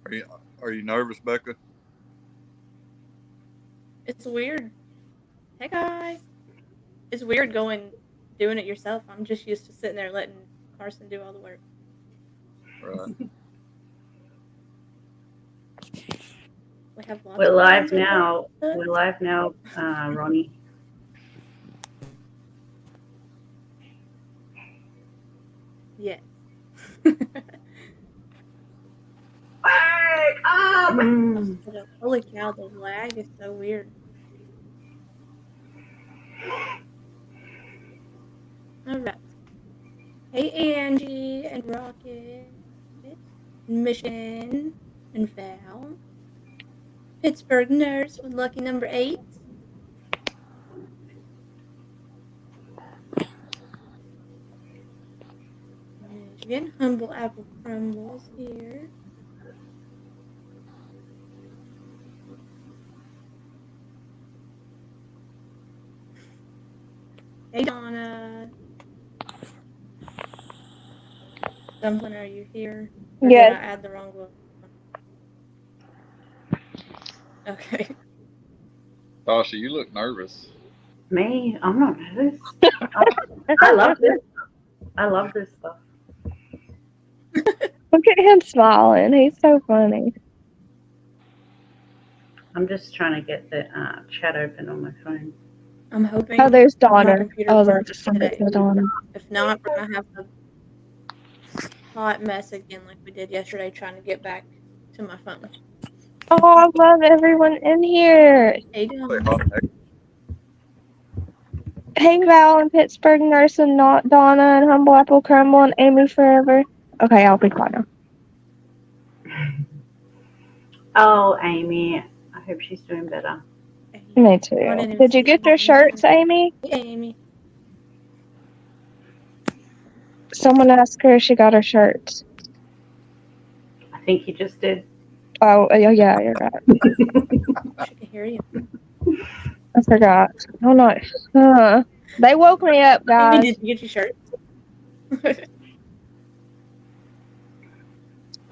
Are you are you nervous, Becca? It's weird. Hey guys. It's weird doing it yourself. I'm just used to sitting there letting Carson do all the work. Right. We have lots We're of live hands raised. now. We're live now, Ronnie. Yes. Wake up! Holy cow, the lag is so weird. Alright. Hey Angie and Rocket. Mission and Val. Pittsburgh nurse with lucky number 8. Michigan. Humble apple crumbles here. Hey Donna. Dumpling, are you here? Or did I add the wrong one? Okay. Tasha, you look nervous. Me? I'm not nervous. I love this. I love this stuff. Look at him smiling. He's so funny. I'm just trying to get the chat open on my phone. I'm hoping. Oh, there's my Donna. computer I was works about to send it today. to Donna. If not, we're gonna have a hot mess again, like we did yesterday, trying to get back to my phone. Oh, I love everyone in here. Hey, Say Donna. hot and Hey, Val and Pittsburgh Nurse and not Donna and Humble Apple Crumble and Amy Forever. Okay, I'll be quiet now. Oh, Amy. I hope she's doing better. Me too. Did you get your shirts, Amy? Hey, Amy. Someone asked her if she got her shirts. I think you just did. Oh, yeah, you're right. She can hear you. I forgot. Oh, no. They woke me up, guys. Amy, did you get your shirts?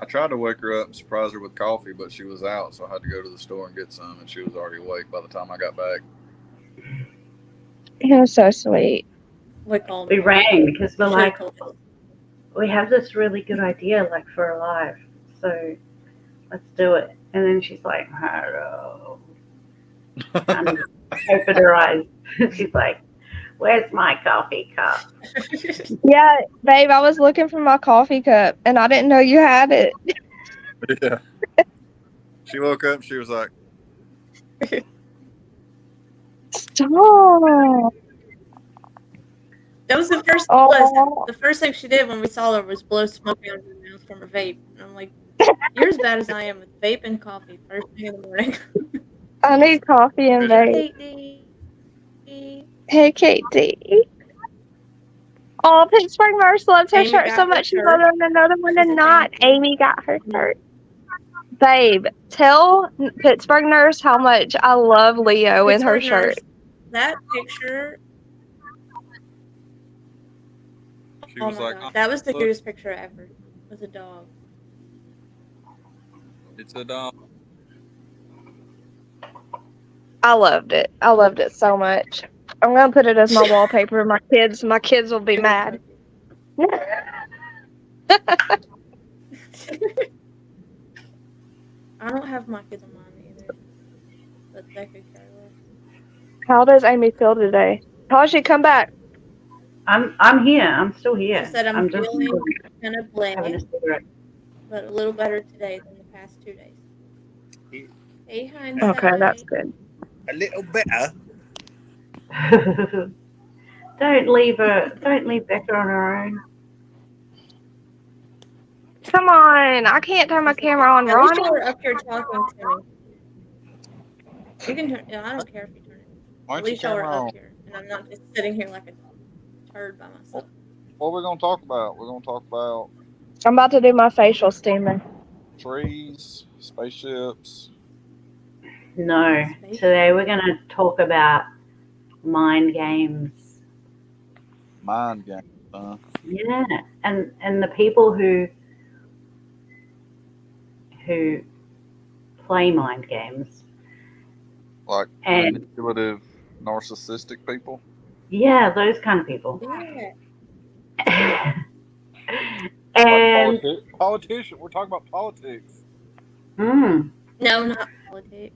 I tried to wake her up and surprise her with coffee, but she was out, so I had to go to the store and get some, and she was already awake by the time I got back. He was so sweet. We rang because we're like, we have this really good idea, like for a live, so let's do it. And then she's like, hello. And opened her eyes. She's like, where's my coffee cup? Yeah, babe, I was looking for my coffee cup, and I didn't know you had it. Yeah. She woke up and she was like, Stop. That was the first the first thing she did when we saw her was blow smoke out of her mouth from her vape. And I'm like, you're as bad as I am with vape and coffee first thing in the morning. I need coffee and vape. Hey, Katie. Oh, Pittsburgh Nurse loves her Amy shirt got so her much. She's shirt. on another one and not. Amy got her shirt. Babe, tell Pittsburgh Nurse how much I love Leo in her Pittsburgh Nurse, shirt. that picture. she Oh was my like, god, that was the look, cutest picture ever. It was a dog. it's a dog. I loved it. I loved it so much. I'm gonna put it as my wallpaper. My kids will be mad. I don't have my kids on mine either, but they could care less. How does Amy feel today? Tashi, come back. I'm here. I'm still here. She said I'm just feeling kind of having a bland, cigarette. but a little better today than the past 2 days. Hey, hindsight. Okay, that's good. A little better. Don't leave Becca on her own. Come on, I can't turn my camera on, At least Ronnie. you're up here talking to me. You can turn. I don't care if you turn it. At least y'all are up here, and I'm not just sitting here like a turd by myself. What we're gonna talk about? We're gonna talk about I'm about to do my facial steaming. trees, spaceships. No, today we're going to talk about mind games. Mind games, huh? Yeah, and the people who who play mind games. Like And manipulative, narcissistic people. yeah, those kind of people. Yeah. And Politician. We're talking about politics. mm, No, not politics.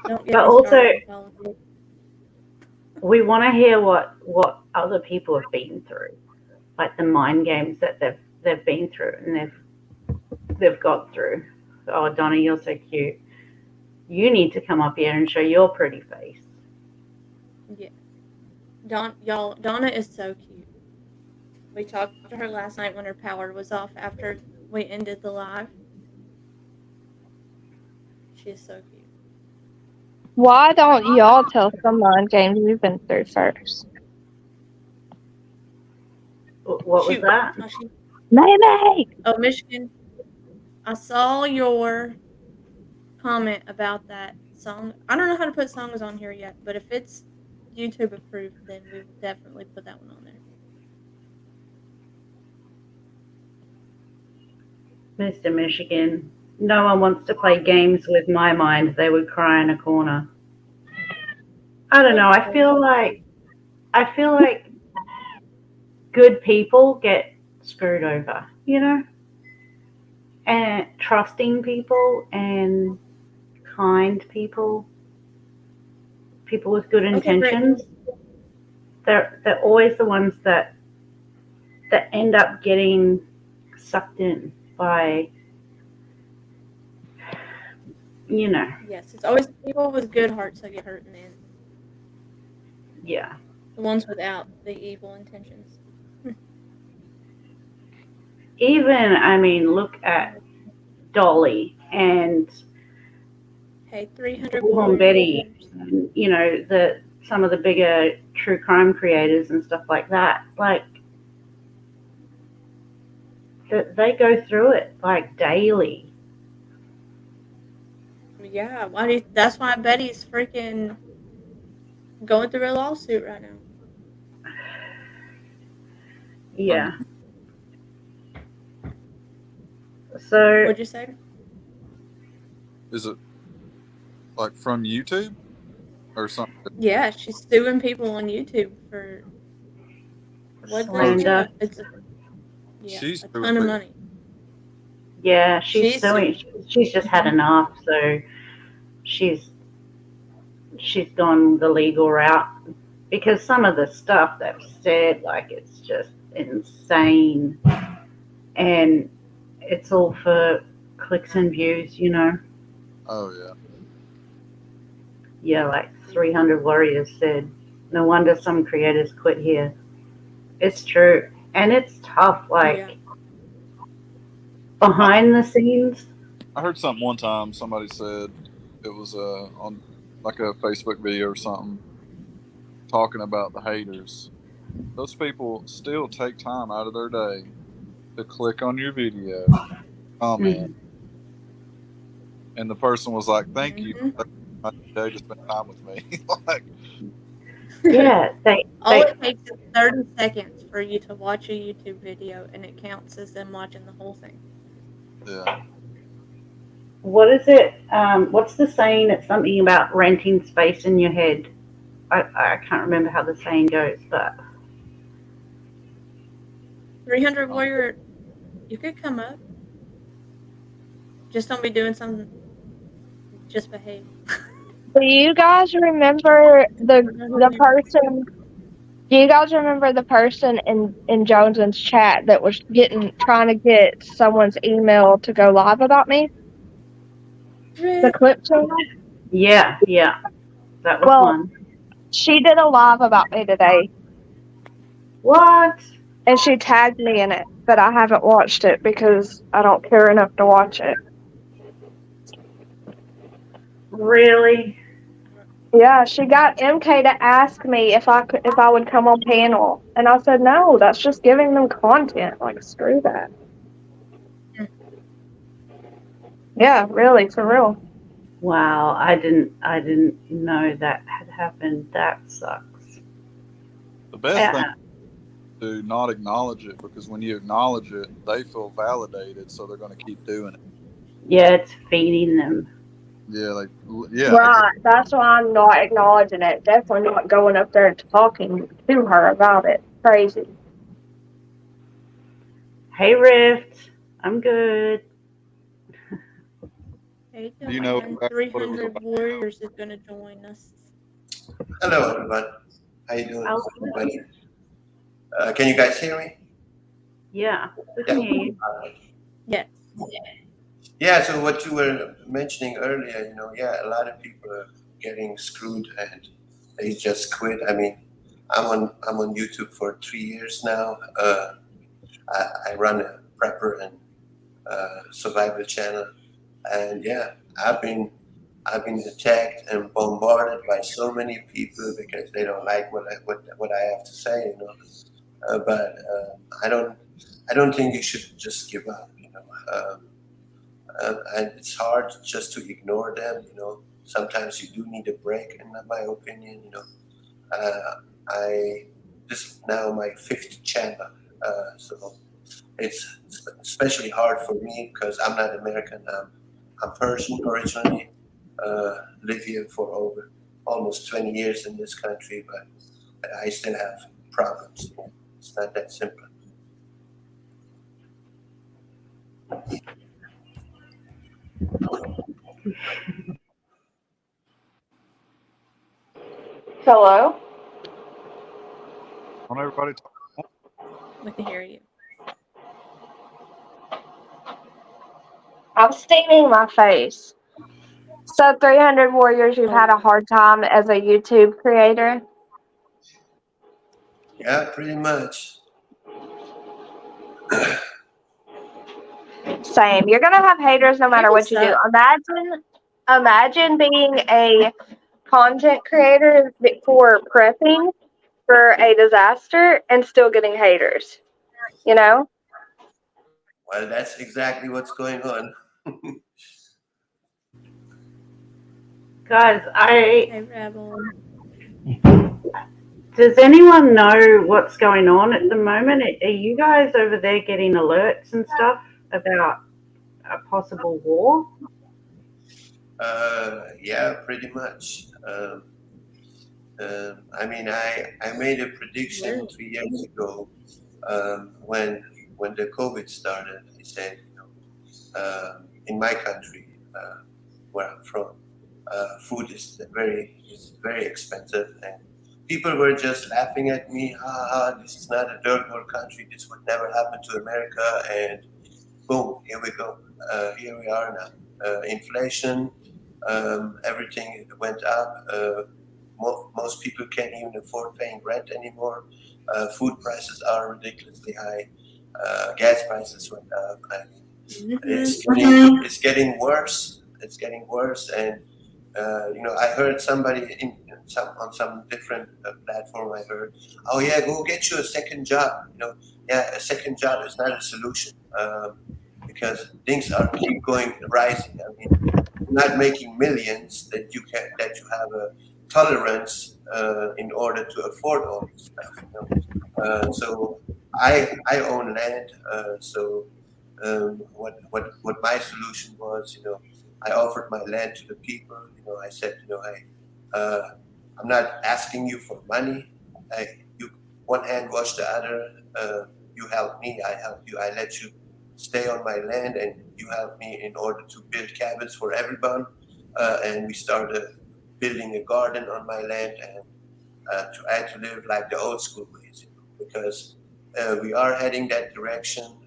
Don't get but me also started on politics. we want to hear what other people have been through, like the mind games that they've been through and they've got through. Oh, Donna, you're so cute. You need to come up here and show your pretty face. Yeah. Donna is so cute. We talked to her last night when her power was off after we ended the live. She is so cute. Why don't y'all tell some mind games you've been through first? What was Shoot. that? Maybe. Oh, Michigan. I saw your comment about that song. I don't know how to put songs on here yet, but if it's YouTube approved, then we will definitely put that one on there. Mr. Michigan. No one wants to play games with my mind. They would cry in a corner. I don't know. I feel like good people get screwed over, you know? And trusting people and kind people, people with good intentions, they're always the ones that end up getting sucked in by, you know. Yes, it's always people with good hearts that get hurt in the end. Yeah. The ones without the evil intentions. Even, I mean, look at Dolly and Hey, 300 Warren Betty, and, you know, some of the bigger true crime creators and stuff like that. Like, they go through it like daily. Yeah, that's why Betty's freaking going through a lawsuit right now. Yeah. So What'd you say? Is it like from YouTube or something? Yeah, she's suing people on YouTube for what slander. it's She's a ton of money. Yeah, she's suing. She's just had enough, so she's gone the legal route because some of the stuff they've said, like, it's just insane, and it's all for clicks and views, you know. Oh yeah. Yeah, like 300 Warriors said, no wonder some creators quit here. It's true, and it's tough. Like behind the scenes. I heard something one time. Somebody said it was on like a Facebook video or something talking about the haters. Those people still take time out of their day to click on your video, comment, and the person was like, "Thank you for taking my day to spend time with me." Like, yeah, all it takes is 30 seconds for you to watch a YouTube video, and it counts as them watching the whole thing. yeah. What is it? What's the saying? It's something about renting space in your head. I can't remember how the saying goes, but 300 Warrior, you could come up. Just don't be doing something. Just behave. Do you guys remember the person? Do you guys remember the person in Jones's chat that was trying to get someone's email to go live about me? The clip channel? yeah, that was one. She did a live about me today. What? And she tagged me in it, but I haven't watched it because I don't care enough to watch it. Really? Yeah, she got MK to ask me if I would come on panel, and I said no. That's just giving them content. Like, screw that. Yeah, really, for real. Wow, I didn't know that had happened. That sucks. The best thing to not acknowledge it, because when you acknowledge it, they feel validated, so they're going to keep doing it. Yeah, it's feeding them. Yeah, yeah, I get. Right. That's why I'm not acknowledging it. Definitely not going up there and talking to her about it. Crazy. Hey, Rift. I'm good. Hey, Do you know Joanne. exactly what it was 300 about? Warriors is going to join us. Hello, everyone. How you doing, Oh, everybody? Can you guys hear me? yeah, we Yeah. can hear you. Yes. Yeah. So what you were mentioning earlier, yeah, a lot of people are getting screwed and they just quit. I mean, I'm on YouTube for 3 years now. I run a prepper and survival channel, and yeah, I've been attacked and bombarded by so many people because they don't like what I have to say. But I don't think you should just give up. And it's hard just to ignore them. Sometimes you do need a break, in my opinion. I This is now my fifth channel, so it's especially hard for me because I'm not American. I'm Persian originally. Live here for over almost 20 years in this country, but I still have problems. It's not that simple. Hello? Don't everybody talk? We can hear you. I'm steaming my face. So 300 Warriors, you've had a hard time as a YouTube creator? Yeah, pretty much. Same. You're gonna have haters no matter People what you do. suck. Imagine being a content creator for prepping for a disaster and still getting haters. You know? Well, that's exactly what's going on. Guys, Hey, Rebel. does anyone know what's going on at the moment? Are you guys over there getting alerts and stuff about a possible war? Yeah, pretty much. I mean, I made a prediction 3 years ago when the COVID started. I said, in my country, where I'm from, food is very expensive, and people were just laughing at me. Ha ha! This is not a third world country. This would never happen to America. And boom, here we go. Here we are now. Inflation, everything went up. Most people can't even afford paying rent anymore. Food prices are ridiculously high. Gas prices went up. It's getting worse. It's getting worse, and I heard somebody on some different platform. I heard, oh yeah, go get you a second job. Yeah, a second job is not a solution because things are keep going rising. I mean, you're not making millions that you have a tolerance in order to afford all this stuff. So I own land, so what my solution was, I offered my land to the people. I said, hey, I'm not asking you for money. You one hand wash the other. You help me, I help you. I let you stay on my land, and you help me in order to build cabins for everyone. And we started building a garden on my land and try to live like the old school ways, because we are heading that direction.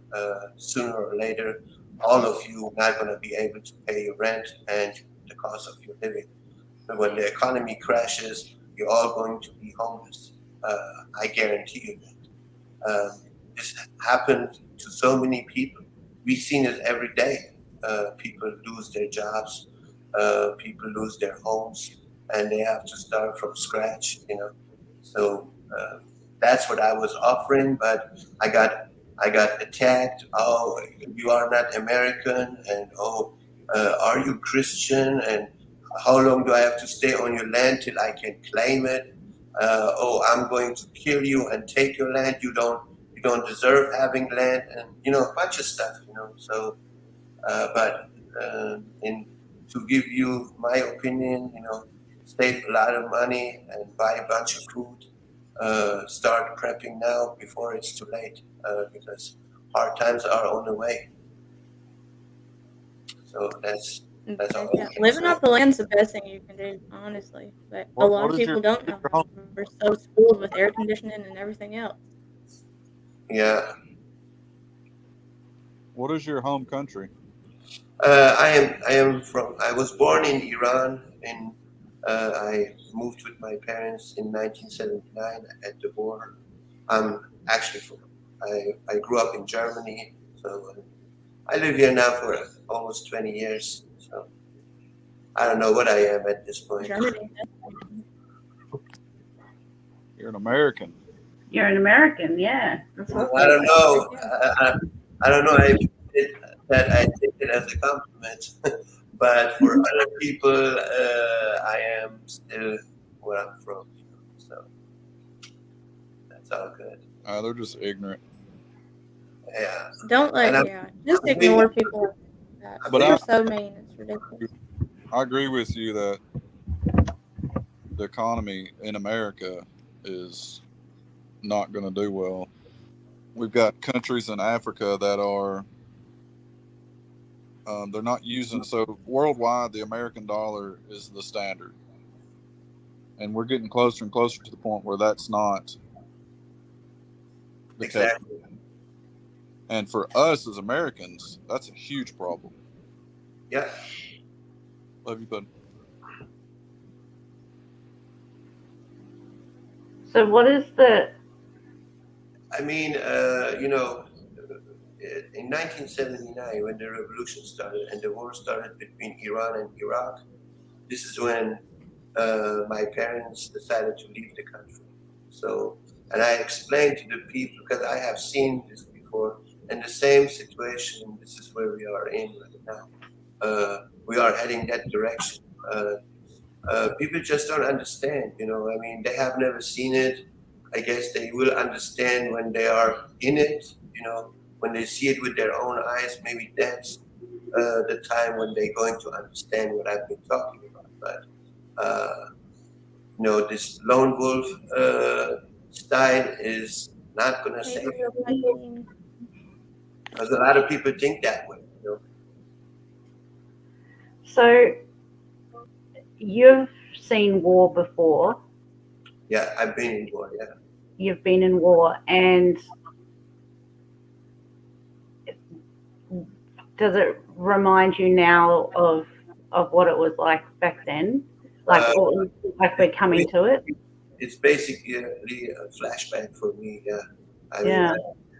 Sooner or later, all of you are not going to be able to pay your rent and the cost of your living. And when the economy crashes, you're all going to be homeless. I guarantee you that. This happened to so many people. We've seen it every day. People lose their jobs, people lose their homes, and they have to start from scratch. So that's what I was offering, but I got attacked. Oh, you are not American, and oh, are you Christian? And how long do I have to stay on your land till I can claim it? Oh, I'm going to kill you and take your land. You don't deserve having land, and a bunch of stuff. So, but in to give you my opinion. Save a lot of money and buy a bunch of food. Start prepping now before it's too late, because hard times are on the way. So that's all I can Living say. off the land's the best thing you can do, honestly. But a lot What of is your people don't know how. home? We're so spoiled with air conditioning and everything else. Yeah, What is your home country? I was born in Iran, and I moved with my parents in 1979 at the border. I'm actually from. I grew up in Germany, so I live here now for almost 20 years. So I don't know what I am at this point. Germany. You're an American. You're an American, yeah. That's I awesome. don't know. I don't know that I take it as a compliment, but for other people, I am still where I'm from. So that's all good. They're just ignorant. Yeah, Don't and just I'm ignore people like that. I'm But They're so mean. It's ridiculous. I agree with you that the economy in America is not going to do well. We've got countries in Africa that are they're not using, so worldwide the American dollar is the standard, and we're getting closer and closer to the point where that's not the case. exactly. And for us as Americans, that's a huge problem. Yeah. Love you, bud. So what is the I mean, in 1979, when the revolution started and the war started between Iran and Iraq, this is when my parents decided to leave the country. So, and I explained to the people, because I have seen this before, and the same situation, this is where we are in right now. We are heading that direction. People just don't understand, I mean, they have never seen it. I guess they will understand when they are in it, when they see it with their own eyes. Maybe that's the time when they're going to understand what I've been talking about. But this lone wolf style is not going to Hey, save real you, fighting. because a lot of people think that way. so you've seen war before. Yeah, I've been in war. Yeah. You've been in war, and does it remind you now of what it was like back then? Like we're coming to it. It's basically a flashback for me. Yeah. I mean, Yeah.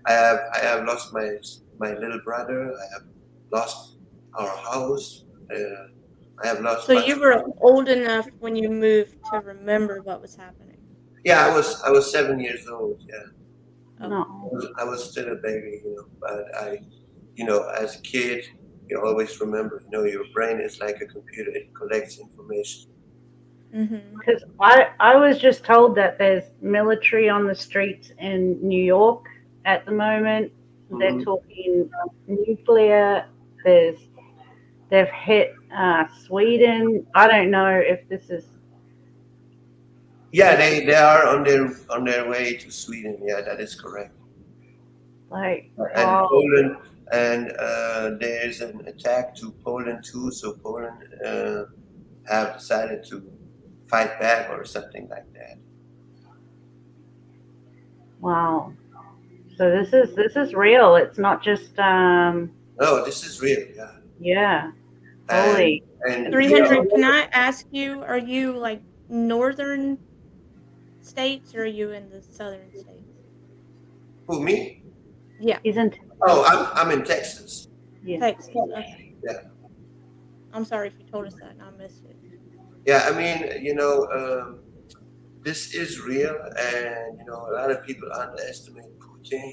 I have lost my little brother. I have lost our house. I have lost. So you were old enough when you moved to remember what was happening. Yeah, I was 7 years old. Yeah, No. I was still a baby, But as a kid, you always remember. Your brain is like a computer; it collects information. Because I was just told that there's military on the streets in New York at the moment. They're talking nuclear. They've hit Sweden. I don't know if this is. Yeah, they are on their way to Sweden. Yeah, that is correct. Like, And wow. Poland, and there's an attack to Poland too. So Poland have decided to fight back or something like that. Wow. So this is real. It's not just No, this is real. Yeah. yeah. And, Holy. and 300. Can I ask you, are you like northern states or are you in the southern states? Who, me? Yeah. He's in Oh, I'm in Texas. yeah. Texas. Okay. Yeah. I'm sorry if you told us that and I missed it. Yeah, I mean, this is real, and a lot of people underestimate Putin.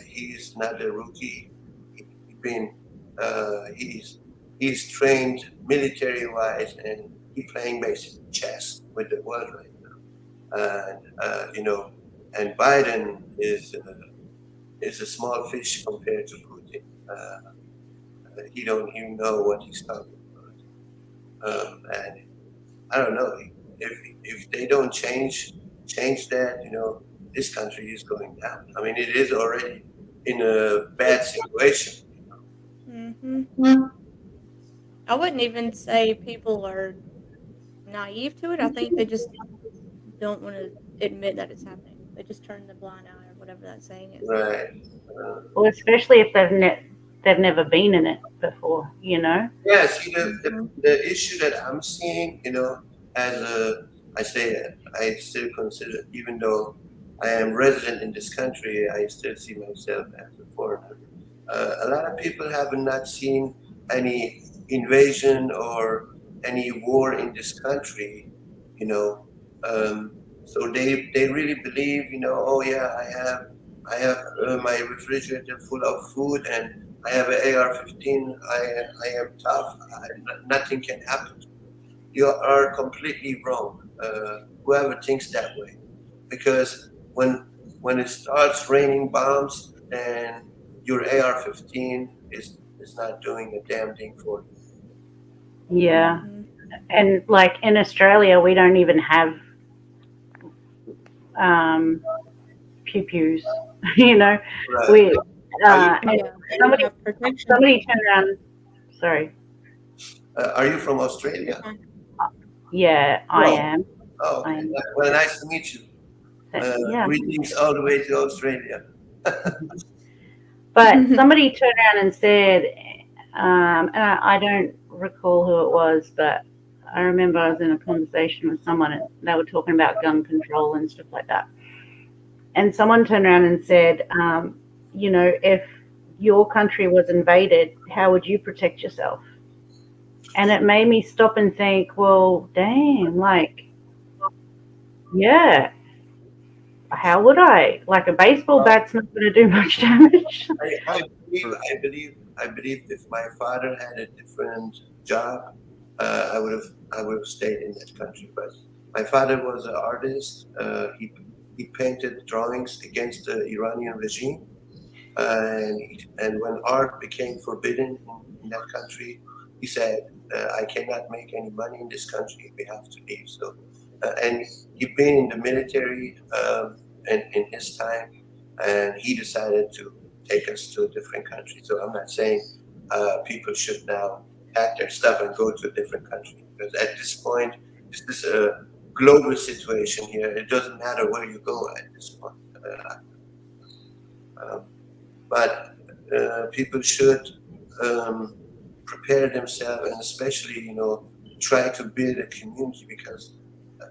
He's not a rookie. He's trained military wise, and he's playing basically chess with the world right now. And Biden is a small fish compared to Putin. he don't even know what he's talking about. And I don't know if they don't change that, this country is going down. I mean, it is already in a bad situation. I wouldn't even say people are naive to it. I think they just don't want to admit that it's happening. They just turn the blind eye or whatever that saying is. Right. Well, especially if they've never been in it before, you know. Yeah. See, the issue that I'm seeing, as I say, I still consider, even though I am resident in this country, I still see myself as a foreigner. A lot of people have not seen any invasion or any war in this country, you know. So they really believe, oh yeah, I have my refrigerator full of food and I have an AR-15. I am tough. Nothing can happen. You are completely wrong. Whoever thinks that way, because when it starts raining bombs, then your AR-15 is not doing a damn thing for you. Yeah. And like in Australia, we don't even have pew pews. You know, Right. we Are and They don't have protection. somebody turned around. Sorry. Are you from Australia? Yeah, I No. am. Oh, I okay. am. Well, nice to meet you. Yeah. Greetings all the way to Australia. But somebody turned around and said, and I don't recall who it was, but I remember I was in a conversation with someone and they were talking about gun control and stuff like that. And someone turned around and said, if your country was invaded, how would you protect yourself? And it made me stop and think, well, damn, like, yeah, how would I? Like a baseball bat's not going to do much damage. I believe if my father had a different job, I would have stayed in that country. But my father was an artist. He painted drawings against the Iranian regime, and when art became forbidden in that country, he said, "I cannot make any money in this country. We have to leave." So, and he'd been in the military in his time, and he decided to take us to a different country. So I'm not saying people should now pack their stuff and go to a different country, because at this point, this is a global situation here. It doesn't matter where you go at this point. But people should prepare themselves, and especially, try to build a community, because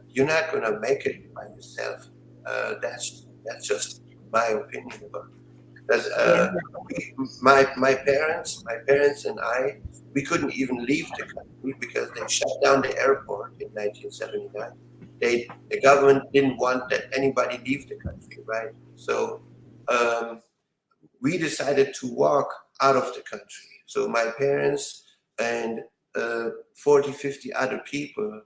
you're not going to make it by yourself. That's just my opinion about it. Because my parents and I, we couldn't even leave the country because they shut down the airport in 1979. The government didn't want that anybody leave the country, right? So we decided to walk out of the country. So my parents and 40, 50 other people,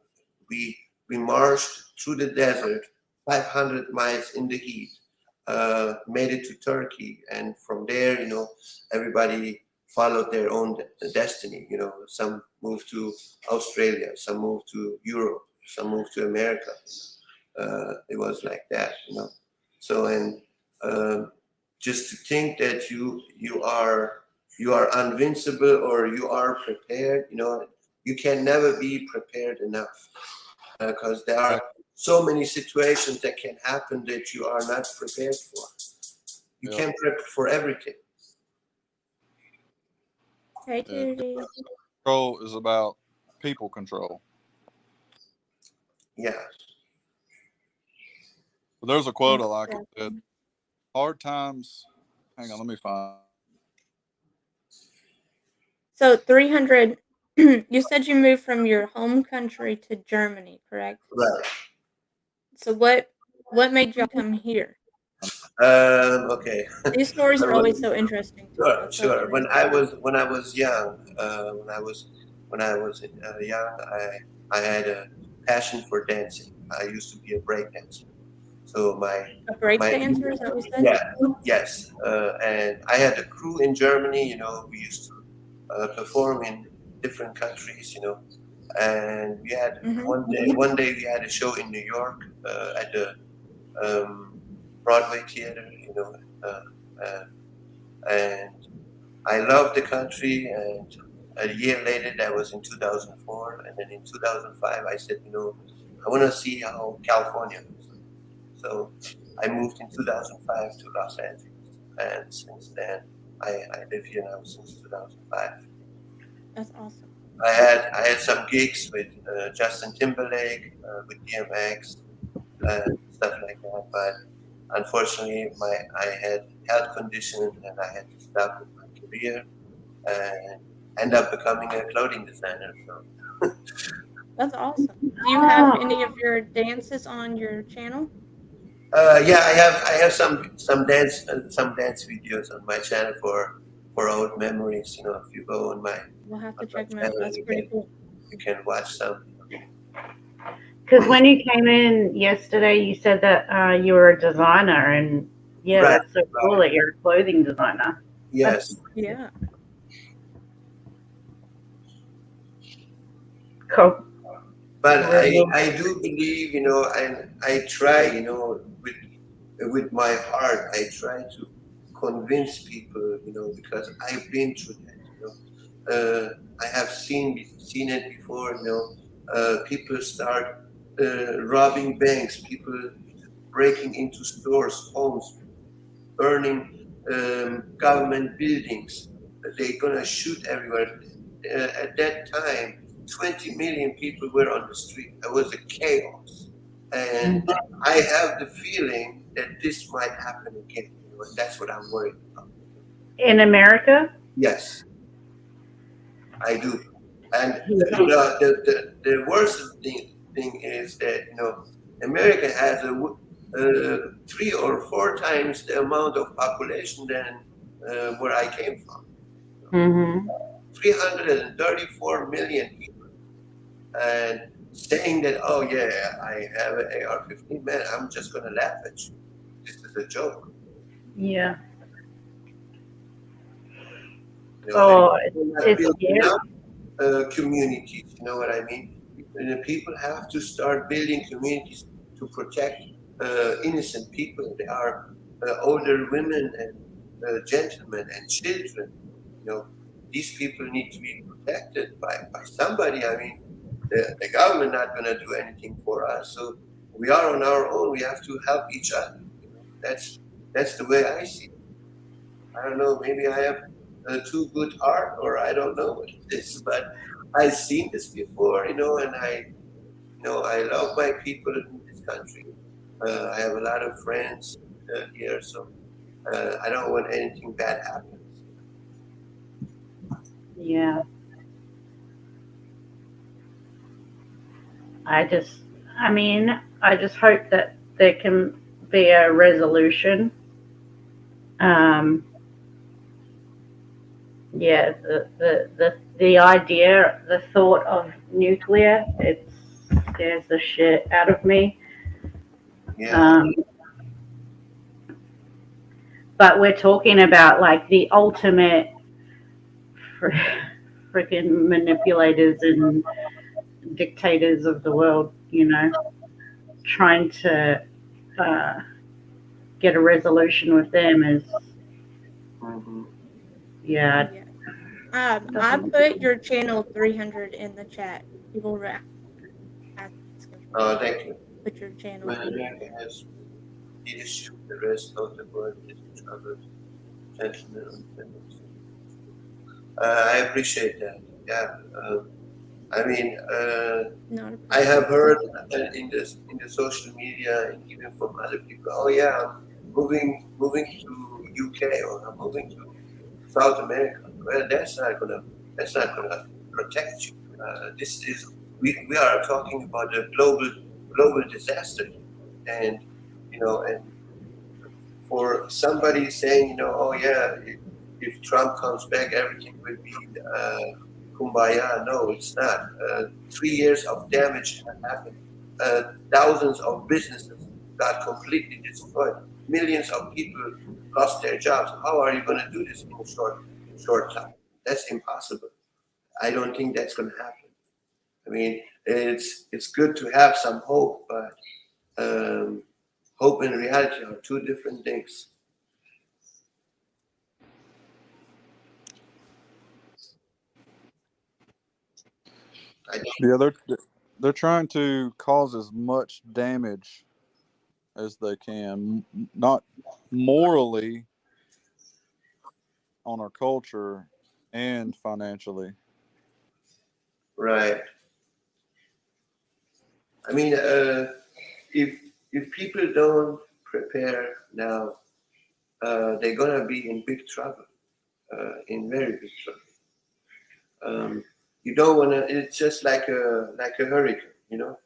we marched through the desert, 500 miles in the heat, made it to Turkey, and from there, everybody followed their own destiny. Some moved to Australia, some moved to Europe, some moved to America. It was like that. So, and just to think that you are invincible or you are prepared, you can never be prepared enough, because there are so many situations that can happen that you are not prepared for. You can't prep for everything. Creativity. Control is about people control. Yeah. But there's a quote I like. It said, "Hard times." Hang on, let me find. So 300. You said you moved from your home country to Germany, correct? Right. So what made you come here? Okay. These stories are always so interesting to me. Sure, sure. When I was young, when I was young, I had a passion for dancing. I used to be a break dancer. So A break dancer, is that what you said? yeah, yes, and I had a crew in Germany. We used to perform in different countries, and we had Mhm. one day we had a show in New York at the Broadway theater, and I loved the country. And a year later, that was in 2004, and then in 2005, I said, I want to see how California looks like. So I moved in 2005 to Los Angeles, and since then, I live here now since 2005. That's awesome. I had some gigs with Justin Timberlake, with DMX, stuff like that. But unfortunately, I had health conditions and I had to stop with my career and end up becoming a clothing designer. So That's awesome. Do you have any of your dances on your channel? yeah, I have some dance videos on my channel for old memories. If you go We'll have to on my check them out. channel, That's pretty cool. you can watch some. Because when you came in yesterday, you said that you were a designer, and yeah, Right, that's so cool that you're a clothing designer. yes. Yeah. Cool. But Really? I do believe, and I try, with my heart, I try to convince people, because I've been through that. I have seen it before. People start robbing banks, people breaking into stores, homes, burning government buildings. They're gonna shoot everywhere. At that time, 20 million people were on the street. It was a chaos, and I have the feeling that this might happen again. And that's what I'm worried about. In America? Yes, I do. And Yeah. the worst thing is that America has 3 or 4 times the amount of population than where I came from. Mm-hmm. 334 million people, and saying that, oh yeah, I have an AR-15, man, I'm just gonna laugh at you. This is a joke. Yeah. You know, Oh, we're not it's building scary. up communities. You know what I mean? People have to start building communities to protect innocent people. There are older women and gentlemen and children. These people need to be protected by somebody. I mean, the government not going to do anything for us. So we are on our own. We have to help each other. That's the way I see it. I don't know. Maybe I have a too good heart, or I don't know what it is. But I've seen this before, and I love my people in this country. I have a lot of friends here, so I don't want anything bad happens. Yeah. I mean, I just hope that there can be a resolution. Um, yeah, the idea, the thought of nuclear, it scares the shit out of me. Yeah. But we're talking about like the ultimate freaking manipulators and dictators of the world, trying to get a resolution with them is, Mm-hmm. yeah. I put your channel 300 in the chat. People were asking Oh, thank you. put your channel. When America has leadership, the rest of the world is in trouble. Gentlemen, I appreciate that. Yeah. I mean, I have heard in the social media and even from other people. Oh yeah, I'm moving to UK, or I'm moving to South America. Well, that's not gonna protect you. This is we are talking about a global disaster, and and for somebody saying, oh yeah, if Trump comes back, everything will be kumbaya. No, it's not. 3 years of damage have happened. Thousands of businesses got completely destroyed. Millions of people lost their jobs. How are you going to do this in a short time? That's impossible. I don't think that's going to happen. I mean, it's good to have some hope, but hope and reality are two different things. Yeah, they're trying to cause as much damage as they can, not morally on our culture and financially. Right. I mean, if if people don't prepare now, they're gonna be in big trouble, in very big trouble. You don't wanna. It's just like a hurricane, you know.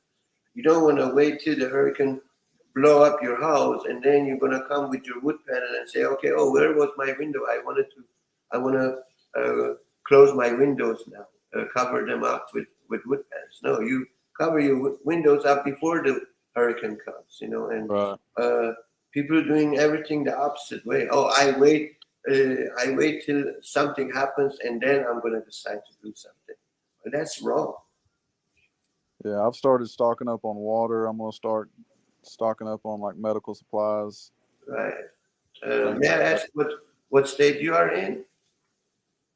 You don't wanna wait till the hurricane blow up your house and then you're gonna come with your wood panel and say, okay, oh, where was my window? I wanna close my windows now, cover them up with wood panels. No, you cover your windows up before the hurricane comes, you know. And Right. people are doing everything the opposite way. Oh, I wait till something happens and then I'm gonna decide to do something. Well, that's wrong. Yeah, I've started stocking up on water. I'm gonna start stocking up on like medical supplies, Right. things May I like that. ask what state you are in?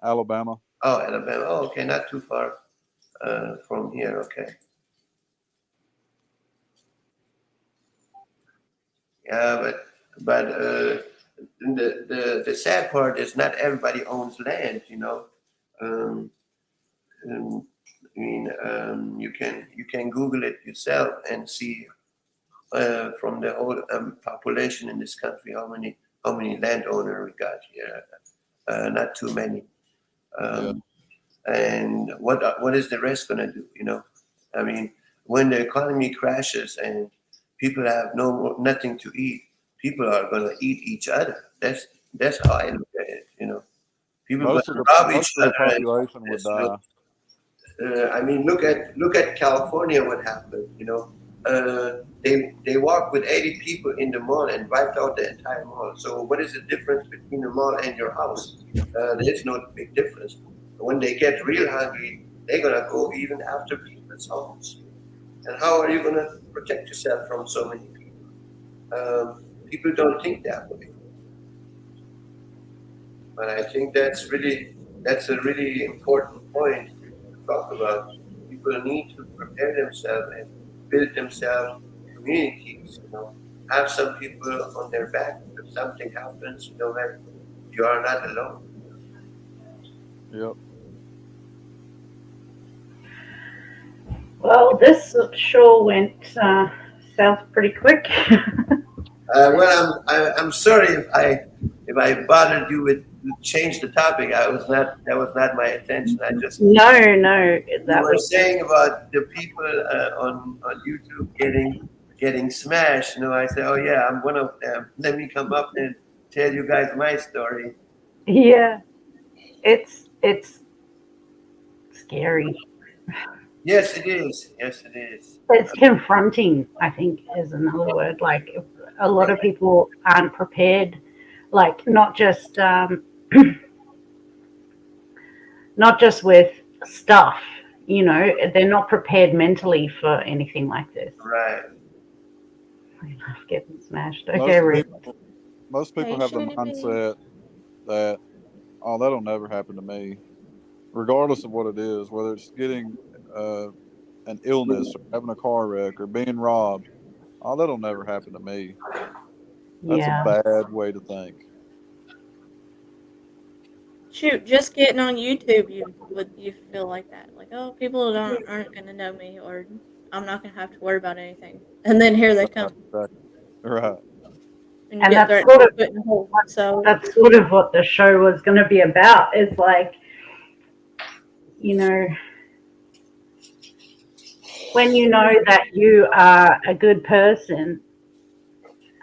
Alabama. Oh, Alabama. Oh, okay, not too far from here. Okay. Yeah, but the sad part is not everybody owns land. You know, um, I mean, you can Google it yourself and see from the whole population in this country how many landowner we got here. Not too many. Yeah. Um, and what is the rest going to do? You know, I mean, when the economy crashes and people have nothing to eat, people are going to eat each other. That's how I look at it. You know, people are going to rob each Most of the other and population would this, you know. die. I mean, look at California. What happened? You know, they walked with 80 people in the mall and wiped out the entire mall. So what is the difference between the mall and your house? There's no big difference. When they get real hungry, they're gonna go even after people's homes. And how are you gonna protect yourself from so many people? People don't think that way. But I think that's a really important point to talk about. People need to prepare themselves and build themselves communities. You know, have some people on their back if something happens. You know that you are not alone. Yep. Well, this sure went south pretty quick. Well, I'm sorry if I bothered you with change the topic. That was not my intention. I just No, you that were was saying about the people on YouTube getting smashed. You know, I said, oh yeah, I'm one of them. Let me come up and tell you guys my story. yeah. It's scary. Yes, it is. Yes, it is. It's confronting, I think, is another word. Like a lot of people aren't prepared. Like not just with stuff. You know, they're not prepared mentally for anything like this. Right. Getting smashed. Okay, Rick. Most people Hey, have the Shooty Bee. mindset that, oh, that'll never happen to me, regardless of what it is, whether it's getting an illness or having a car wreck or being robbed. Oh, that'll never happen to me. That's a Yeah. bad way to think. Shoot, just getting on YouTube, you feel like that, like, oh, people aren't gonna know me, or I'm not gonna have to worry about anything, and then here they come, Right. Right. and you And get that's threatened with putting hold. So that's sort of what the show was going to be about. Is like, you know, when you know that you are a good person,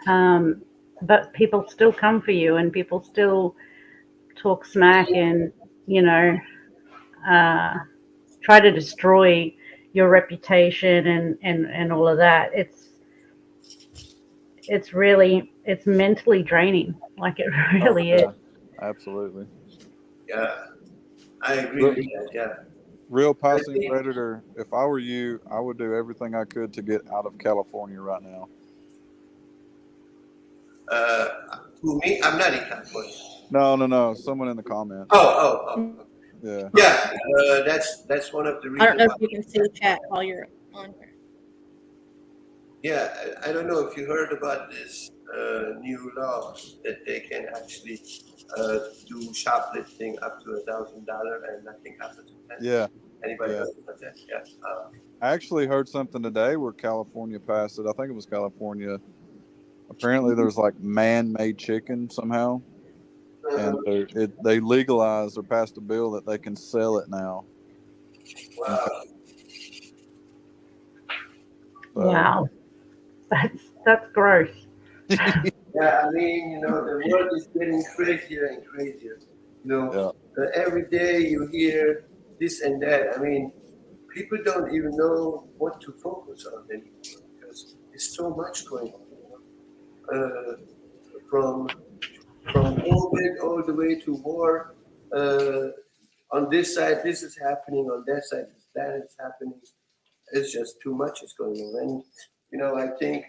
but people still come for you and people still talk smack and, you know, uh, try to destroy your reputation and all of that. It's mentally draining. Like it Oh really is. yeah. Absolutely. Yeah. I agree with that. Yeah. Real I passing think, predator. If I were you, I would do everything I could to get out of California right now. uh, who me? I'm not in California. No. Someone in the comments. Oh. Yeah. Yeah. That's one of the I don't reasons know why. if you can see chat while you're on here. Yeah, I don't know if you heard about this new law that they can actually do shoplifting up to $1,000 and nothing happens to them. Yeah. Anybody Yeah. heard about that? Yeah. I actually heard something today where California passed it. I think it was California. Apparently, there's like man-made chicken somehow, and they legalized or passed a bill that they can sell it now. In Wow. so, Wow, that's gross. Yeah, I mean, the world is getting crazier and crazier. yeah. Every day you hear this and that. I mean, people don't even know what to focus on anymore because there's so much going on. From COVID all the way to war. Uh, on this side, this is happening. On that side, that is happening. It's just too much is going on, and I think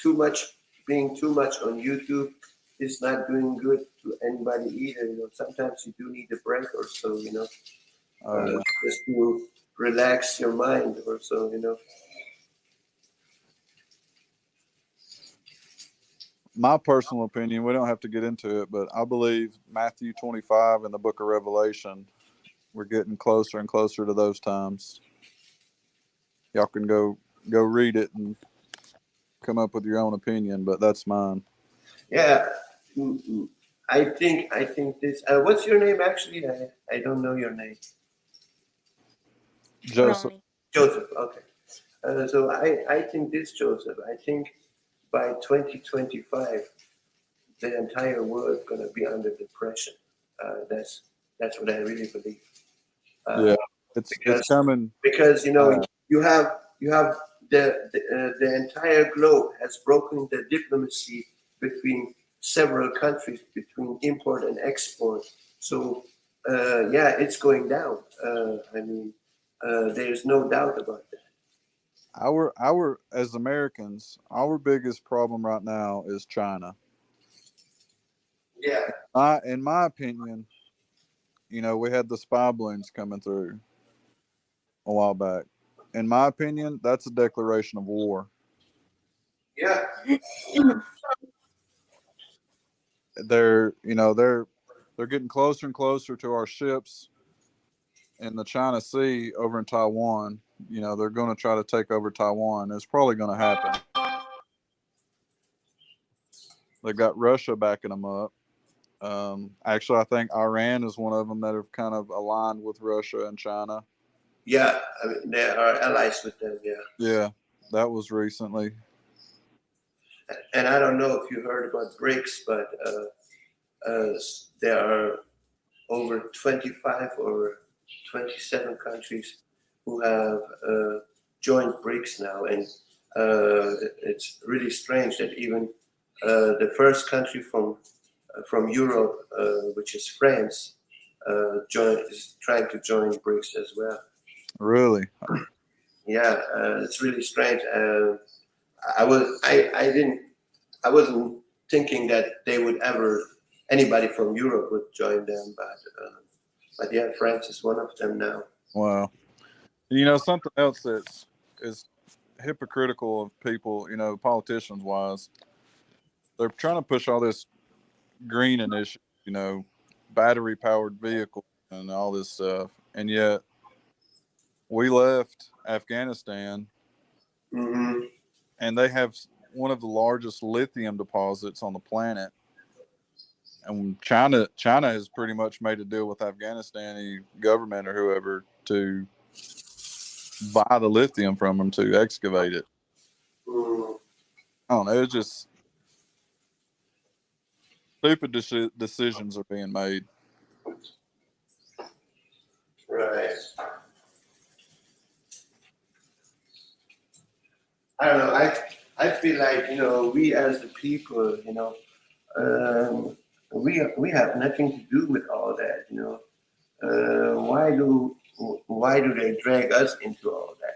too much being too much on YouTube is not doing good to anybody either. Sometimes you do need a break or so. Oh yeah. Just to relax your mind or so. My personal opinion, we don't have to get into it, but I believe Matthew 25 in the book of Revelation, we're getting closer and closer to those times. Y'all can go read it and come up with your own opinion, but that's mine. Yeah. Mm-mm. I think this. What's your name actually? I don't know your name. Joseph. Ronnie. Joseph. Okay. So I think this, Joseph. I think by 2025, the entire world going to be under depression. That's what I really believe. Yeah, it's Because coming. because you have the entire globe has broken the diplomacy between several countries between import and export. So yeah, it's going down. I mean, there's no doubt about that. Our as Americans, our biggest problem right now is China. Yeah. In my opinion, we had the spy balloons coming through a while back. In my opinion, that's a declaration of war. Yeah. They're getting closer and closer to our ships in the China Sea over in Taiwan. They're going to try to take over Taiwan. It's probably going to happen. They've got Russia backing them up. Actually, I think Iran is one of them that have kind of aligned with Russia and China. Yeah. I mean, they are allies with them. Yeah. Yeah, that was recently. And I don't know if you heard about BRICS, but there are over 25 or 27 countries who have joined BRICS now, and it's really strange that even the first country from Europe, which is France, is trying to join BRICS as well. Really? Yeah, it's really strange. I wasn't thinking that they would ever anybody from Europe would join them, but yeah, France is one of them now. Wow. Something else that's is hypocritical of people, politicians wise, they're trying to push all this green initiative, battery powered vehicles and all this stuff. And yet we left Afghanistan Mm-hmm. and they have one of the largest lithium deposits on the planet. And China has pretty much made a deal with Afghanistani government or whoever to buy the lithium from them to excavate it. Mm-hmm. I don't know. It's just stupid decisions are being made. Right. I don't know. I feel like we as the people, we have nothing to do with all that. why do they drag us into all that?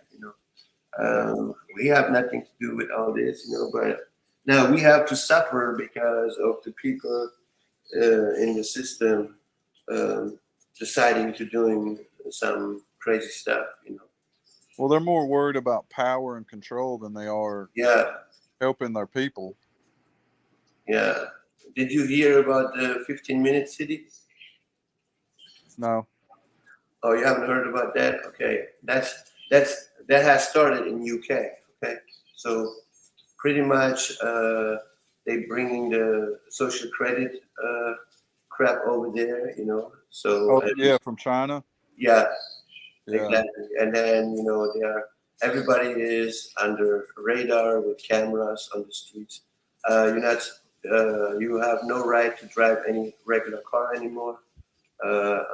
We have nothing to do with all this, but now we have to suffer because of the people in the system um, deciding to doing some crazy stuff. Well, they're more worried about power and control than they are Yeah, helping their people. yeah. Did you hear about the 15-minute city? No. Oh, you haven't heard about that? Okay, that has started in UK. Okay, so pretty much they bringing the social credit crap over there. So Oh, yeah, from China. yeah, Yeah. exactly. And then everybody is under radar with cameras on the streets. You're not. You have no right to drive any regular car anymore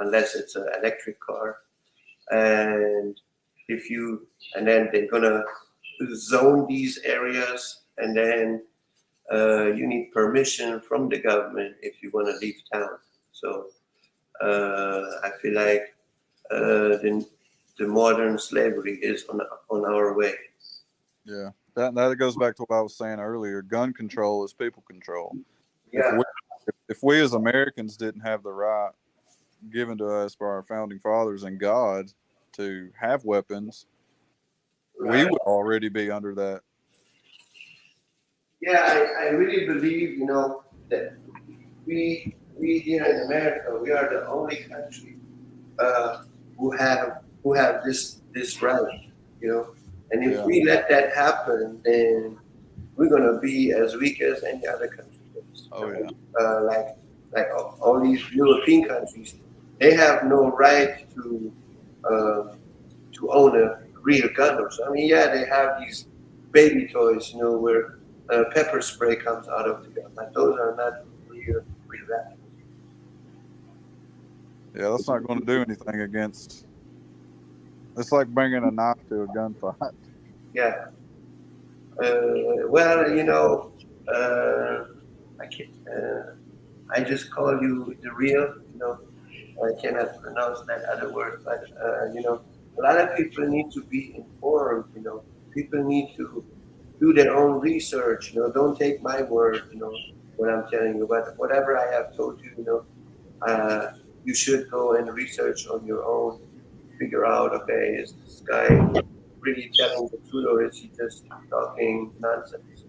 unless it's an electric car. And if you and then they're gonna zone these areas, and then you need permission from the government if you want to leave town. So I feel like the modern slavery is on our way. Yeah. That goes back to what I was saying earlier. Gun control is people control. Yeah, If we as Americans didn't have the right given to us by our founding fathers and God to have weapons, we right. would already be under that. Yeah, I really believe that we here in America, we are the only country uh, who have this right. And if Yeah. we let that happen, then we're gonna be as weak as any other country is. Oh, yeah. Like all these European countries, they have no right um, to own a real gun or so. I mean, yeah, they have these baby toys, where pepper spray comes out of the gun. But those are not real weapons. Yeah, that's not going to do anything against. It's like bringing a knife to a gunfight. Yeah. Well, I can I just call you the real. I cannot pronounce that other word, but a lot of people need to be informed. People need to do their own research. Don't take my word. What I'm telling you, but whatever I have told you, you should go and research on your own. Figure out, okay, is this guy really telling the truth, or is he just talking nonsense?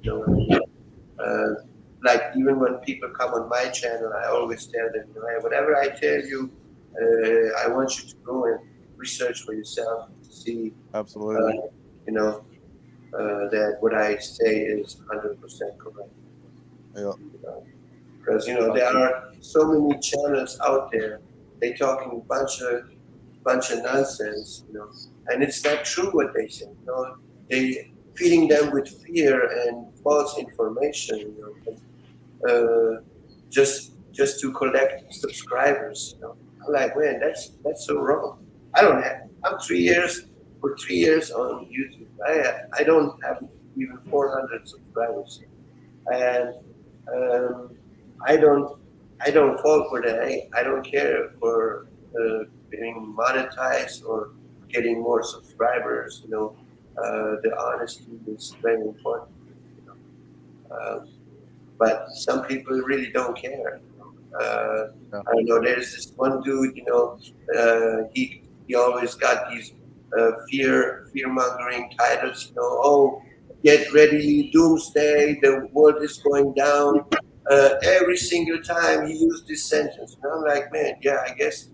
Uh, like even when people come on my channel, I always tell them, hey, whatever I tell you, I want you to go and research for yourself to see, Absolutely. that what I say is 100% correct. Yeah. Because there are so many channels out there. They talking bunch of nonsense, and it's not true what they say. They feeding them with fear and false information. Just to collect subscribers. I'm like, man, that's so wrong. I don't have. I'm 3 years for 3 years on YouTube. I don't have even 400 subscribers, and um, I don't I don't fall for that. I don't care for being monetized or getting more subscribers. The honesty is very important. You but some people really don't care. Yeah. I know there's this one dude. He always got these fear mongering titles. Oh, get ready, doomsday, the world is going down. Every single time he used this sentence, and I'm like, man, yeah, I guess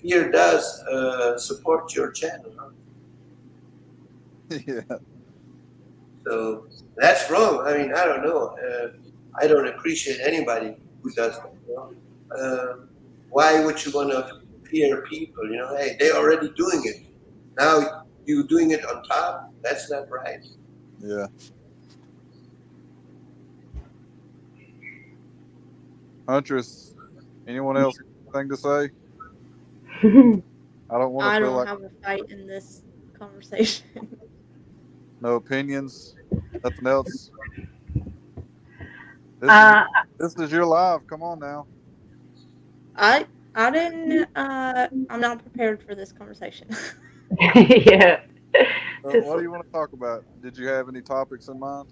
fear does support your channel. Huh? Yeah. So that's wrong. I mean, I don't know. I don't appreciate anybody who does that. Why would you want to fear people? Hey, they're already doing it. Now you doing it on top. That's not right. Yeah. Huntress, anyone else got anything to say? I don't want to I feel don't like have a fight in this conversation. no opinions, nothing else. This is Uh, this is your live. Come on now. I I didn't. I'm not prepared for this conversation. Yeah. Just, What do you want to talk about? Did you have any topics in mind?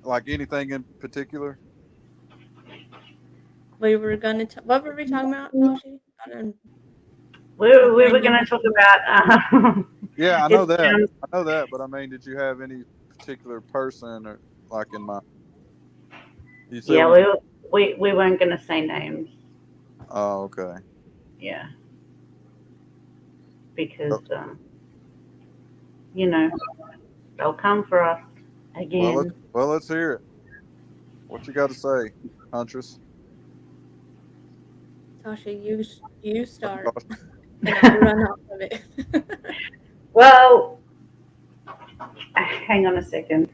Like anything in particular? We were gonna. What were we talking about, Toshi? I don't. we, My we brain were didn't. going to talk about Yeah, I know it's that. I know that, but I mean, did you have any particular person or like in mind? You said yeah, we. we weren't going to say names. Oh, okay. Yeah, because Oh, you know, they'll come for us again. let's hear it. What you got to say, Huntress? Toshi, you start, and I'll run off of it. Well, hang on a second.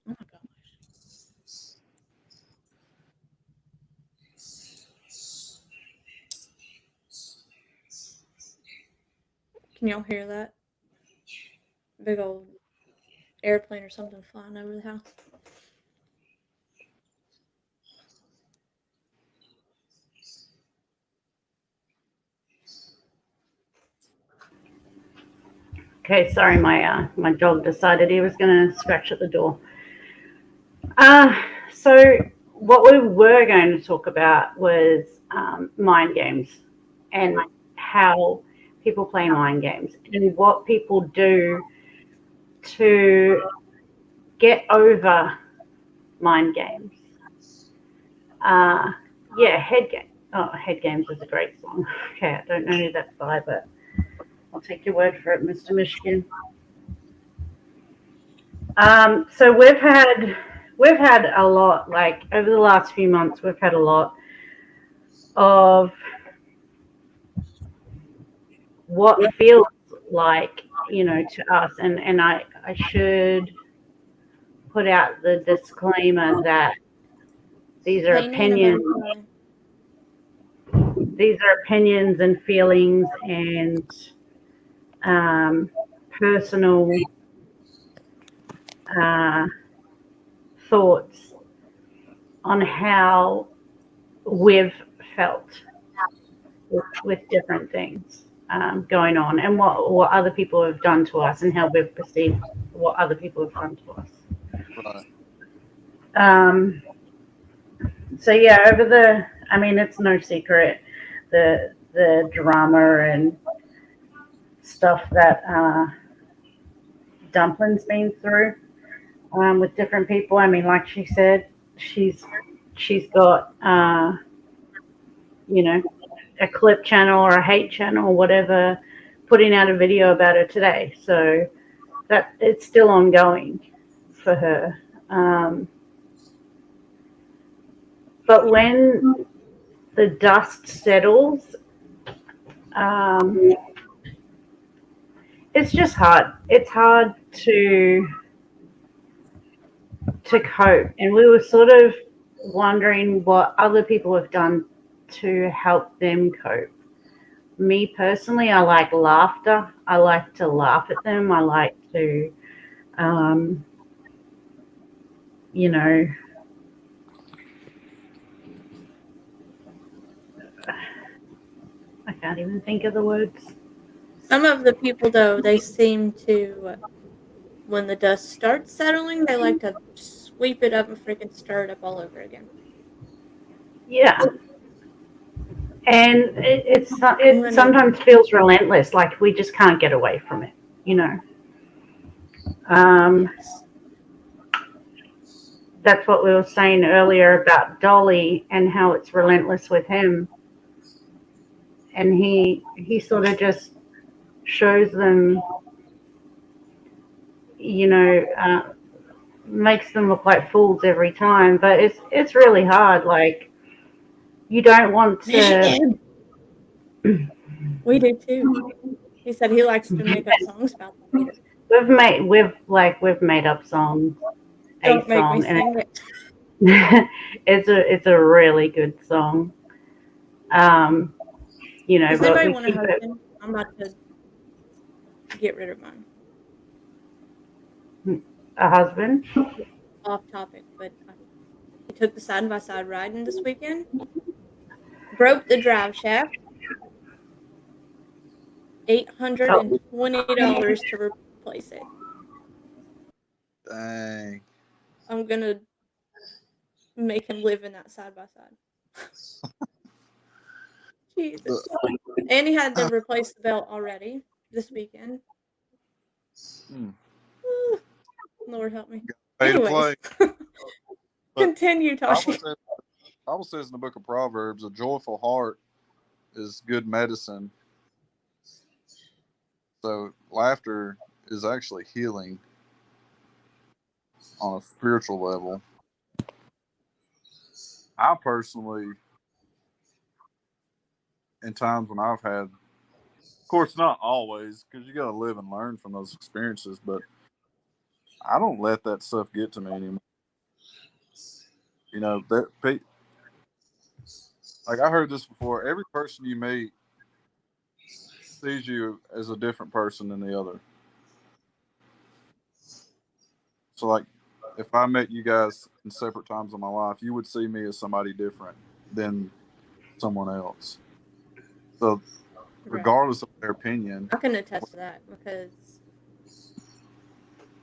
Oh my gosh. Can y'all hear that? Big old airplane or something flying over the house. Okay, sorry, my dog decided he was going to scratch at the door. So what we were going to talk about was mind games and how people play mind games and what people do to get over mind games. Yeah, head game. Oh, Head Games is a great song. Okay, I don't know who that's by, but I'll take your word for it, Mr. Michigan. So we've had a lot, like over the last few months, we've had a lot of what feels like, to us, and I should put out the disclaimer that these are Pain ain't about opinions, crying. and feelings and personal uh, thoughts on how we've felt with different things going on and what other people have done to us and how we've perceived what other people have done to us. Right. So yeah, it's no secret the drama and stuff that Dumpling's been through with different people. I mean, like she said, she's got a clip channel or a hate channel or whatever, putting out a video about her today. So that it's still ongoing for her. But when the dust settles, it's just hard. It's hard to cope, and we were sort of wondering what other people have done to help them cope. Me personally, I like laughter. I like to laugh at them. I like to, um, you know, I can't even think of the words. Some of the people, though, they seem to, when the dust starts settling, they like to sweep it up and freaking stir it up all over again. Yeah, and it gonna- sometimes feels relentless, like we just can't get away from it, Yes. That's what we were saying earlier about Dolly and how it's relentless with him, and he sort of just shows them, makes them look like fools every time. But it's really hard. Like, you don't want to. We do too. He said he likes to make up songs about them. We've made up songs, Don't a make me song, and sing it. it's a really good song. Does But anybody we want a keep it. husband? I'm about to get rid of mine. A husband. Off topic, but he took the side by side riding this weekend. broke the drive shaft. $820 to replace it. Dang. I'm gonna make him live in that side by side. Jesus. And he had to replace the belt already this weekend. Hmm. Lord help me. Pay to Anyways, play. continue, Toshi. Bible says in the book of Proverbs, a joyful heart is good medicine. So laughter is actually healing on a spiritual level. I personally, in times when I've had, of course, not always, because you got to live and learn from those experiences, but I don't let that stuff get to me anymore. You know, like I heard this before. Every person you meet sees you as a different person than the other. So, like, if I met you guys in separate times of my life, you would see me as somebody different than someone else. So, regardless of their opinion, I can attest to that because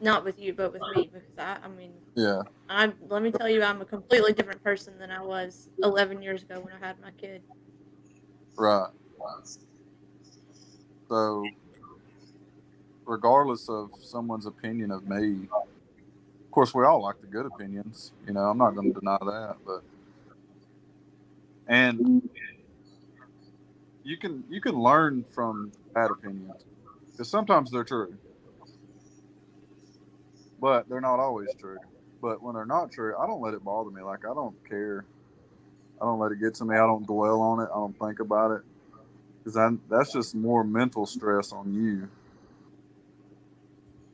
not with you, but with me. Because I mean, yeah, let me tell you, I'm a completely different person than I was 11 years ago when I had my kid. right. So, regardless of someone's opinion of me, of course, we all like the good opinions. You know, I'm not going to deny that, and you can learn from bad opinions because sometimes they're true, but they're not always true. But when they're not true, I don't let it bother me. Like I don't care. I don't let it get to me. I don't dwell on it. I don't think about it because that's just more mental stress on you.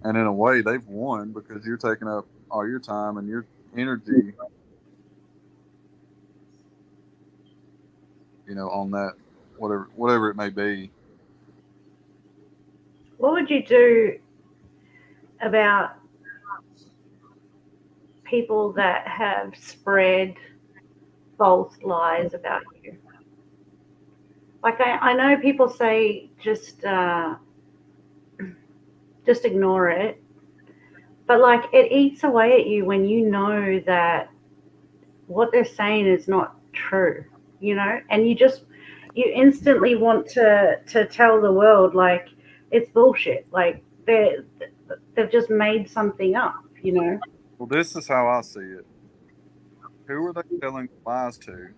And in a way, they've won because you're taking up all your time and your energy, you know, on that whatever it may be. What would you do about people that have spread false lies about you? Like I know people say just ignore it, but like it eats away at you when you know that what they're saying is not true, you know, and you instantly want to tell the world like it's bullshit, like they've just made something up, you know. Well, this is how I see it. Who are they telling lies to?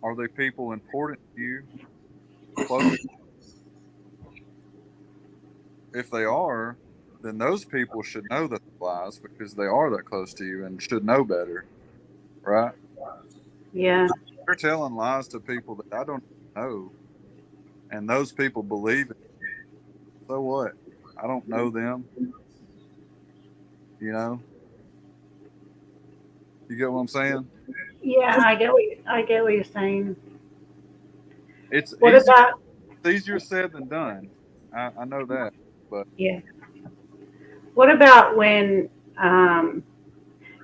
Are they people important to you? Close? If they are, then those people should know that they're lies because they are that close to you and should know better, right? Yeah. They're telling lies to people that I don't know, and those people believe it. So what? I don't know them, you know. You get what I'm saying? Yeah, I get what you're saying. It's What about easier said than done. I know that, but yeah? What about when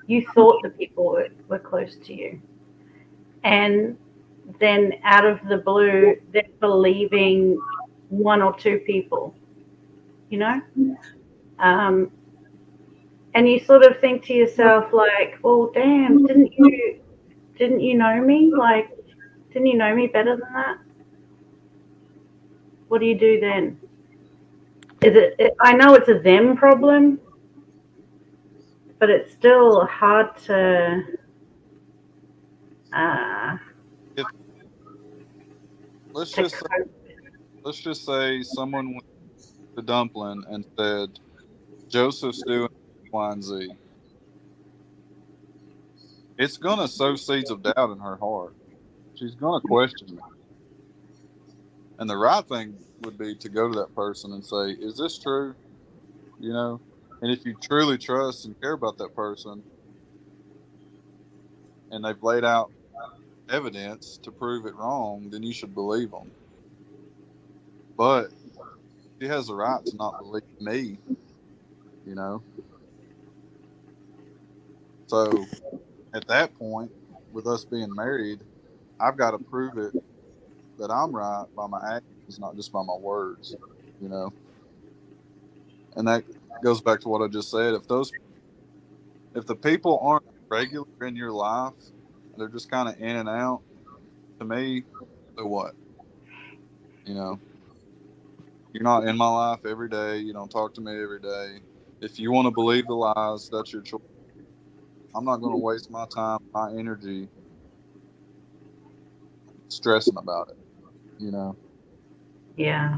you thought the people were close to you, and then out of the blue, they're believing one or two people, you know? And you sort of think to yourself, like, well, damn, didn't you know me? Like, didn't you know me better than that? What do you do then? I know it's a them problem, but it's still hard to. Uh, if let's to just cope. let's just say someone went to Dumpling and said Joseph's doing Y and Z. It's gonna sow seeds of doubt in her heart. She's gonna question me. And the right thing would be to go to that person and say, "Is this true?" You know, and if you truly trust and care about that person, and they've laid out evidence to prove it wrong, then you should believe them. But she has the right to not believe me. You know, so at that point, with us being married, I've got to prove it that I'm right by my actions, not just by my words. You know, and that goes back to what I just said. If the people aren't regular in your life, they're just kind of in and out. To me, so what? You know, you're not in my life every day. You don't talk to me every day. If you want to believe the lies, that's your choice. I'm not going to waste my time, my energy, stressing about it. You know, Yeah.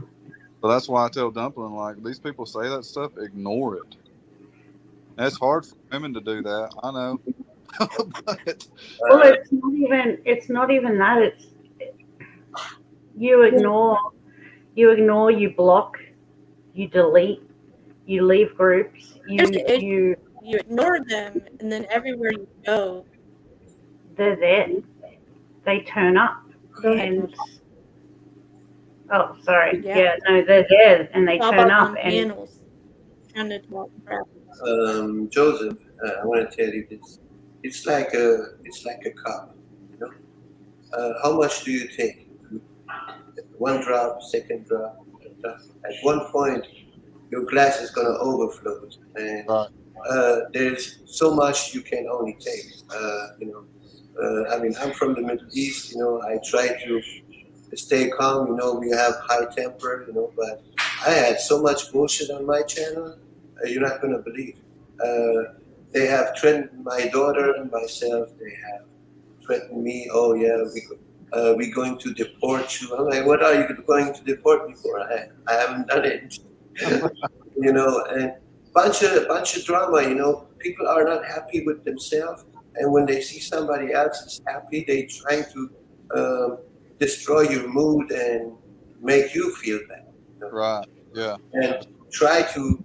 so that's why I tell Dumpling, like, these people say that stuff, ignore it. And it's hard for women to do that. I know, but Well, it's not even that. It's you ignore, you block, you delete, you leave groups, Here's the issue: you ignore them, and then everywhere you go, they're there. They turn up. go ahead. And oh, sorry. Yeah. Yeah, no, they're there and they Pop turn up up on and panels trying to talk crap. Joseph, I want to tell you this. It's like a cup. You know, how much do you take? One drop, second drop, third drop. At one point, your glass is gonna overflow, and right, there's so much you can only take. I mean, I'm from the Middle East. You know, I try to stay calm. You know, we have high temper. You know, but I had so much bullshit on my channel. You're not gonna believe. They have threatened my daughter and myself. They have threatened me. Oh yeah, we're going to deport you. I'm like, what are you going to deport me for? I haven't done it. You know, and bunch of drama. You know, people are not happy with themselves, and when they see somebody else is happy, they trying to destroy your mood and make you feel bad. You know? right, yeah, And try to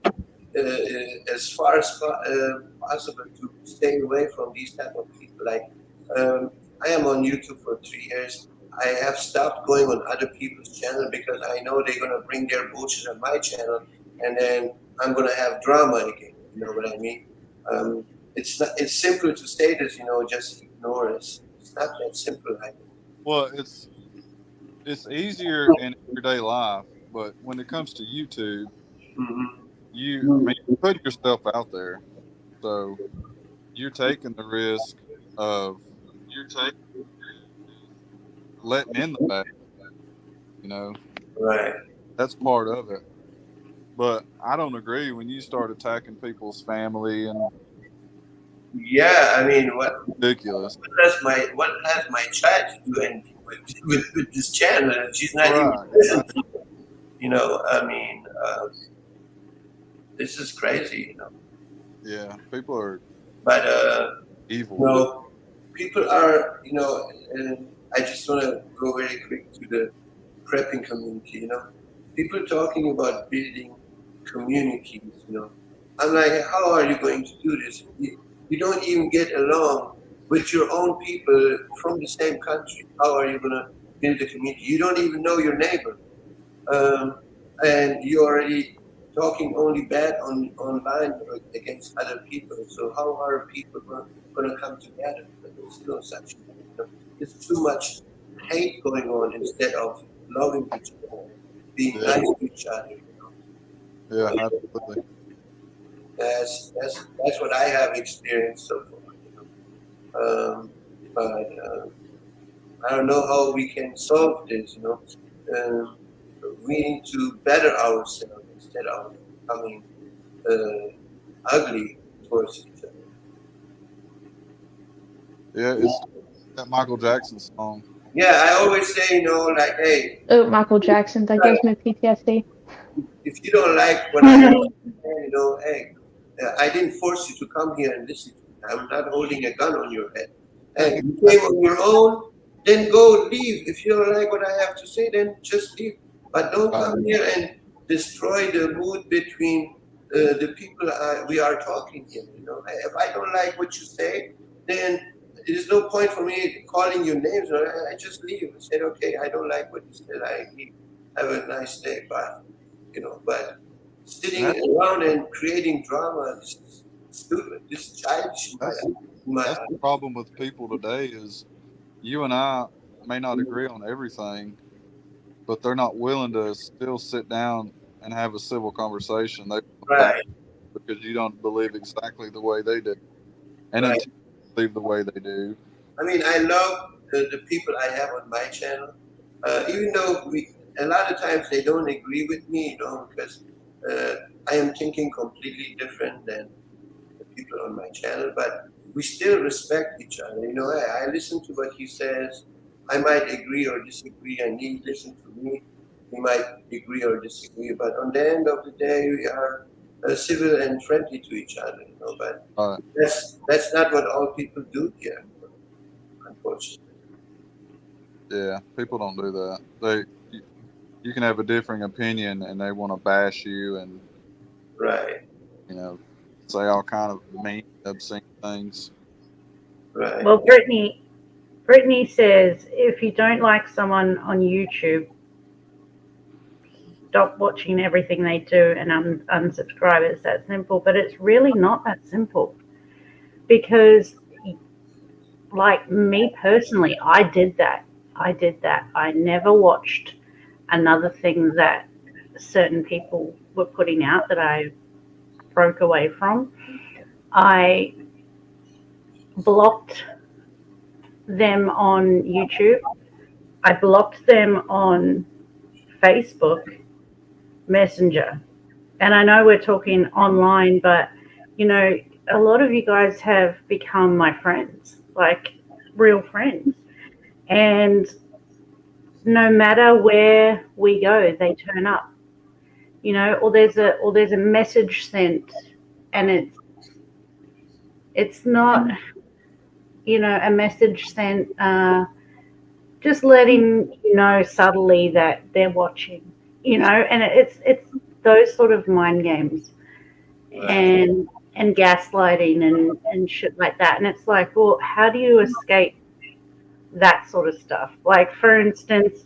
as far as possible to stay away from these type of people. Like I am on YouTube for 3 years. I have stopped going on other people's channel because I know they're gonna bring their bullshit on my channel, and then I'm gonna have drama again. You know what I mean? It's not. It's simple to say this. You know, just ignore us. It's not that simple. Well, it's easier in everyday life, but when it comes to YouTube, Mm-hmm. I mean, you put yourself out there, so you're taking the risk of letting in the bad. You know, Right. that's part of it. But I don't agree when you start attacking people's family and Yeah. I mean, ridiculous. what has my child to do anything with this channel? She's not even Right, present. exactly. You know, I mean, this is crazy. You know, Yeah, people are but you evil. know, people are. You know, and I just want to go very quick to the prepping community. You know, people talking about building communities. You know, I'm like, how are you going to do this? You don't even get along with your own people from the same country. How are you going to build a community? You don't even know your neighbor, and you're already talking only bad online against other people. So how are people going to come together? There's no such thing. You know? There's too much hate going on instead of loving each other, being Yeah, nice to each other. yeah, absolutely. That's what I have experienced so far. You know? But I don't know how we can solve this. You know, um, we need to better ourselves instead of becoming ugly towards each other. Yeah, it's that Michael Jackson song. Yeah, I always say, you know, like, hey, Oh, Michael Jackson. That gives me PTSD. if you don't like what I have to say, you know, hey, I didn't force you to come here and listen to me. I'm not holding a gun on your head. Hey, you came on your own, then go leave. If you don't like what I have to say, then just leave. But don't Right. come here and destroy the mood between the people we are talking here. You know, if I don't like what you say, then there's no point for me calling you names. I just leave and say, okay, I don't like what you said. I leave. Have a nice day. Bye. You know, but And sitting around and creating drama is stupid. This is childish in that's my that's the problem with people today is you and I may not agree on everything, but they're not willing to still sit down and have a civil conversation. They Right, because you don't believe exactly the way they do, and right. until you believe the way they do, I mean, I love the people I have on my channel, even though a lot of times they don't agree with me, because uh, I am thinking completely different than the people on my channel, but we still respect each other. I listen to what he says. I might agree or disagree, and he listens to me. We might agree or disagree, but on the end of the day, we are civil and friendly to each other. But uh, that's not what all people do here, unfortunately. yeah, people don't do that. You can have a differing opinion, and they want to bash you and Right, you know say all kind of mean, obscene things. right, Well, Brittany says if you don't like someone on YouTube, stop watching everything they do and unsubscribe. It's that simple, but it's really not that simple because, like me personally, I did that. I never watched another thing that certain people were putting out that I broke away from. I blocked them on YouTube. I blocked them on Facebook Messenger. And I know we're talking online, but a lot of you guys have become my friends, like real friends. And no matter where we go, they turn up. Or there's a message sent, and it's not a message sent just letting you know subtly that they're watching, and it's those sort of mind games right, and gaslighting and shit like that. And it's like, well, how do you escape that sort of stuff? Like, for instance,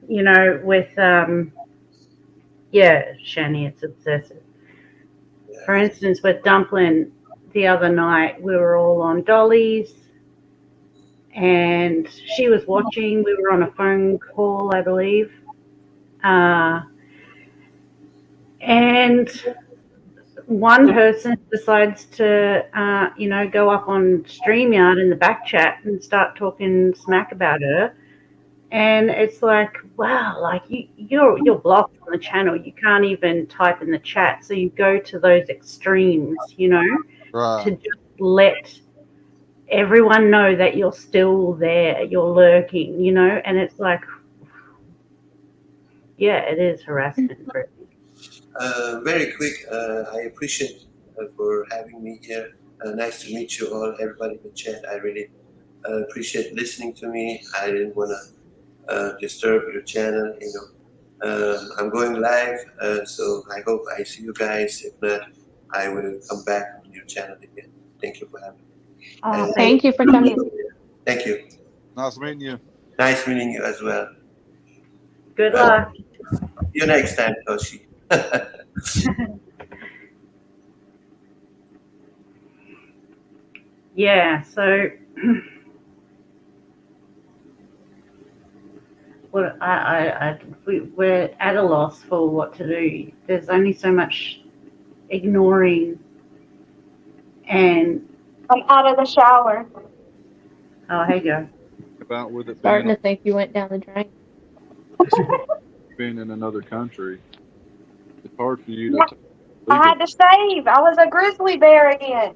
with yeah, Shani, it's obsessive. For instance, with Dumpling, the other night we were all on dollies and she was watching. We were on a phone call, I believe. And one person decides to, go up on StreamYard in the back chat and start talking smack about her. And it's like, wow, like you're blocked on the channel. You can't even type in the chat. So you go to those extremes, Right. to just let everyone know that you're still there, you're lurking, and it's like, yeah, it is harassment. Very quick, I appreciate for having me here. Nice to meet you all, everybody in the chat. I really appreciate listening to me. I didn't want to disturb your channel. I'm going live, so I hope I see you guys. If not, I will come back on your channel again. Thank you for having me. Oh, Thank you for coming. Thank you. Nice meeting you. Nice meeting you as well. good luck. See you next time, Toshi. Yeah, so we're at a loss for what to do. There's only so much ignoring and I'm out of the shower. oh, hey, Joe. About with it Starting to think you went down the drain. being in another country, it's hard for you to take I legal. had to save. I was a grizzly bear again.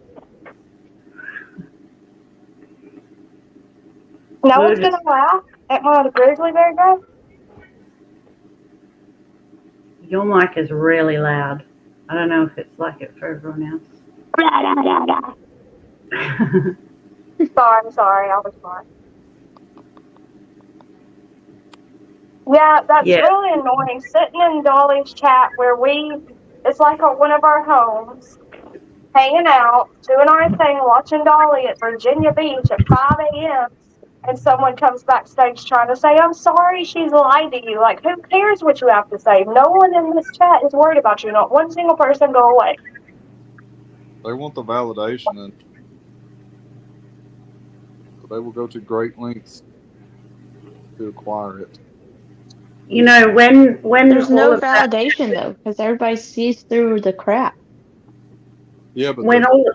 No one's Good. gonna laugh at my grizzly bear guy. Your mic is really loud. I don't know if it's like it for everyone else. Sorry, I was fine. Yeah, that's Yeah. really annoying. Sitting in Dolly's chat where it's like one of our homes, hanging out, doing our thing, watching Dolly at Virginia Beach at 5 a.m. And someone comes backstage trying to say, I'm sorry she's lied to you. Like, who cares what you have to say? No one in this chat is worried about you. Not one single person go away. They want the validation, and They will go to great lengths to acquire it. You know, when There's all no of that, validation though, because everybody sees through the crap. Yeah, but when they're all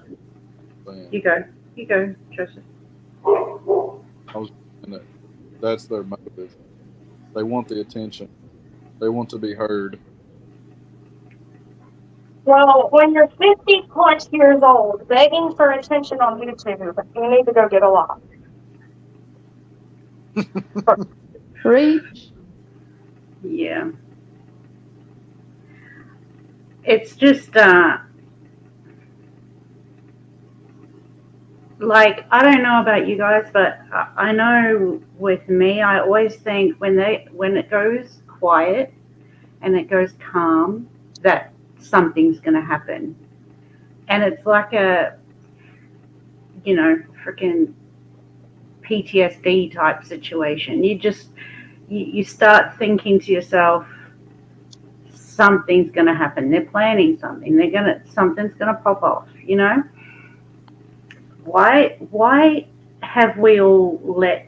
saying, you go, Joseph. I was saying that that's their motive. They want the attention. They want to be heard. Well, when you're 50 plus years old, begging for attention on YouTube, you need to go get a life. Preach. Yeah, it's just like, I don't know about you guys, but I know with me, I always think when it goes quiet and it goes calm, that something's going to happen, and it's like a, freaking PTSD type situation. You start thinking to yourself, something's going to happen. They're planning something. Something's going to pop off. Why have we all let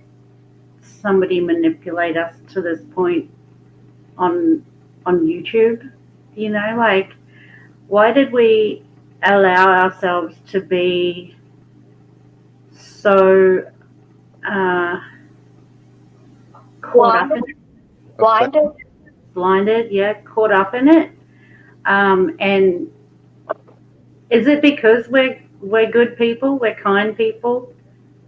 somebody manipulate us to this point on YouTube? Like, why did we allow ourselves to be so caught up in it? Blinded, yeah, caught up in it. And is it because we're good people, we're kind people,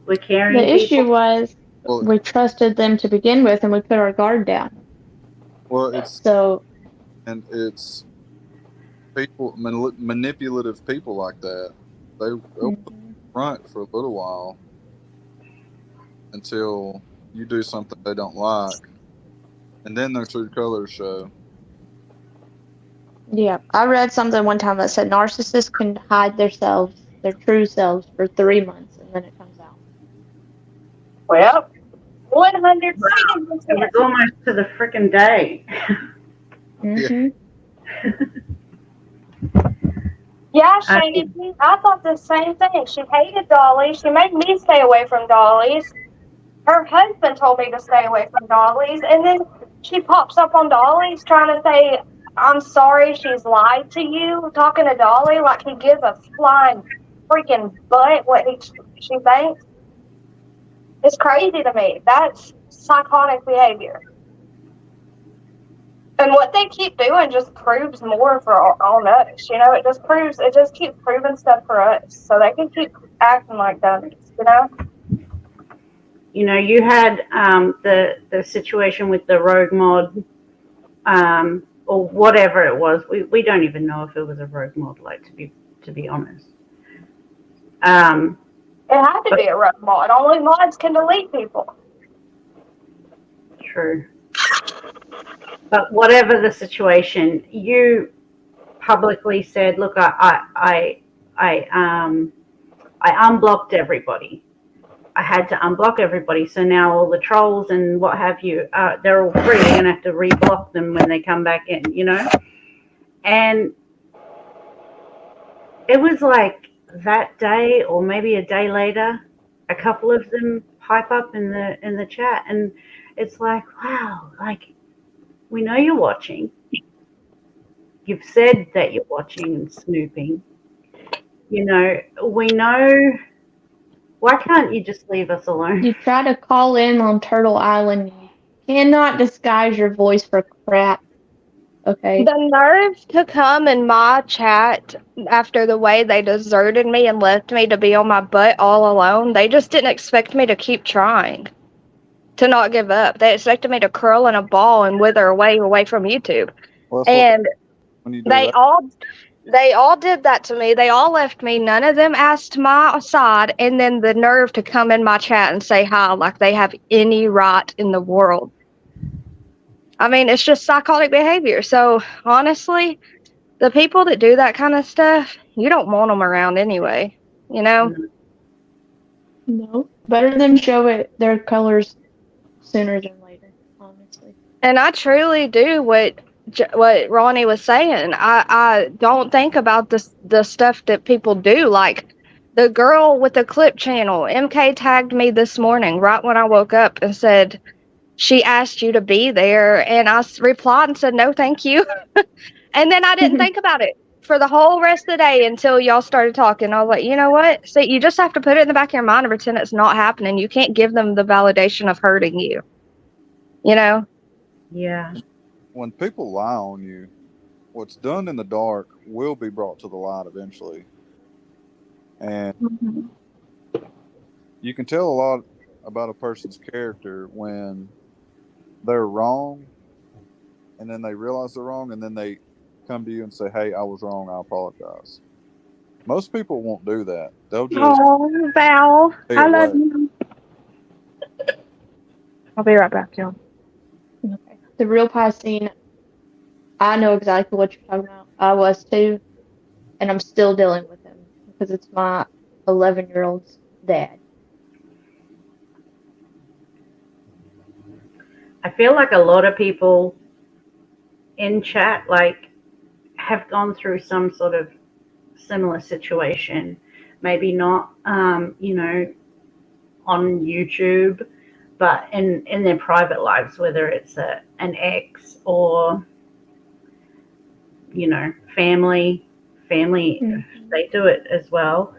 we're caring The people? issue was Well, we trusted them to begin with, and we put our guard down. well, So it's people, manipulative people like that. They'll front for a little while until you do something they don't like, and then their true colors show. yeah, I read something one time that said narcissists can hide their true selves, for 3 months, and then it comes out. Well, 100 It was almost to the freaking day. Mm-hmm. Yeah, Shane, I thought the same thing. She hated dollies. She made me stay away from dollies. Her husband told me to stay away from dollies. And then she pops up on dollies trying to say, I'm sorry she's lied to you, talking to Dolly like he gives a flying freaking butt what she thinks. It's crazy to me. That's psychotic behavior. And what they keep doing just proves more on us. It just keeps proving stuff for us. So they can keep acting like dummies, You had the situation with the rogue mod, or whatever it was. We don't even know if it was a rogue mod, like, to be honest. It had to be a rogue mod. Only mods can delete people. True. But whatever the situation, you publicly said, "Look, I unblocked everybody. I had to unblock everybody. So now all the trolls and what have you, they're all free. You're gonna have to reblock them when they come back in, And it was like that day, or maybe a day later, a couple of them pipe up in the chat, and it's like, wow, like, we know you're watching. You've said that you're watching and snooping. We know. Why can't you just leave us alone? You try to call in on Turtle Island, you cannot disguise your voice for crap. Okay. The nerve to come in my chat after the way they deserted me and left me to be on my butt all alone. They just didn't expect me to keep trying, to not give up. They expected me to curl in a ball and wither away from YouTube. Well, And when you do they all did that to me. They all left me. None of them asked my side, and then the nerve to come in my chat and say hi like they have any right in the world. I mean, it's just psychotic behavior. So, honestly, the people that do that kind of stuff, you don't want them around anyway, No. Better than show their colors sooner than later, honestly. And I truly do what Ronnie was saying. I don't think about the stuff that people do. Like, The girl with the clip channel, MK tagged me this morning right when I woke up and said she asked you to be there, and I replied and said no, thank you. And then I didn't think about it for the whole rest of the day until y'all started talking. I was like, you know what? See, you just have to put it in the back of your mind and pretend it's not happening. You can't give them the validation of hurting you. You know? Yeah. When people lie on you, what's done in the dark will be brought to the light eventually. And you can tell a lot about a person's character when they're wrong and then they realize they're wrong and then they come to you and say, hey, I was wrong, I apologize. Most people won't do that. They'll just Oh, Val, stay I love away. you. I'll be right back, y'all. Okay. The real pie scene, I know exactly what you're talking about. I was too, and I'm still dealing with him because it's my 11-year-old's dad. I feel like a lot of people in chat have gone through some sort of similar situation. Maybe not, on YouTube, but in their private lives, whether it's an ex or family, they do it as well.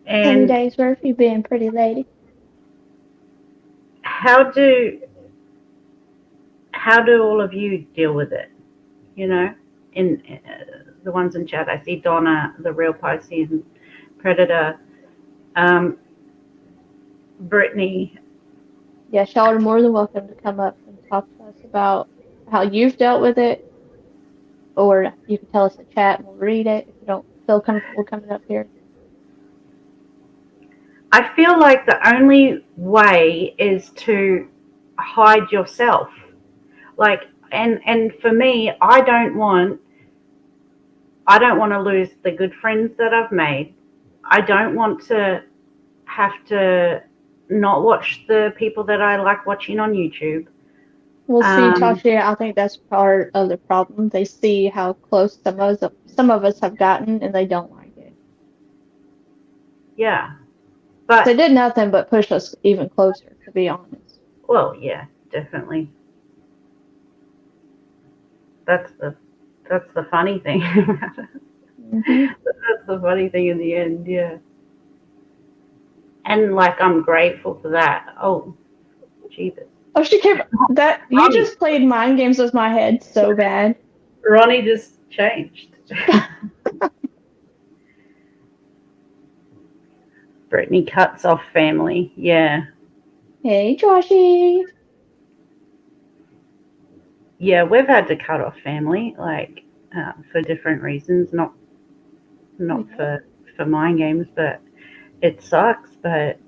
Sunny And days, where have you been, pretty lady? how do all of you deal with it? In the ones in chat, I see Donna, the real Piscean Predator, Brittany. Yes, y'all are more than welcome to come up and talk to us about how you've dealt with it, or you can tell us in chat and we'll read it if you don't feel comfortable coming up here. I feel like the only way is to hide yourself. And for me, I don't want to lose the good friends that I've made. I don't want to have to not watch the people that I like watching on YouTube. We'll see, Tasha. I think that's part of the problem. They see how close some of us have gotten, and they don't like it. Yeah, but They did nothing but push us even closer, to be honest. well, yeah, definitely. That's the funny thing. That's the funny thing in the end, yeah. And I'm grateful for that. Oh, Jesus. Oh, she came. That you just played mind games with my head so bad. Ronnie just changed. Brittany cuts off family. Yeah. Hey, Joshy. Yeah, we've had to cut off family, for different reasons, not for mind games, but it sucks. But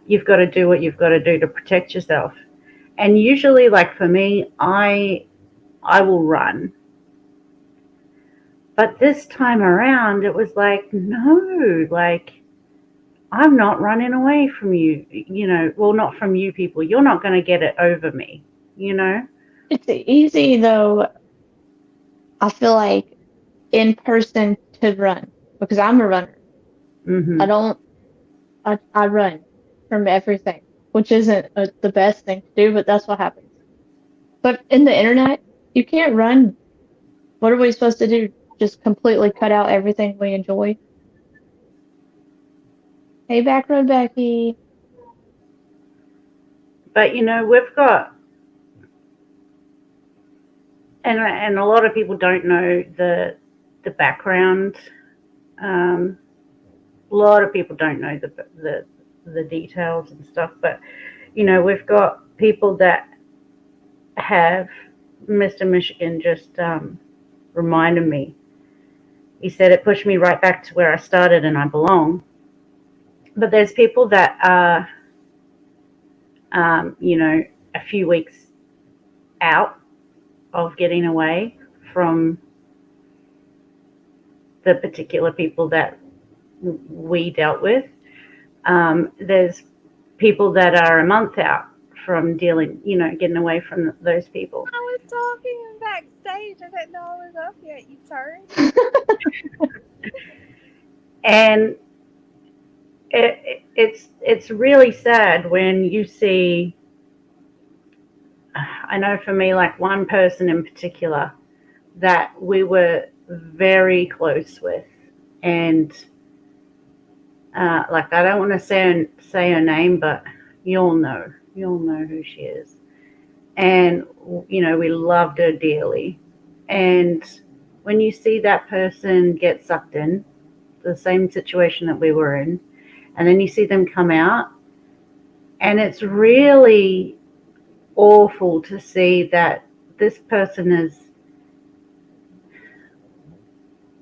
you've got to do what you've got to do to protect yourself. And usually, for me, I will run. But this time around, it was no, I'm not running away from you, well, not from you people. You're not going to get it over me, It's easy, though, I feel like, in person to run, because I'm a runner. Mm-hmm. I run from everything, which isn't the best thing to do, but that's what happens. But in the internet, you can't run. What are we supposed to do? Just completely cut out everything we enjoy? Hey, Backroad Becky. But, we've got, and a lot of people don't know the background. A lot of people don't know the details and stuff, but we've got people that have. Mr. Michigan just reminded me. He said it pushed me right back to where I started and I belong. But there's people that are, a few weeks out of getting away from the particular people that we dealt with. There's people that are a month out from getting away from those people. talking backstage. I didn't know I was up yet. You turned. And it's really sad when you see. I know for me, like one person in particular that we were very close with, and like I don't want to say her name, but you'll know who she is. And you know, we loved her dearly. And when you see that person get sucked in the same situation that we were in, and then you see them come out, and it's really awful to see that this person is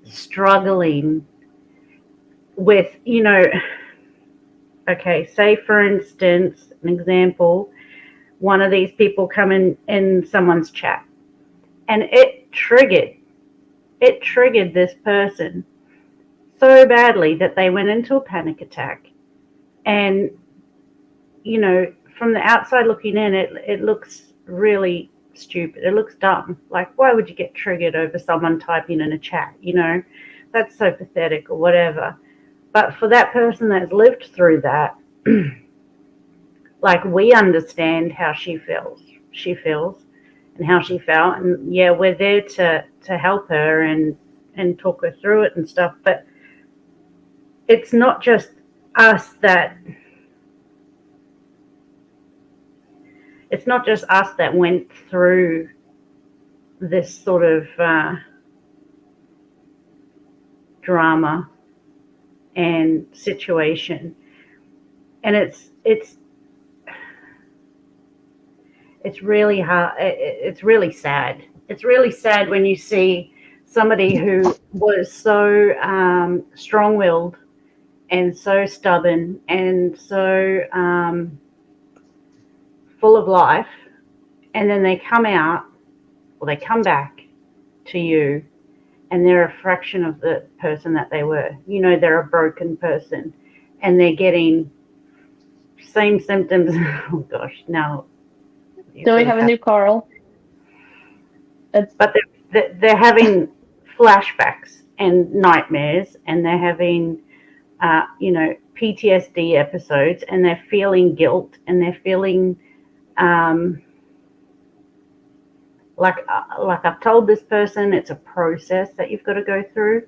struggling with, you know, okay, say for instance, an example, one of these people come in someone's chat, and it triggered this person so badly that they went into a panic attack. And you know, from the outside looking in, it looks really stupid. It looks dumb. Like, why would you get triggered over someone typing in a chat? You know, that's so pathetic or whatever. But for that person that's lived through that, like, we understand how she feels and how she felt. And yeah, we're there to help her and talk her through it and stuff. But it's not just us that went through this sort of drama and situation, and it's really hard. It's really sad. It's really sad when you see somebody who was so strong-willed and so stubborn and so full of life, and then they come out or they come back to you and they're a fraction of the person that they were. You know, they're a broken person and they're getting same symptoms. Oh gosh, now. Do we have a new Carl? But they're having flashbacks and nightmares, and they're having, you know, PTSD episodes, and they're feeling guilt, and they're feeling like I've told this person, it's a process that you've got to go through.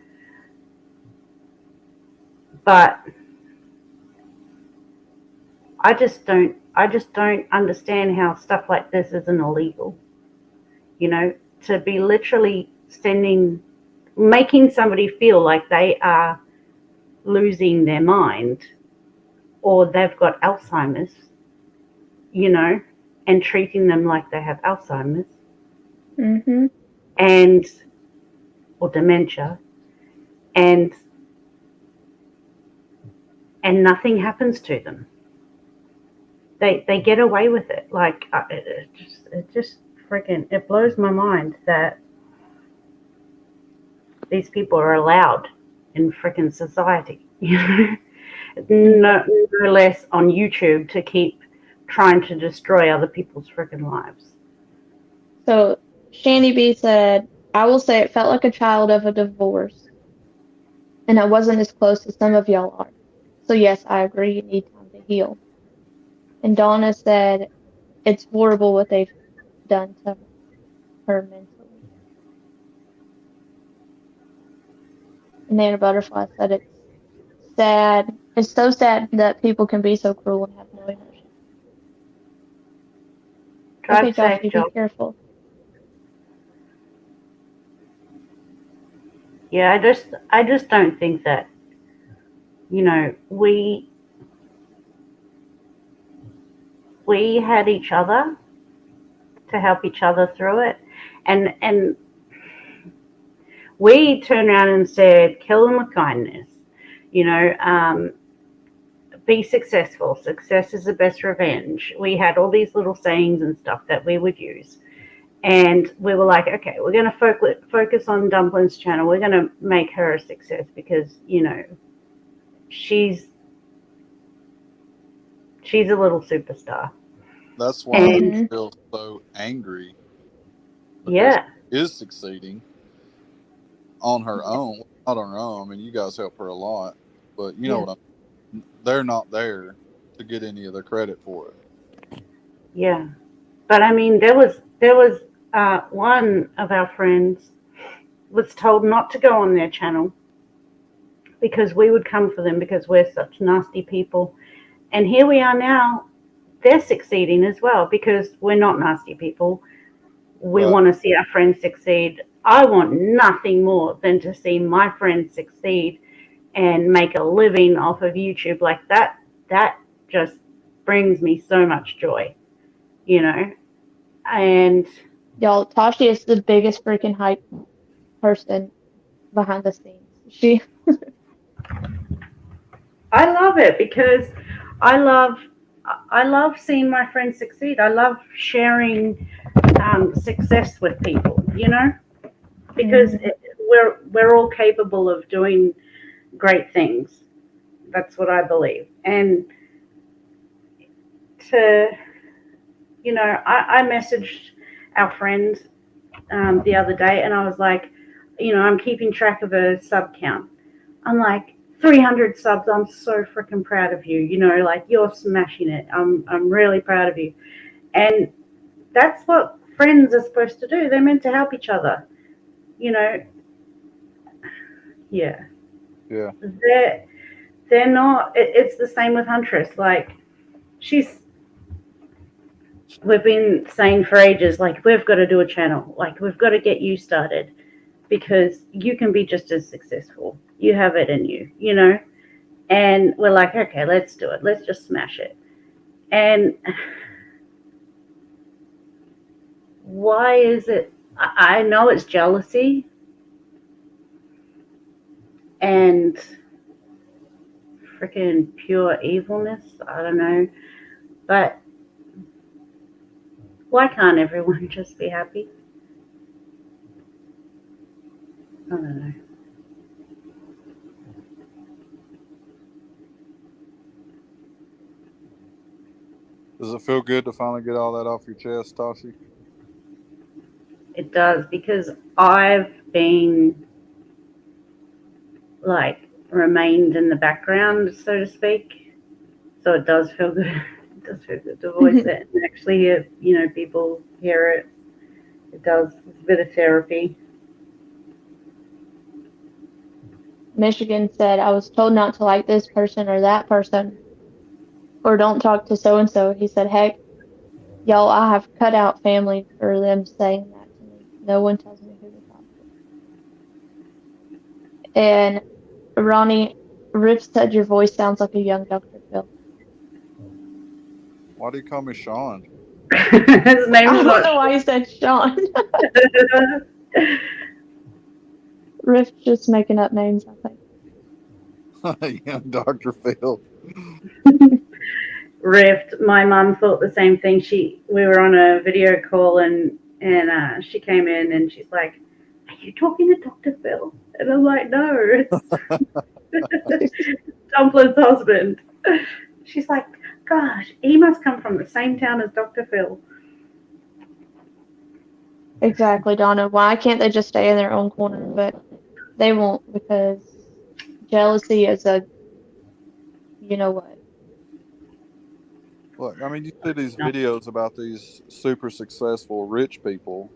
But I just don't understand how stuff like this isn't illegal. You know, to be literally making somebody feel like they are losing their mind or they've got Alzheimer's, you know, and treating them like they have Alzheimer's. Mm-hmm. Or dementia, and nothing happens to them. They get away with it. Like, it just freaking, it blows my mind that these people are allowed in freaking society. You know, no less on YouTube to keep trying to destroy other people's freaking lives. So Shanny B said, I will say it felt like a child of a divorce, and I wasn't as close as some of y'all are. So yes, I agree, you need time to heal. And Donna said, it's horrible what they've done to her mentally. And Nana Butterfly said, it's sad. It's so sad that people can be so cruel and have no emotion. Okay, Josh, be careful. Yeah, I just don't think that, you know, we had each other to help each other through it, and we turned around and said, kill them with kindness, you know, be successful. Success is the best revenge. We had all these little sayings and stuff that we would use. And we were like, okay, we're going to focus on Dumpling's channel. We're going to make her a success because, you know, she's a little superstar. That's why I feel so angry because Yeah. she is succeeding on her own. Not on her own. I mean, you guys help her a lot, but you know Yeah. what they're not there to get any of the credit for it. Yeah. But I mean, there was one of our friends was told not to go on their channel because we would come for them because we're such nasty people. And here we are now. They're succeeding as well because we're not nasty people. We Right. want to see our friends succeed. I want nothing more than to see my friends succeed and make a living off of YouTube like that. That just brings me so much joy, you know. And Y'all, Tashi is the biggest freaking hype person behind the scenes. I love it because I love I love seeing my friends succeed. I love sharing success with people, you know, because we're all capable of doing great things. That's what I believe. And to I messaged our friend the other day, and I was like, I'm keeping track of a sub count. I'm like, 300 subs. I'm so freaking proud of you. Like you're smashing it. I'm really proud of you. And that's what friends are supposed to do. They're meant to help each other. You know, yeah. Yeah. They're not. It's the same with Huntress. Like we've been saying for ages, like we've got to do a channel. Like we've got to get you started because you can be just as successful. You have it in you. And we're like, okay, let's do it. Let's just smash it. And why is it? I know it's jealousy and freaking pure evilness. I don't know. But why can't everyone just be happy? I don't know. Does it feel good to finally get all that off your chest, Tashi? It does because I've been like remained in the background, so to speak. So it does feel good. It does feel good to voice it and actually hear, people hear it. It does. It's a bit of therapy. Michigan said, I was told not to like this person or that person, or don't talk to so and so. He said, heck, y'all, I have cut out family for them saying that to me. No one tells me who to talk to. And Ronnie, Riff said your voice sounds like a young Dr. Phil. Why do you call me Sean? His name's I don't not. know why you said Sean. Riff's just making up names, I think. Young Dr. Phil. Rift. My mum thought the same thing. We were on a video call and she came in and she's like, "Are you talking to Dr. Phil?" And I'm like, "No, it's Dumpling's husband." She's like, "Gosh, he must come from the same town as Dr. Phil." Exactly, Donna. Why can't they just stay in their own corner? But they won't because jealousy is a, you know what? Look, I mean, you see these videos about these super successful rich people,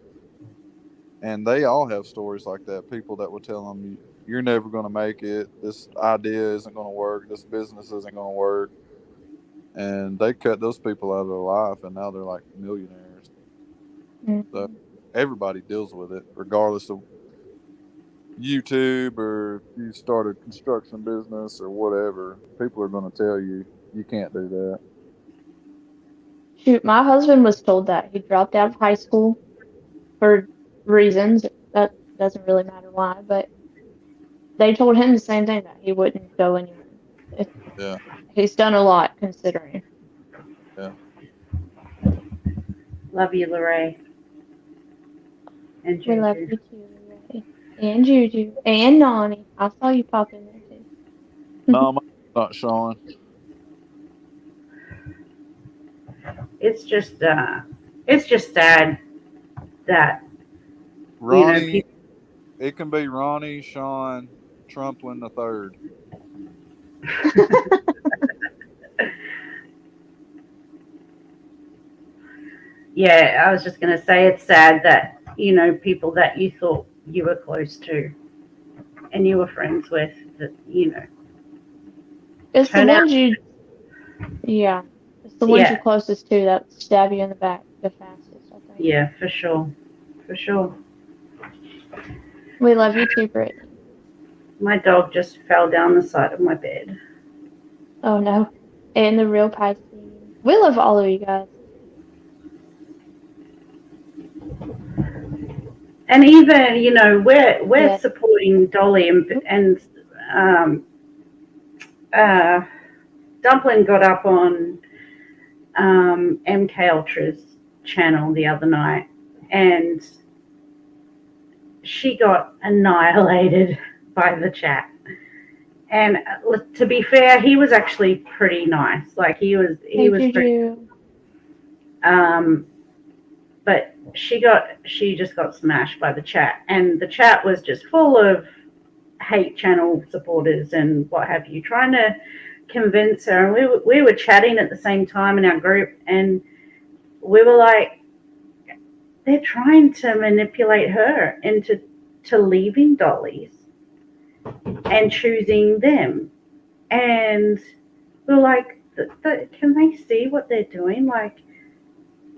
and they all have stories like that. People that will tell them, "You're never going to make it. This idea isn't going to work. This business isn't going to work." And they cut those people out of their life, and now they're like millionaires. So Mm-hmm. everybody deals with it, regardless of YouTube or if you start a construction business or whatever. People are going to tell you you can't do that. Shoot, my husband was told that he dropped out of high school for reasons that doesn't really matter why, but they told him the same thing that he wouldn't go anywhere. It, Yeah, he's done a lot considering. yeah. Love you, Lorraine and We love Juju. you too, Ray. And Juju. And Nani. I saw you pop in there too. No, mine's not Sean. It's just sad that Ronnie. people. It can be Ronnie Sean Trumplin the third. Yeah, I was just going to say it's sad that, people that you thought you were close to and you were friends with, that, It's the turn out, ones you, yeah, it's the ones yeah, you're closest to that stab you in the back the fastest, I think. yeah, for sure. For sure. We love you too, Brittany. My dog just fell down the side of my bed. Oh no. And the real Piscean. We love all of you guys. And even, we're Yes. supporting Dolly and Dumpling got up on MK Ultra's channel the other night, and she got annihilated by the chat. And to be fair, he was actually pretty nice. Like he was pretty. But she just got smashed by the chat, and the chat was just full of hate channel supporters and what have you, trying to convince her. And we were chatting at the same time in our group, and we were like, they're trying to manipulate her into leaving Dolly's and choosing them. And we're like, can they see what they're doing? Like,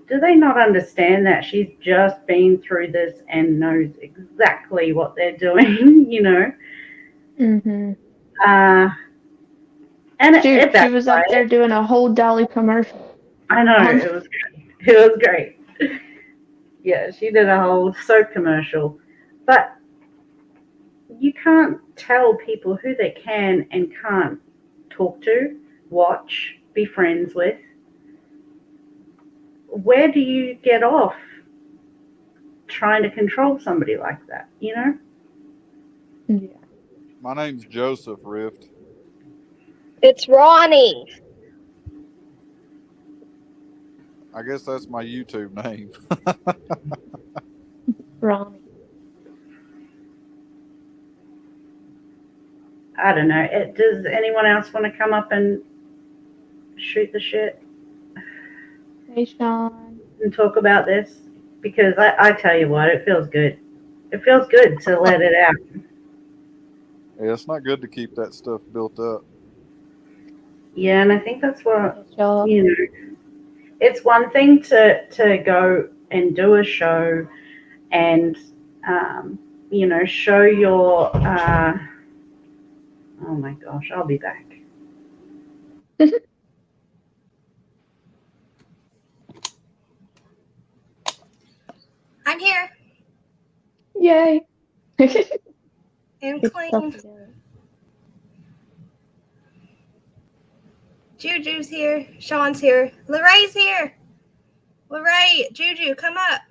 do they not understand that she's just been through this and knows exactly what they're doing, Mm-hmm. And she was up there doing a whole Dolly commercial. I know, it was great. It was great. Yeah, she did a whole soap commercial. But you can't tell people who they can and can't talk to, watch, be friends with. Where do you get off trying to control somebody like that, Yeah. My name's Joseph Rift. It's Ronnie. I guess that's my YouTube name. Ronnie. I don't know. Does anyone else want to come up and shoot the shit Hey, Sean. and talk about this? Because I tell you what, it feels good. It feels good to let it out. Yeah, it's not good to keep that stuff built up. Yeah, and I think that's what, Yes, it's one thing to go and do a show and, show your, oh my gosh, I'll be back. I'm here Yay. and Get yourself clean. together. Juju's here. Sean's here. Lorraine's here. Lorraine, Juju, come up.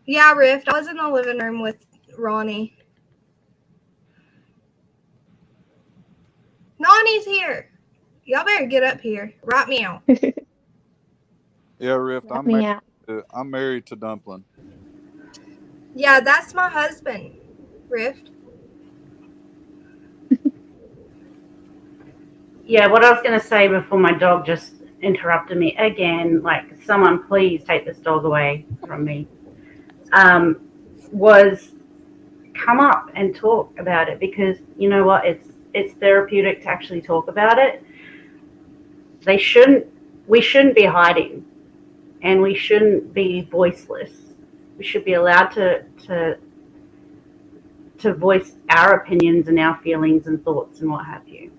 Yeah, Rift. I was in the living room with Ronnie. Nani's here. Y'all better get up here. Write me out. Yeah, Rift. I'm married to Dumpling. Yeah, that's my husband, Rift. Yeah, what I was going to say before my dog just interrupted me again, like, someone please take this dog away from me, was come up and talk about it, because you know what, it's therapeutic to actually talk about it. We shouldn't be hiding, and we shouldn't be voiceless. We should be allowed to voice our opinions and our feelings and thoughts and what have you.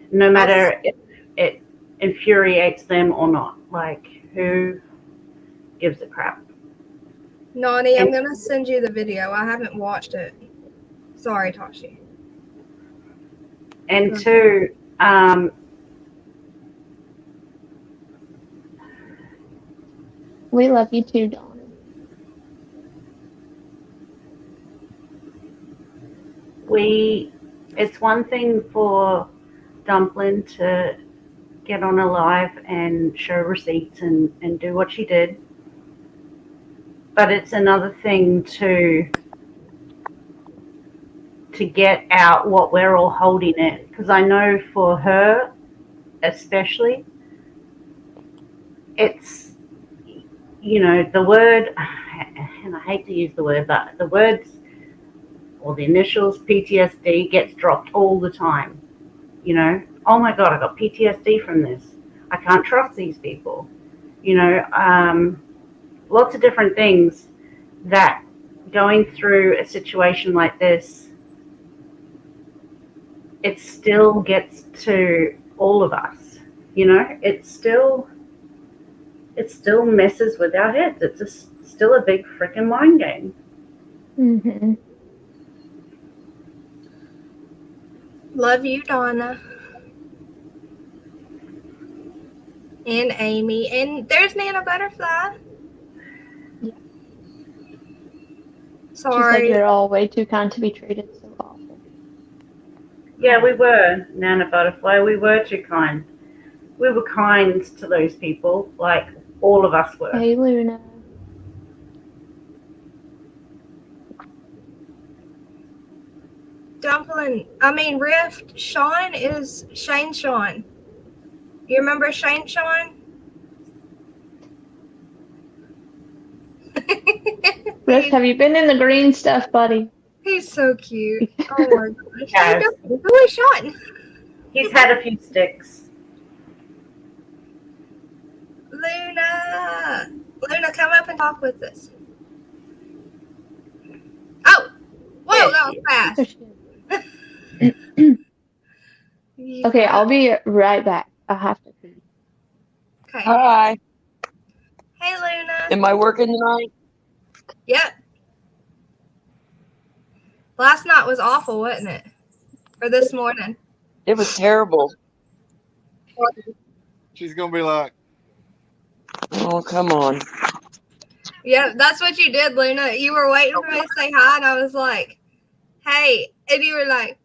No matter if it infuriates them or not. Like, who gives a crap? Nani, I'm going to send you the video. I haven't watched it. Sorry, Tashi. And two, We love you too, Donna. it's one thing for Dumpling to get on a live and show receipts and do what she did. but it's another thing to get out what we're all holding in. Because I know for her, especially, it's, you know, the word, and I hate to use the word, but the words or the initials PTSD gets dropped all the time. You know, oh my God, I got PTSD from this. I can't trust these people. You know, lots of different things that going through a situation like this, it still gets to all of us. You know, it still messes with our heads. It's still a big freaking mind game. Mm-hmm. Love you, Donna. And Amy. And there's Nana Butterfly. Yeah. She said Sorry. you're all way too kind to be treated so awful. Yeah, we were, Nana Butterfly. We were too kind. We were kind to those people, like all of us were. Hey, Luna. Rift, Sean is Shane Sean. You remember Shane Sean? Rift, have you been in the green stuff, buddy? He's so cute. Oh my gosh. Yes. Who is Sean? He's had a few sticks. Luna, come up and talk with us. Oh, whoa, that was fast. Okay, I'll be right back. I have to pee. Okay. Hi. Hey, Luna. Am I working tonight? Yep. Last night was awful, wasn't it? Or this morning? It was terrible. She's gonna be like, Oh, come on. Yeah, that's what you did, Luna. You were waiting for me to say hi, and I was like, hey. And you were like,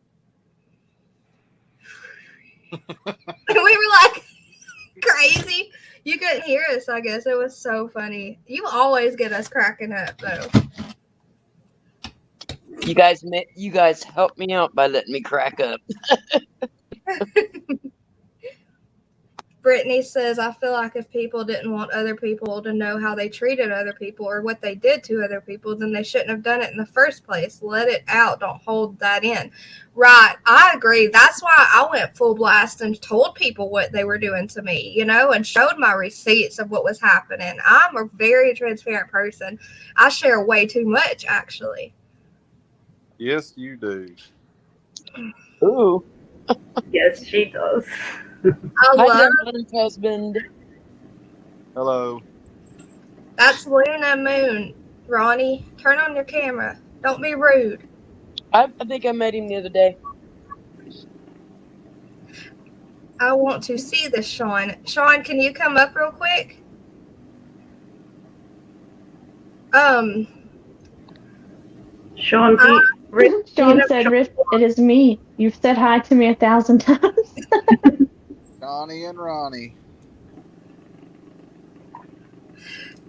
and we were like crazy. You couldn't hear us, I guess. It was so funny. You always get us cracking up, though. You guys helped me out by letting me crack up. Brittany says, I feel like if people didn't want other people to know how they treated other people or what they did to other people, then they shouldn't have done it in the first place. Let it out. Don't hold that in. Right. I agree. That's why I went full blast and told people what they were doing to me, you know, and showed my receipts of what was happening. I'm a very transparent person. I share way too much, actually. yes, you do. Ooh. Yes, she does. I My love young husband. Hello. That's Luna Moon. Ronnie, turn on your camera. Don't be rude. I think I met him the other day. I want to see this, Sean. Sean, can you come up real quick? Sean, Sean said, Rift, it is me. You've said hi to me 1,000 times. Donnie and Ronnie.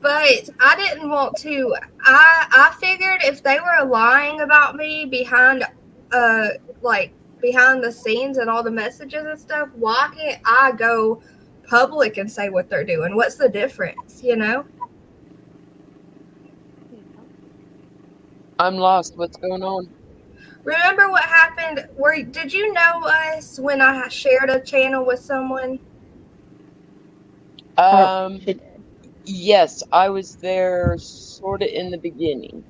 But I didn't want to. I figured if they were lying about me behind the scenes and all the messages and stuff, why can't I go public and say what they're doing? What's the difference, you know? I'm lost. What's going on? Remember what happened? Did you know us when I shared a channel with someone? Yes, I was there sort of in the beginning.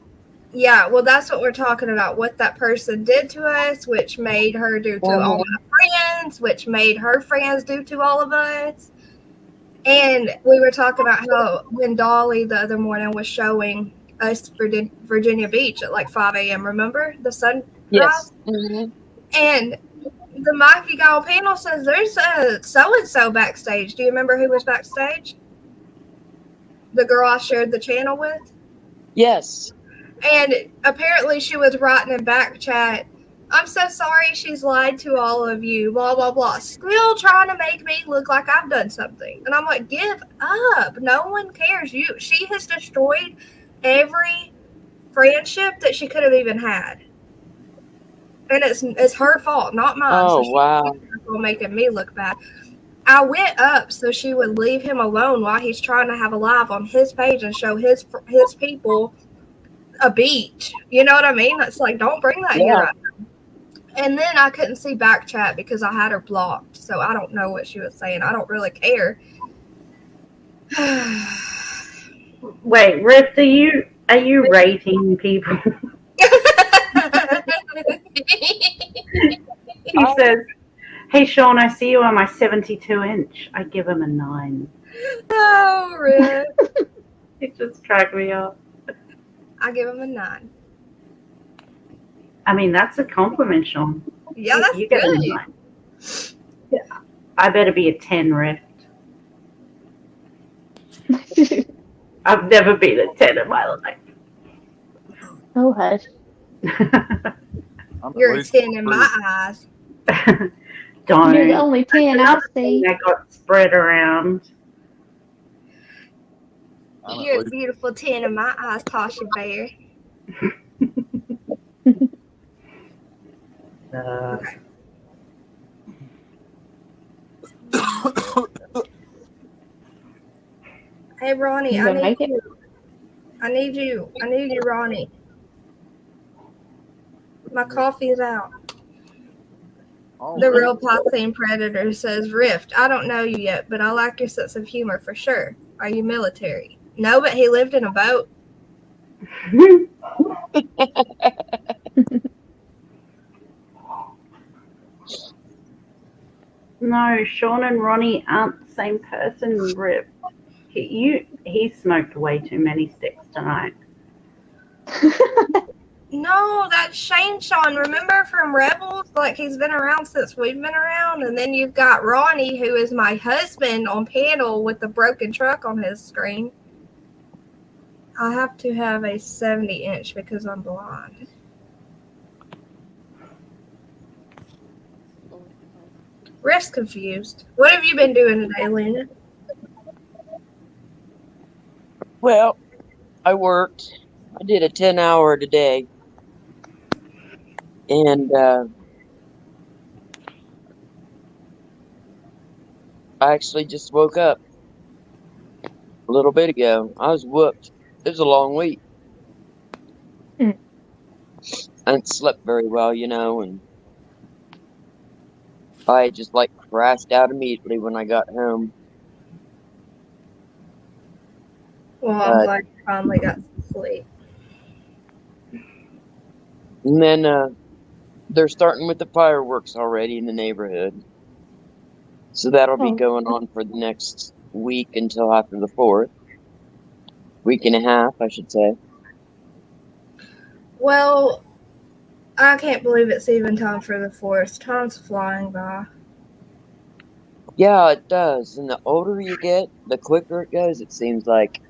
Yeah, well, that's what we're talking about. What that person did to us, which made her do to all my friends, which made her friends do to all of us. And we were talking about how when Dolly the other morning was showing us Virginia Beach at like 5 a.m., remember? The sunrise? Yes. Mm-hmm. And the Mikey guy on panel says there's a so-and-so backstage. Do you remember who was backstage? The girl I shared the channel with? Yes. And apparently she was writing in back chat, I'm so sorry she's lied to all of you, blah, blah, blah. Still trying to make me look like I've done something. And I'm like, give up. No one cares. She has destroyed every friendship that she could have even had. And it's her fault, not mine. Oh, So she's wow. making me look bad. I went up so she would leave him alone while he's trying to have a live on his page and show his people a beach. You know what I mean? It's like, don't bring that here Yeah. up. And then I couldn't see back chat because I had her blocked. So I don't know what she was saying. I don't really care. Wait, Rift, are you rating people? He says, "Hey Sean, I see you on my 72-inch. I give him a 9." Oh, Rift. It just cracked me up. I give him a 9. I mean, that's a compliment, Sean. Yeah, that's you get a good. 9. Yeah, I better be a 10, Rift. I've never been a 10 in my life. Oh, hush. I'm at You're a least 10 in my 3. eyes. Don't. You're the only 10 I see. I got spread around. I'm at You're a least beautiful 10 in my eyes, Tasha Bear. Okay. Hey, Ronnie, You gonna make it? I need you, Ronnie. My coffee's out. Oh, The real Piscean Predator says, Rift, I don't know you yet, but I like your sense of humor for sure. Are you military? No, but he lived in a boat. No, Sean and Ronnie aren't the same person, Rift. He smoked way too many sticks tonight. No, that's Shane Sean. Remember from Rebels? Like, he's been around since we've been around. And then you've got Ronnie, who is my husband on panel with the broken truck on his screen. I have to have a 70-inch because I'm blind. Rift's confused. What have you been doing today, Luna? Well, I worked. I did a 10-hour today. And I actually just woke up a little bit ago. I was whooped. It was a long week. Mm. I didn't slept very well, you know, and I just like crashed out immediately when I got home. Well, I'm glad you finally got some sleep. And then they're starting with the fireworks already in the neighborhood. So that'll be going on for the next week until after the 4th. Week and a half, I should say. Well, I can't believe it's even time for the 4th. Time's flying by. Yeah, it does. And the older you get, the quicker it goes, it seems like.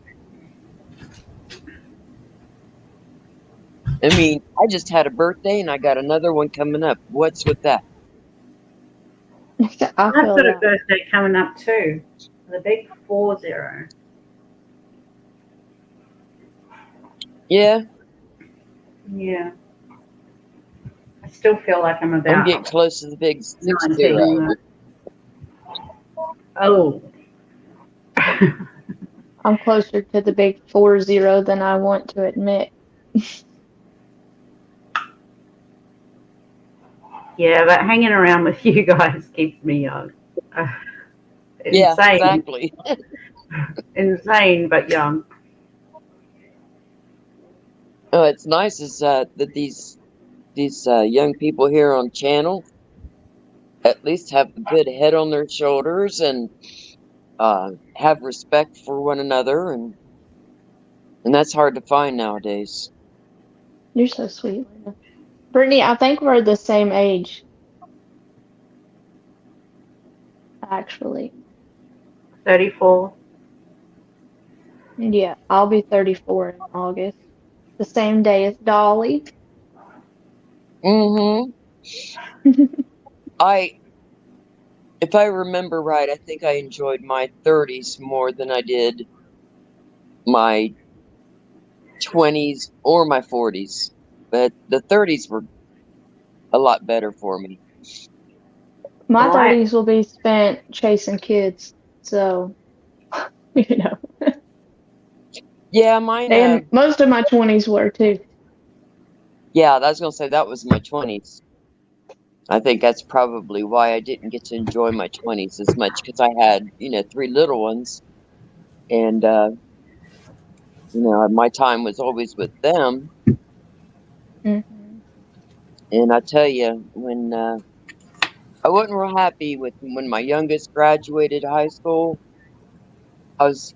I mean, I just had a birthday and I got another one coming up. What's with that? I've got a birthday coming up too. The big 40. Yeah. Yeah. I still feel like I'm about. I'm getting close to the big 60. 19. Oh. I'm closer to the big 40 than I want to admit. Yeah, but hanging around with you guys keeps me young. Yeah, insane. exactly. Insane, but young. Oh, it's nice is that these young people here on channel at least have a good head on their shoulders and have respect for one another, and that's hard to find nowadays. You're so sweet, Lena. Brittany, I think we're the same age. Actually. 34. Yeah, I'll be 34 in August. The same day as Dolly. Mm-hmm. If I remember right, I think I enjoyed my 30s more than I did my 20s or my 40s, but the 30s were a lot better for me. My Well, 30s will be spent chasing kids, so you know. Yeah, mine. And most of my 20s were too. Yeah, I was gonna say that was my 20s. I think that's probably why I didn't get to enjoy my 20s as much because I had, 3 little ones, and my time was always with them. Hmm. And I tell you, when I wasn't real happy with when my youngest graduated high school. I was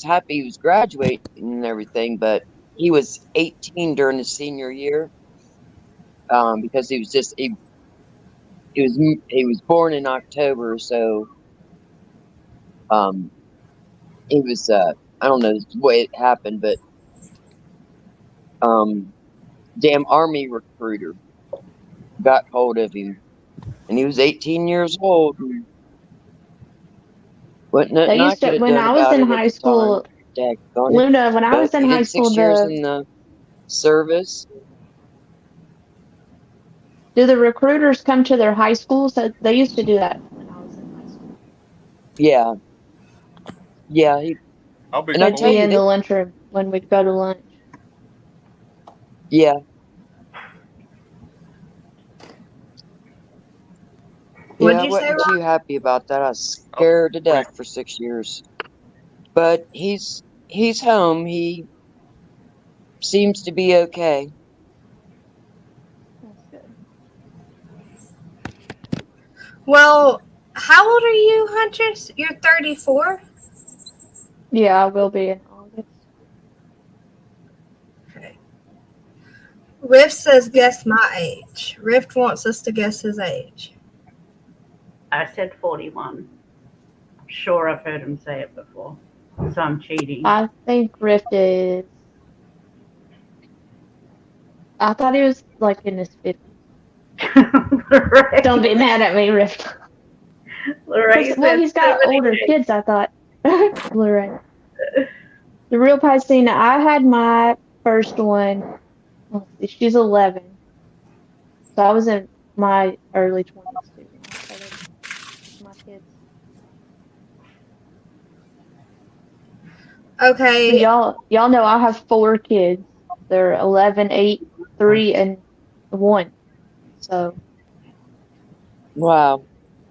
happy he was graduating and everything, but he was 18 during his senior year, because he was born in October, so um, he was I don't know the way it happened, but um, damn army recruiter got hold of him, and he was 18 years old. And wasn't They nothing I used to, could have when done I was about in it at high the time. school, Daggone it. Luna, when I But was in he high did school, 6 years in the service. do the recruiters come to their high schools? They used to do that when I was in high school. Yeah, yeah. I'll be And I They'd tell be quiet. you, in the lunchroom when we'd go to lunch. yeah, What'd I you say, wasn't Ron? too happy about that. I was I'll be scared to quiet. death for 6 years. But he's home. He seems to be okay. That's good. Well, how old are you, Huntress? You're 34? Yeah, I will be in August. Okay. Rift says guess my age. Rift wants us to guess his age. I said 41. I'm sure I've heard him say it before, so I'm cheating. I think Rift is. I thought he was like in his 50s. Don't be mad at me, Rift. Lorraine Well, said he's got older 78. kids, I thought. Lorraine. The real Piscina, I had my first one. Let's see, she's 11. So I was in my early 20s too when I started my kids. But Okay. y'all know I have 4 kids. They're 11, 8, 3, and 1. So Wow.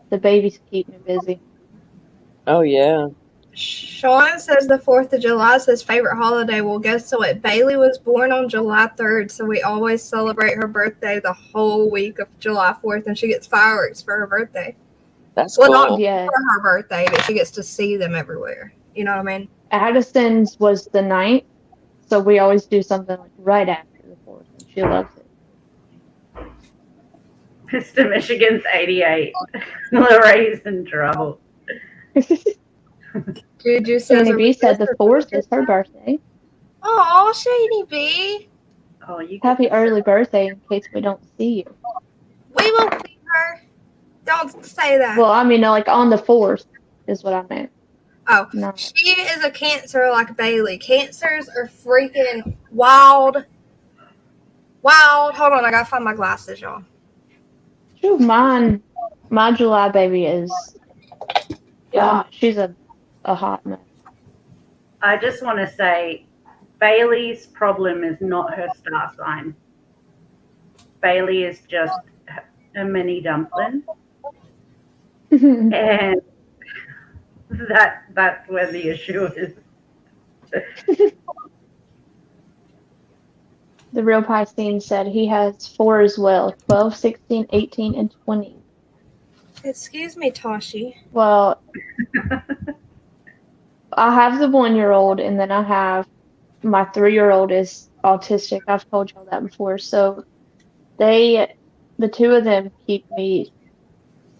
the babies keep me busy. Oh yeah. Sean says the 4th of July is his favorite holiday. Well, guess what? Bailey was born on July 3rd, so we always celebrate her birthday the whole week of July 4th, and she gets fireworks for her birthday. That's Well, not cool. Yeah. for her birthday, but she gets to see them everywhere. You know what I mean? Addison's was the 9th, so we always do something like right after the 4th, and she loves it. Mr. Michigan's 88. Lorraine's in trouble. Juju says, Shani are B we said the good 4th for is her birthday. Aw, Shady B. Oh, you get Happy to early birthday in case we don't see you. We will see her. Don't say that. Well, I mean, like on the 4th is what I meant. Oh, No. she is a Cancer like Bailey. Cancers are freaking wild. Wild. Hold on, I gotta find my glasses, y'all. My July baby is, yeah, she's a hot mess. I just want to say Bailey's problem is not her star sign. Bailey is just a mini dumpling. And that's where the issue is. The real Piscine said he has 4 as well, 12, 16, 18, and 20. Excuse me, Toshi. Well, I have the 1-year-old, and then I have my 3-year-old is autistic. I've told y'all that before. So the 2 of them keep me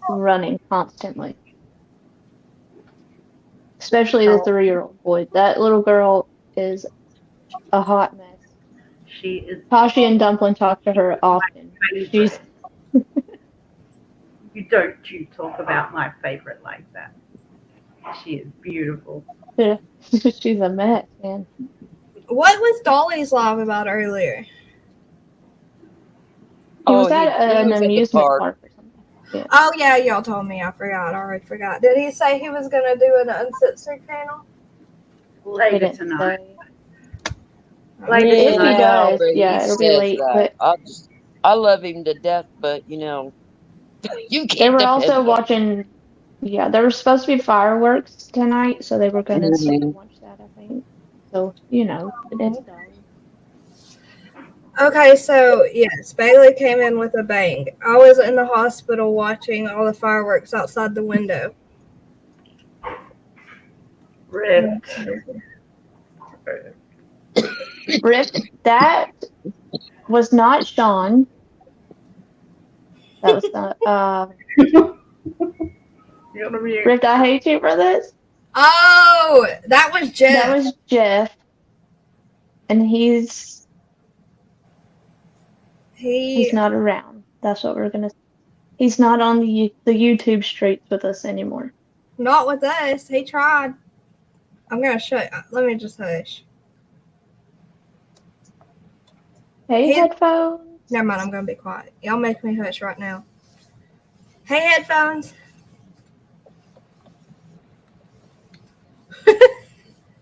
running constantly. Especially the 3-year-old boy. That little girl is a hot mess. She is. Tashi and Dumpling talk to her often. She's You don't you talk about my favorite like that. She is beautiful. she's a mess, man. What was Dolly's live about earlier? He was he at an was at the amusement park. park or something. Yeah. Oh yeah, y'all told me. I forgot. I already forgot. Did he say he was gonna do an uncensored channel? He Later didn't tonight. say. Later If he tonight. does, but yeah, he it'll be says late. that. But I love him to death, but you know, you they can't were depend also on watching. Yeah, there were supposed to be fireworks tonight, so they were gonna sit him. and watch that. I think. So it is Dolly. Okay, so yes, Bailey came in with a bang. I was in the hospital watching all the fireworks outside the window. Ripped. Rip, that was not Sean. That was not. You're on mute. Rick, I hate you for this. Oh, that was Jeff. That was Jeff, and he's not around. That's what we're gonna. He's not on the YouTube streets with us anymore. Not with us. He tried. I'm gonna shut. Let me just hush. Hey, headphones. Never mind. I'm gonna be quiet. Y'all make me hush right now. Hey, headphones.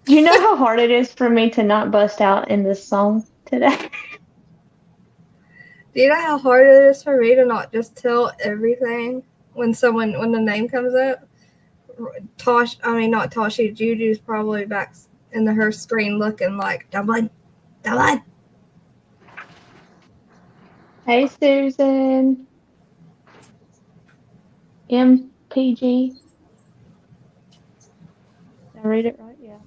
Do you know how hard it is for me to not bust out in this song today? Do you know how hard it is for me to not just tell everything when the name comes up? Not Toshi. Juju's probably back in her screen looking like Dublin. Hey, Susan. MPG. Did I read it right? Yeah.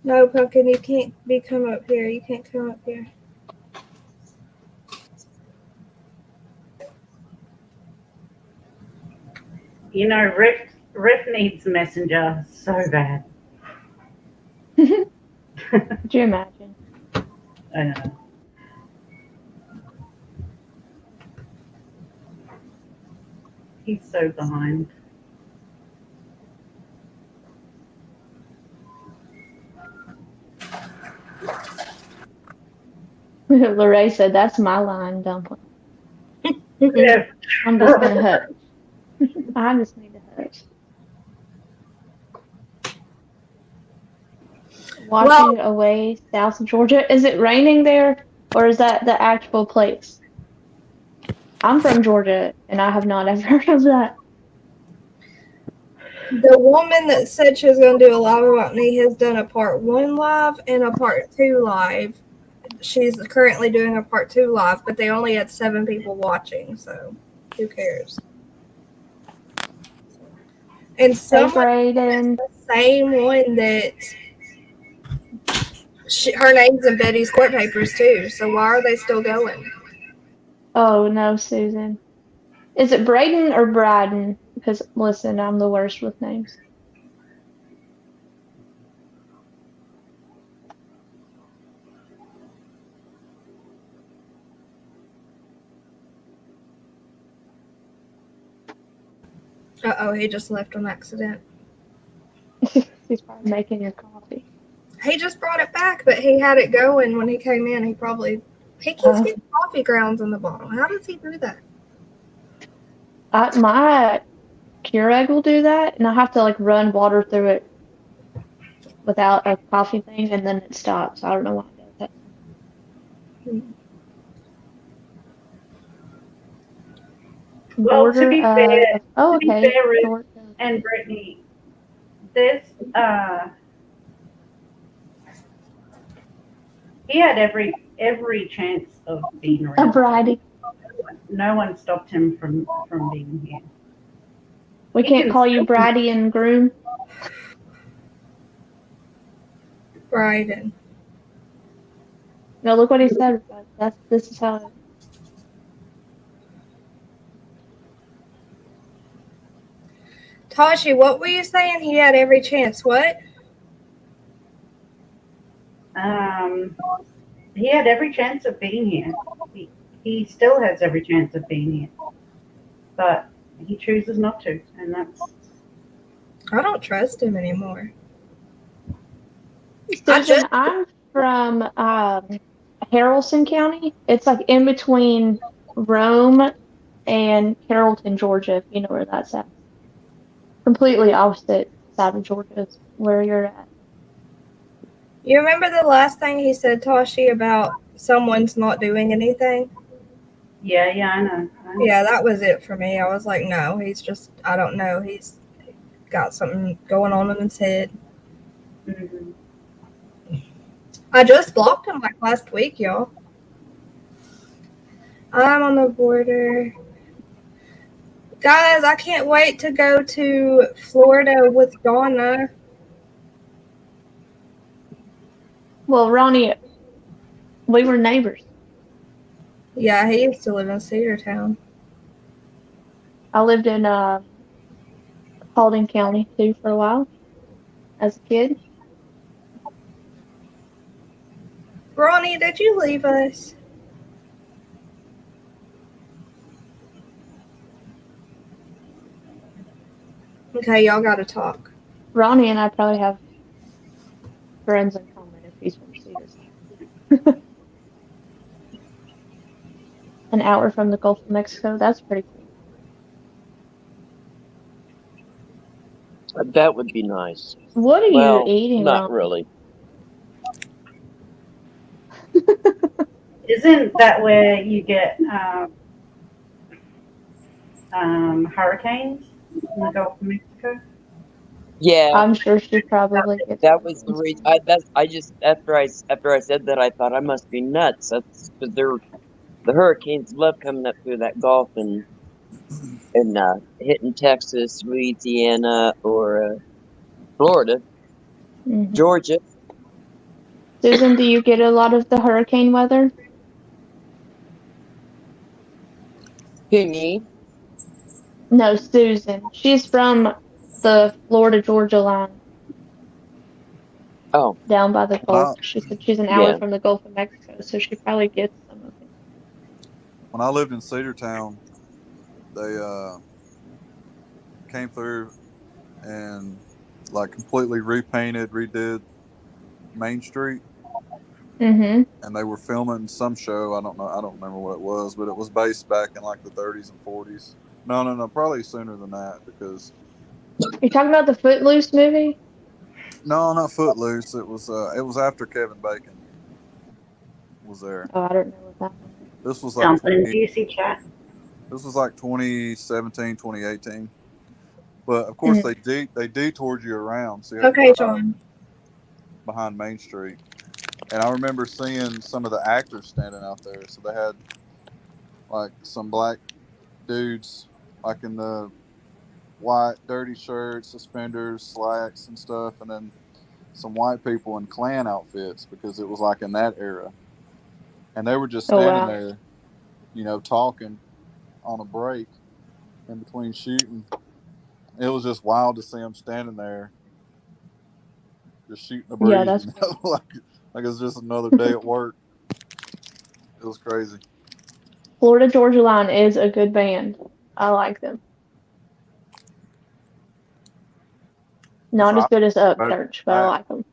No, Pumpkin, you can't come up here. You can't come up here. Rick needs Messenger so bad. Could you imagine? I know. He's so behind. Lorraine said, "That's my line, dumpling." Yeah. I'm just gonna hush. I just need to hush. Watching away south of Georgia. Is it raining there, or is that the actual place? I'm from Georgia, and I have not ever heard of that. The woman that said she was going to do a live about me has done a part 1 live and a part 2 live. She's currently doing a part 2 live, but they only had 7 people watching, so who cares? And someone Brayden. the same one that her name's in Betty's court papers too. So why are they still going? Oh no, Susan. Is it Brayden or Bryden? Because listen, I'm the worst with names. Uh-oh, he just left on accident. He's probably making your coffee. He just brought it back, but he had it going when he came in. He keeps getting coffee grounds on the bottom. How does he do that? My Keurig will do that, and I have to run water through it without a coffee thing, and then it stops. I don't know why it does that. Well, to be fair, Rick Short. and Brittany, this he had every chance of being around. A variety. No one stopped him from being here. We can't call you Bridie and Groom. Bryden. No, look what he said. This is how. Tashi, what were you saying? He had every chance. What? He had every chance of being here. He still has every chance of being here, but he chooses not to, and that's. I don't trust him anymore. Susan, I'm from Haralson County. It's like in between Rome and Carrollton, Georgia, if you know where that's at. Completely opposite side of Georgia is where you're at. You remember the last thing he said, Toshi, about someone's not doing anything? Yeah, I know. Yeah, that was it for me. I was like, no, he's just, I don't know. He's got something going on in his head. Mm-hmm. I just blocked him like last week, y'all. I'm on the border. Guys, I can't wait to go to Florida with Donna. Well, Ronnie, we were neighbors. Yeah, he used to live in Cedartown. I lived in Paulding County too for a while as a kid. Ronnie, did you leave us? Okay, y'all gotta talk. Ronnie and I probably have friends in common if he's from Cedartown. An hour from the Gulf of Mexico. That's pretty cool. That would be nice. What are you Well, eating, not Ronnie? really. Isn't that where you get hurricanes in the Gulf of Mexico? Yeah, I'm sure she probably gets that was the hurricanes. reason. I just after I said that I thought I must be nuts. That's because the hurricanes love coming up through that Gulf and hitting Texas, Louisiana, or Florida, Mm-hmm. Georgia. Susan, do you get a lot of the hurricane weather? Who me? No, Susan. She's from the Florida Georgia line Oh, down by the When Gulf. I She said she's an hour yeah. from the Gulf of Mexico, so she probably gets some of it. when I lived in Cedartown, they came through and like completely repainted, redid Main Street, Mm-hmm. and they were filming some show. I don't know. I don't remember what it was, but it was based back in like the 30s and 40s. No, probably sooner than that because You talking about the Footloose movie? no, not Footloose. It was after Kevin Bacon was there. Oh, I don't know what that one is. This was like Dumpling juicy chat. this was like 2017, 2018. But of course Mm. they detoured you around, so you had to Okay, drive John. behind Main Street. And I remember seeing some of the actors standing out there. So they had like some black dudes like in the white dirty shirts, suspenders, slacks and stuff, and then some white people in Klan outfits because it was like in that era. And they were just Oh, standing wow. there, talking on a break in between shooting. It was just wild to see them standing there, just shooting the Yeah, breeze, that's crazy. like it's just another day at work. It was crazy. Florida Georgia Line is a good band. I like them. Wish Not as I good as better Upchurch, but than I that. like them.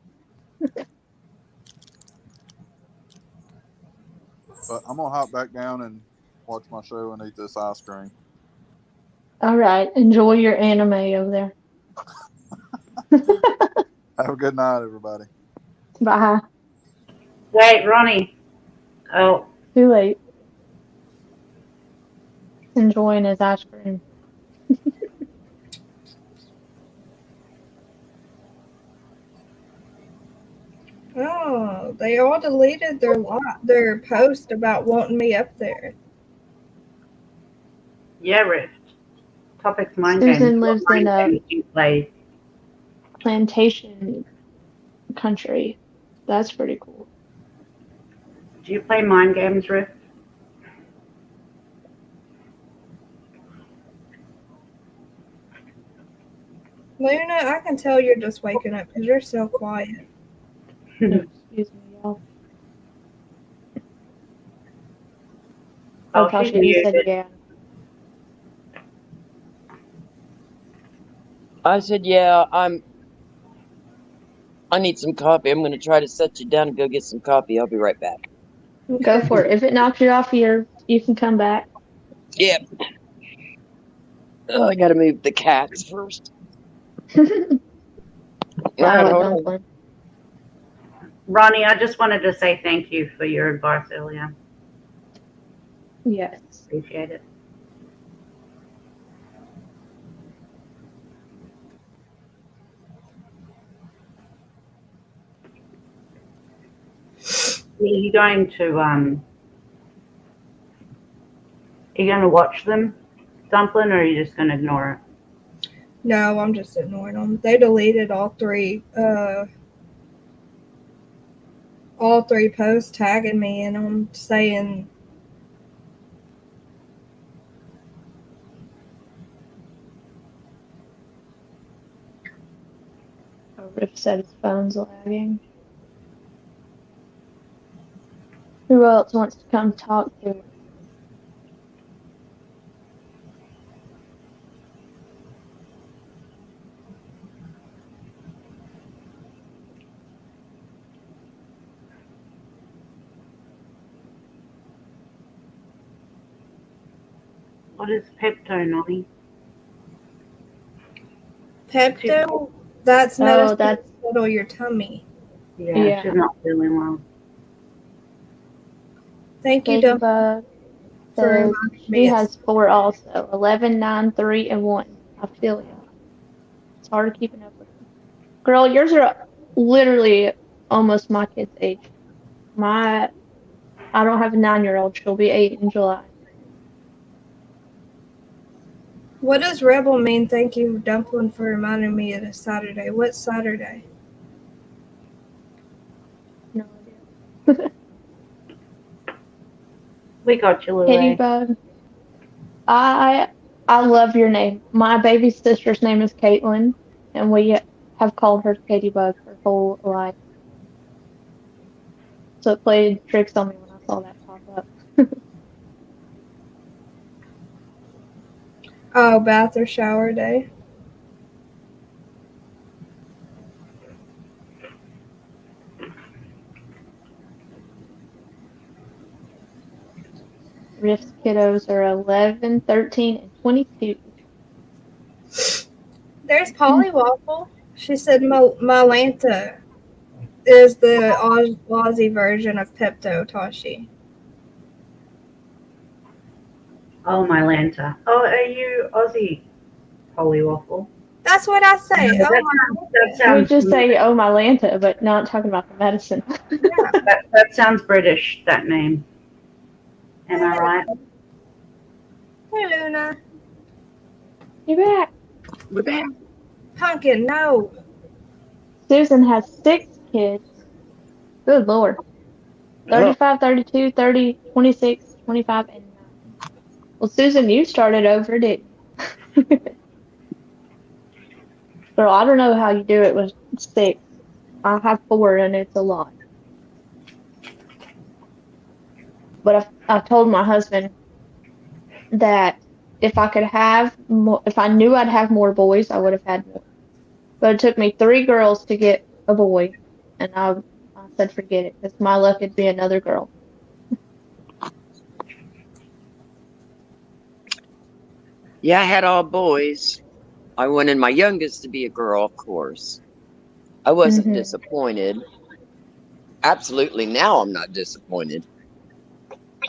But I'm gonna hop back down and watch my show and eat this ice cream. All right, enjoy your anime over there. Have a good night, everybody. Bye. Wait, Ronnie. Oh, Too late. Enjoying his ice cream. Oh, they all deleted their post about wanting me up there. yeah, Rift. Topic's mind games. Susan What lives in mind a games do you play? plantation country. That's pretty cool. Do you play mind games, Rift? Luna, I can tell you're just waking up because you're so quiet. Oh, excuse me, y'all. Oh, Oh, she's Tasha, you said muted. yeah. I said, yeah, I need some coffee. I'm going to try to set you down and go get some coffee. I'll be right back. Go Okay. for it. If it knocks you off here, you can come back. Yep. Oh, I got to move the cats first. All right, Violet hold on. Dumpling. Ronnie, I just wanted to say thank you for your advice earlier. Yes. Appreciate it. Are you going to watch them, Dumpling, or are you just going to ignore it? No, I'm just ignoring them. They deleted all three posts tagging me, and I'm saying Rick said his phone's lagging. Who else wants to come talk to me? What is Pepto, Nolly? Pepto. That's Oh, medicine that's to settle your tummy. Yeah, she's not feeling well. Thank you, Dumpling, Ladybug for says reminding she me. has 4 also. 11, 9, 3, and 1. I feel ya. It's hard keeping up with them. Girl, yours are literally almost my kid's age. I don't have a 9-year-old. She'll be 8 in July. What does Rebel mean? Thank you, Dumpling, for reminding me of the Saturday. What Saturday? No idea. We got you, Lou. Ladybug. I love your name. My baby sister's name is Caitlin, and we have called her Katybug her whole life. So it played tricks on me when I saw that pop up. Oh, bath or shower day. Rift's kiddos are 11, 13, and 22. There's Polly Waffle. She said Mylanta is the Aussie version of Pepto Toshi. Oh, my Lanta. Oh, are you Aussie, Polly Waffle? That's what I say. Yeah, Oh my that We sounds just say, oh, my Lanta, but not talking about the medicine. yeah. that sounds British, that name. Am I right? Hey Luna. You're back. We're back. Pumpkin, no. Susan has 6 kids. Good Lord. 35, 32, 30, 26, 25, and 9. Well, Susan, you started over, didn't you? Girl, I don't know how you do it with 6. I have 4, and it's a lot. But I told my husband that if I could have more, if I knew I'd have more boys, I would have had more. But it took me 3 girls to get a boy, and I said forget it, because my luck would be another girl. Yeah, I had all boys. I wanted my youngest to be a girl, of course. I wasn't disappointed. Absolutely, now I'm not disappointed.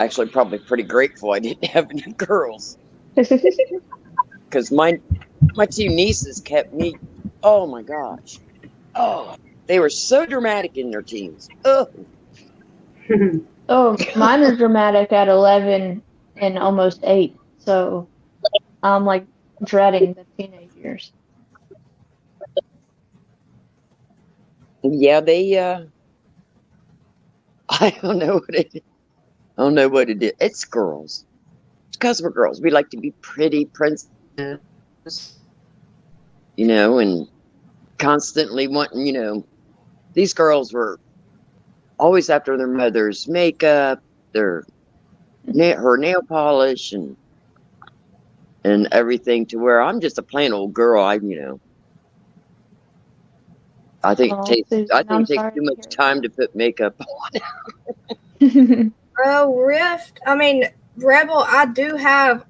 Actually, probably pretty grateful I didn't have any girls. Because my 2 nieces kept me, oh my gosh. Oh, they were so dramatic in their teens. Oh, Oh, mine are dramatic at 11 and almost 8, so I'm like dreading the teenage years. yeah, they, I don't know what it is. I don't know what it is. It's girls. It's because we're girls. We like to be pretty princesses, and constantly wanting, these girls were always after their mother's makeup, her nail polish, and everything, to where I'm just a plain old girl. I think Oh, Susan, I think I'm it takes sorry too to much hear time to put makeup it. Oh, Rebel, I do have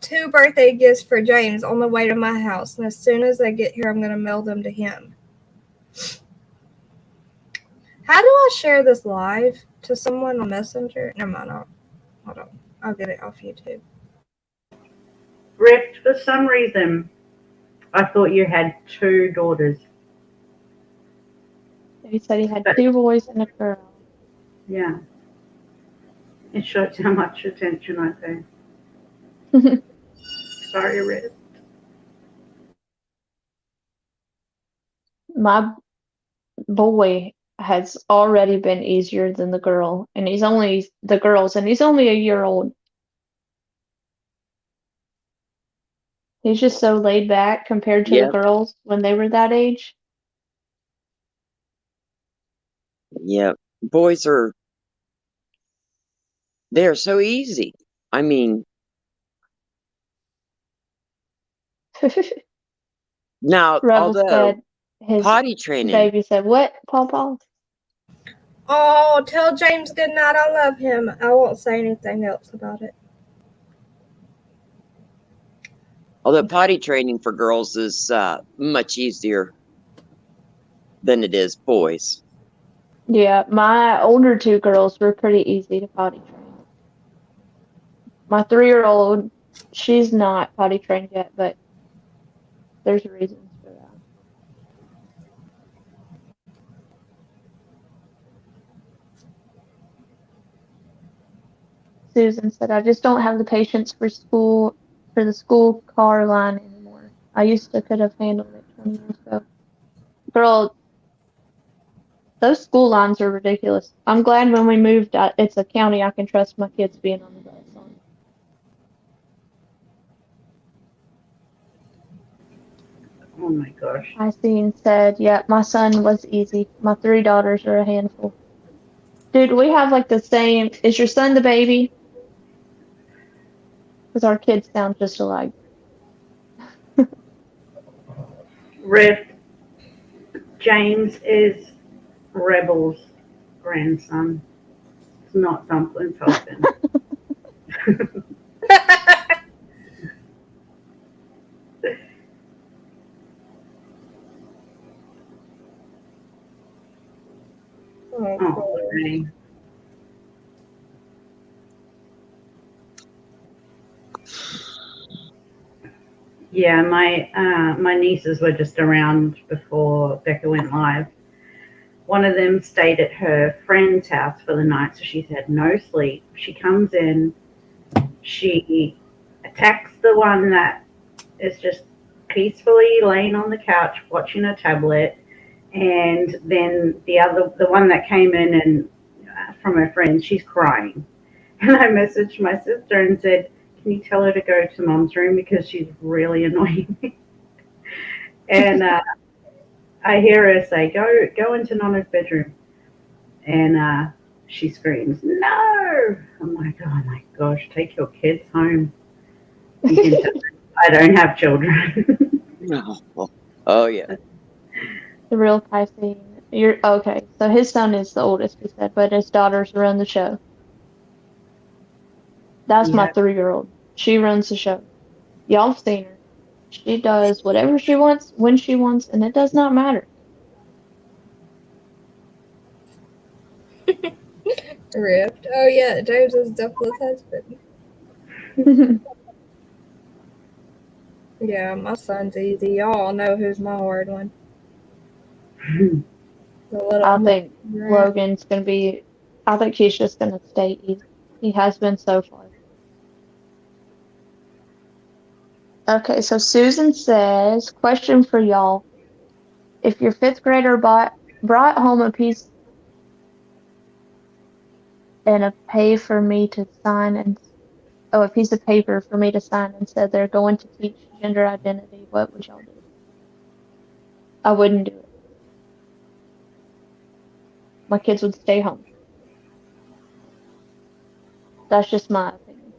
2 birthday gifts for James on the way to my house, and as soon as they get here, I'm going to mail them to him. How do I share this live to someone on Messenger? Never mind, hold on. I'll get it off YouTube. Rift, for some reason, I thought you had 2 daughters. He said he had 2 boys and a girl. Yeah. It shows how much attention I pay. Sorry, Rift. My boy has already been easier than the girl, and he's only a year old. He's just so laid back compared to the Yep. girls when they were that age. Yep. Boys they're so easy. I mean, now, Rebel although said his potty training, baby said, "What, Paw?" Oh, tell James goodnight. I love him. I won't say anything else about it. although potty training for girls is much easier than it is boys. Yeah, my older 2 girls were pretty easy to potty train. My 3-year-old, she's not potty trained yet, but there's reasons for that. Susan said, "I just don't have the patience for the school car line anymore. I used to could have handled it 20 years ago." Girl, those school lines are ridiculous. I'm glad when we moved, it's a county I can trust my kids being on the bus on. Oh my gosh. Iseen said, "Yeah, my son was easy. My 3 daughters are a handful." Dude, we have like the same. Is your son the baby? Because our kids sound just alike. Rift, James is Rebel's grandson. It's not Dumpling's husband. Oh, Renee. Yeah, my nieces were just around before Becca went live. One of them stayed at her friend's house for the night, so she's had no sleep. She comes in, she attacks the one that is just peacefully laying on the couch watching a tablet, and then the one that came in and from her friend, she's crying. And I messaged my sister and said, "Can you tell her to go to mom's room because she's really annoying me?" And I hear her say, "Go into Nana's bedroom," and she screams, "No!" I'm like, "Oh my gosh, take your kids home." You can tell I don't have children. Oh yeah. The real Piscean. You're okay. So his son is the oldest, he said, but his daughters run the show. That's my Yeah. 3-year-old. She runs the show. Y'all have seen her. She does whatever she wants, when she wants, and it does not matter. Rift. Oh, yeah, James is Duck's husband. Yeah, my son's easy. Y'all know who's my hard one. I think Logan's gonna be. I think he's just gonna stay easy. He has been so far. Okay, so Susan says, question for y'all. If your 5th grader brought home a piece and a pay for me to sign and a piece of paper for me to sign and said they're going to teach gender identity, what would y'all do? I wouldn't do it. My kids would stay home. That's just my opinion.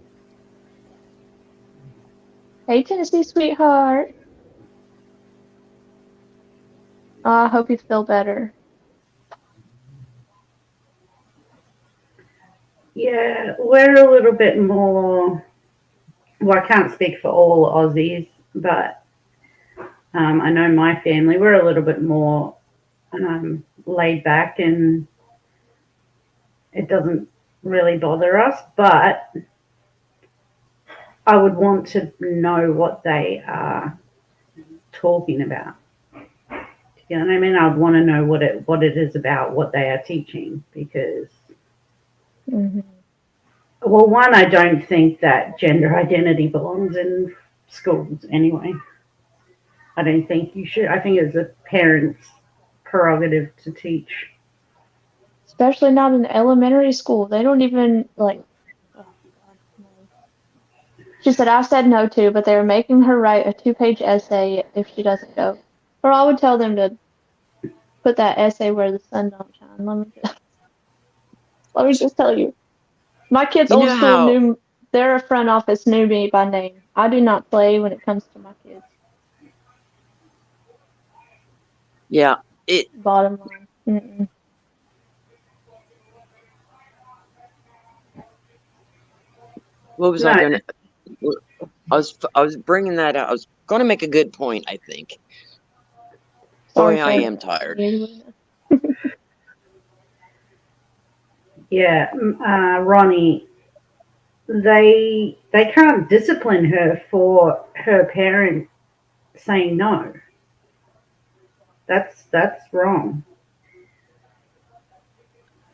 Hey, Tennessee sweetheart. I hope you feel better. Yeah, we're a little bit more. Well, I can't speak for all Aussies, but I know my family, we're a little bit more laid back and it doesn't really bother us, but I would want to know what they are talking about. You know what I mean? I'd want to know what it is about, what they are teaching, because well, one, I don't think that gender identity belongs in schools anyway. I don't think you should. I think it's a parent's prerogative to teach. Especially not in elementary school. They don't even like. Oh God, no. She said I said no to, but they were making her write a 2-page essay if she doesn't go. Or I would tell them to put that essay where the sun don't shine. Let me just tell you. My kids You old know school how, knew their front office knew me by name. I do not play when it comes to my kids. yeah, Bottom line. Mm-mm. what was No, I gonna, I was bringing that out. I was gonna make a good point, I think. Sorry Boy, I for am tired. you, Luna. yeah, Ronnie, they can't discipline her for her parent saying no. That's wrong.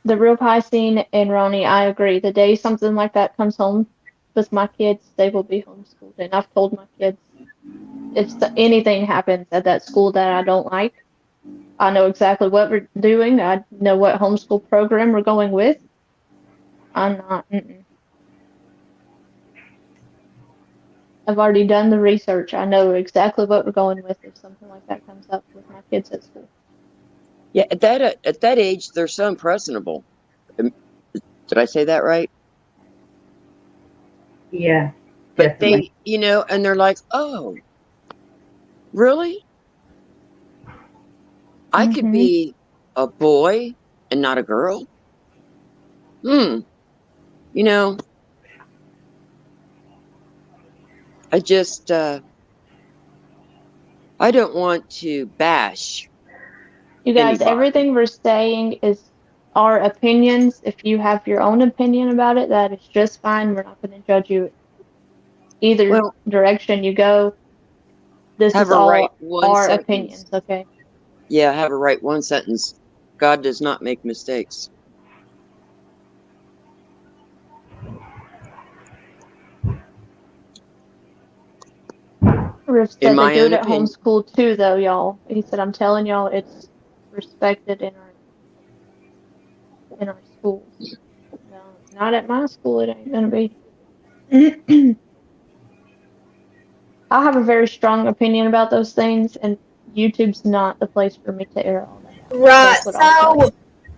The real pie scene and Ronnie, I agree. The day something like that comes home with my kids, they will be homeschooled. And I've told my kids if anything happens at that school that I don't like, I know exactly what we're doing. I know what homeschool program we're going with. I'm not. I've already done the research. I know exactly what we're going with if something like that comes up with my kids at school. Yeah, at that age, they're so impressionable. Did I say that right? Yeah, But definitely. and they're like, oh, really? I could be a boy and not a girl? Hmm. You know, I just, I don't want to bash You guys, anybody. everything we're saying is our opinions. If you have your own opinion about it, that is just fine. We're not going to judge you either Well, direction you go. This have is a right all one our sentence. opinions, okay? Yeah, have a right one sentence. God does not make mistakes. Riff In said they my do it own at opinion. homeschool too, though, y'all. He said, I'm telling y'all, it's respected in our schools. No, not at my school. It ain't gonna be. I have a very strong opinion about those things, and YouTube's not the place for me to air all that out. Right. That's what I'll tell you.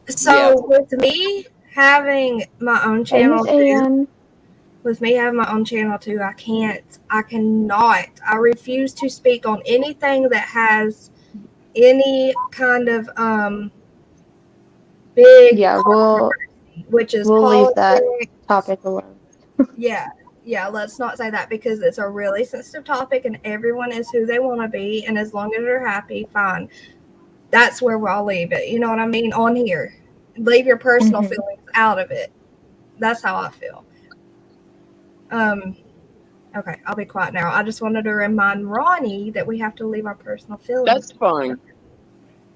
Yeah. So with me having my own Hey, channel Miss too, Ann. I cannot, I refuse to speak on anything that has any kind of big Yeah, controversy, which is we'll leave that politics. topic alone. Yeah, let's not say that because it's a really sensitive topic and everyone is who they want to be, and as long as they're happy, fine. That's where I'll leave it. You know what I mean? On here. Leave your personal feelings out of it. That's how I feel. Okay, I'll be quiet now. I just wanted to remind Ronnie that we have to leave our personal feelings That's fine.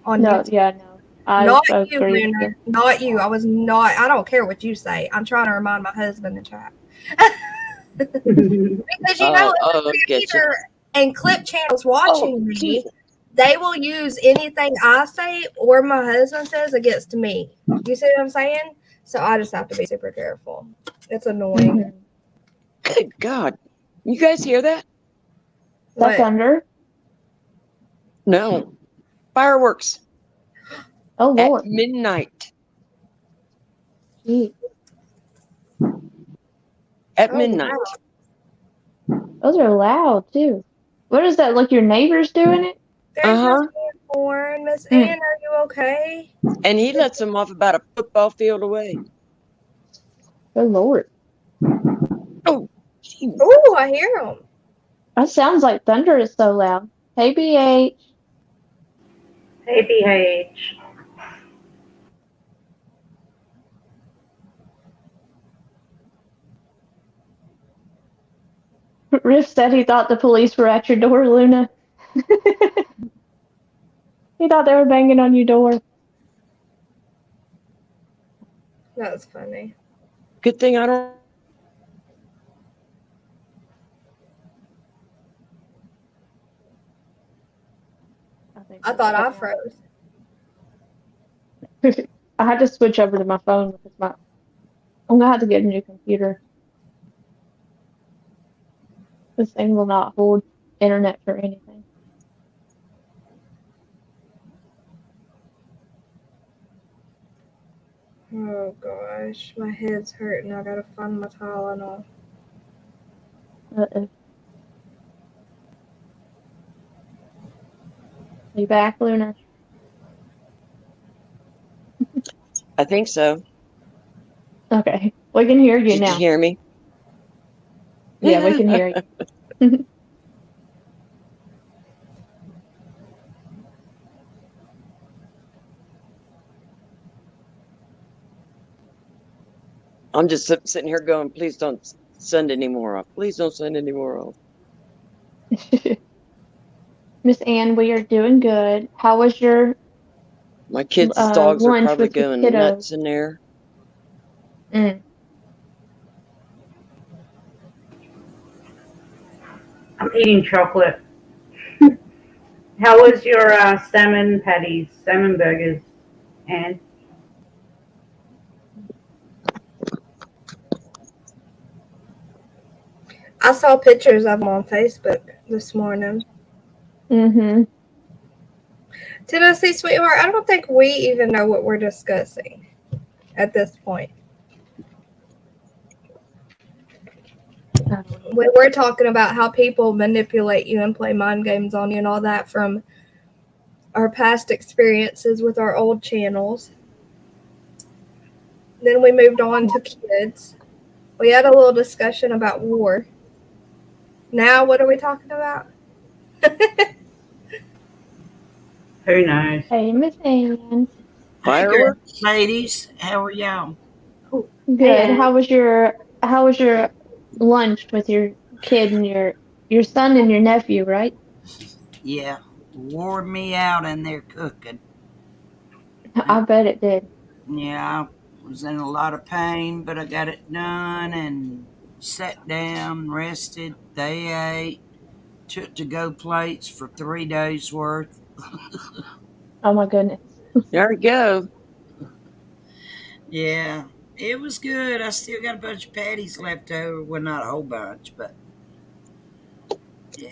on No, YouTube. yeah, no. I Not you, agree with Lunar. you. Not you. I was not. I don't care what you say. I'm trying to remind my husband in chat. Because if a Get you. creator and clip channels Oh, watching me, Jesus. they will use anything I say or my husband says against me. You see what I'm saying? So I just have to be super careful. It's annoying. Good God. You guys hear that? That What? thunder? No. Fireworks Oh, at Lord. midnight. Gee, At Oh, midnight. wow. those are loud, too. What is that, like your neighbors doing it? There's Miss Uh-huh. Corn, Miss Ann, are you okay? And he lets them off about a football field away. Good lord. Oh, jeez. Ooh, I hear him. That sounds like thunder is so loud. Hey, BH. Hey, BH. Riff said he thought the police were at your door, Luna. He thought they were banging on your door. That's funny. Good thing I don't. I thought I froze. I had to switch over to my phone because I'm gonna have to get a new computer. This thing will not hold internet for anything. Oh gosh, my head's hurting. I gotta find my Tylenol. Uh-oh. You back, Luna? I think so. Okay. We can hear you Did now. you hear me? Yeah, we can hear you. I'm just sitting here going, please don't send any more off. Please don't send any more off. Miss Ann, we are doing good. How was your My kids' dogs are lunch probably with your going kiddos? nuts in there. Mm. I'm eating chocolate. How was your salmon patties, salmon burgers, Anne? I saw pictures of them on Facebook this morning. Mm-hmm. Tennessee, sweetheart, I don't think we even know what we're discussing at this point. We're talking about how people manipulate you and play mind games on you and all that from our past experiences with our old channels. Then we moved on to kids. We had a little discussion about war. Now, what are we talking about? Who knows? Hey, Miss Ann. Hey, Fireworks? good ladies. How are y'all? Good. Hey, How was your lunch with your kid and your son and your nephew, right? Yeah, wore me out in there cooking. I bet it did. Yeah, I was in a lot of pain, but I got it done and sat down, rested. They ate, took to go plates for 3 days worth. Oh my goodness. There we go. Yeah, it was good. I still got a bunch of patties left over. Well, not a whole bunch, but yeah.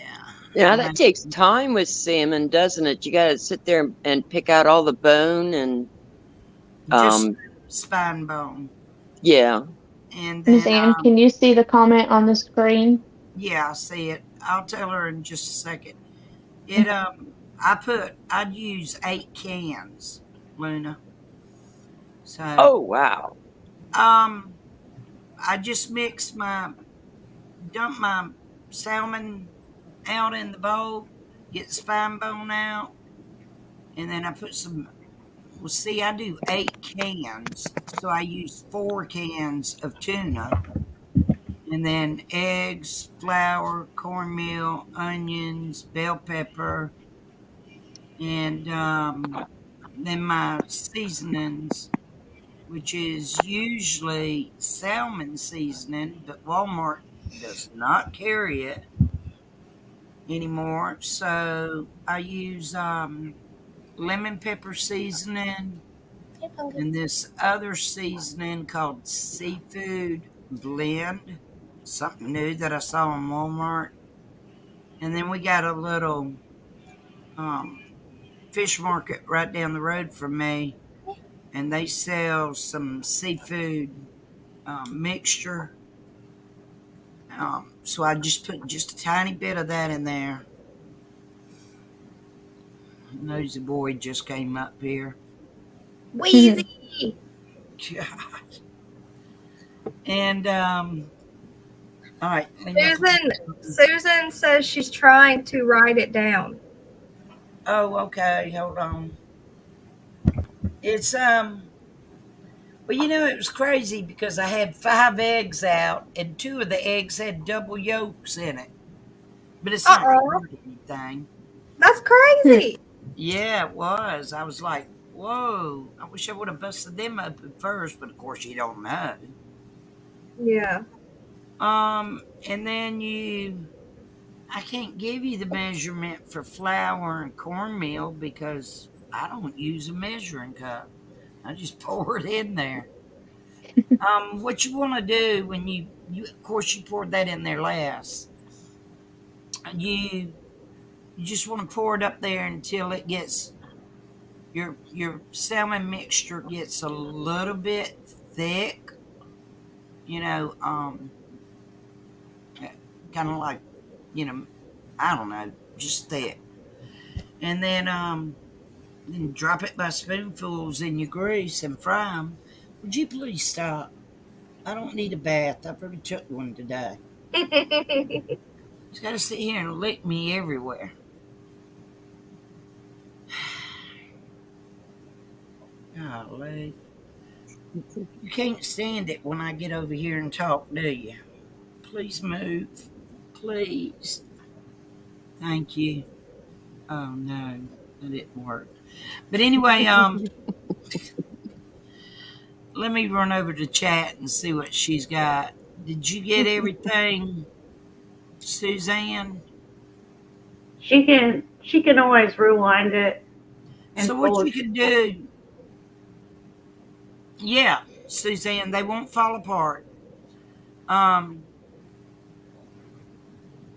Yeah, I that mean, takes time with salmon, doesn't it? You got to sit there and pick out all the bone and just spine bone. yeah. And Miss then Ann, can you see the comment on the screen? yeah, I see it. I'll tell her in just a second. It I'd use 8 cans, Luna. So Oh wow. I just dump my salmon out in the bowl, get the spine bone out, and then I put some see, I do 8 cans, so I use 4 cans of tuna. And then eggs, flour, cornmeal, onions, bell pepper, and then my seasonings, which is usually salmon seasoning, but Walmart does not carry it anymore. So I use lemon pepper seasoning and this other seasoning called seafood blend, something new that I saw in Walmart. And then we got a little fish market right down the road from me, and they sell some seafood mixture. So I just put just a tiny bit of that in there. nosy boy just came up here. Wheezy. God. And all right, let me Susan says she's trying to write it down. Oh, okay, hold on. It's well, it was crazy because I had 5 eggs out and 2 of the eggs had double yolks in it. But it's not gonna hurt anything. That's crazy. Yeah, it was. I was like, whoa, I wish I would have busted them up at first, but of course you don't know. Yeah. And then I can't give you the measurement for flour and cornmeal because I don't use a measuring cup. I just pour it in there. What you want to do when you of course you poured that in there last. You just want to pour it up there until it gets your salmon mixture gets a little bit thick. Kind of like, I don't know, just thick. And then drop it by spoonfuls in your grease and fry them. Would you please stop? I don't need a bath. I've already took one today. He's got to sit here and lick me everywhere. Golly. You can't stand it when I get over here and talk, do you? Please move. Please. Thank you. Oh no, that didn't work. But anyway, let me run over to chat and see what she's got. Did you get everything, Suzanne? She can always rewind it and So what pull you it. could do, yeah, Suzanne, they won't fall apart.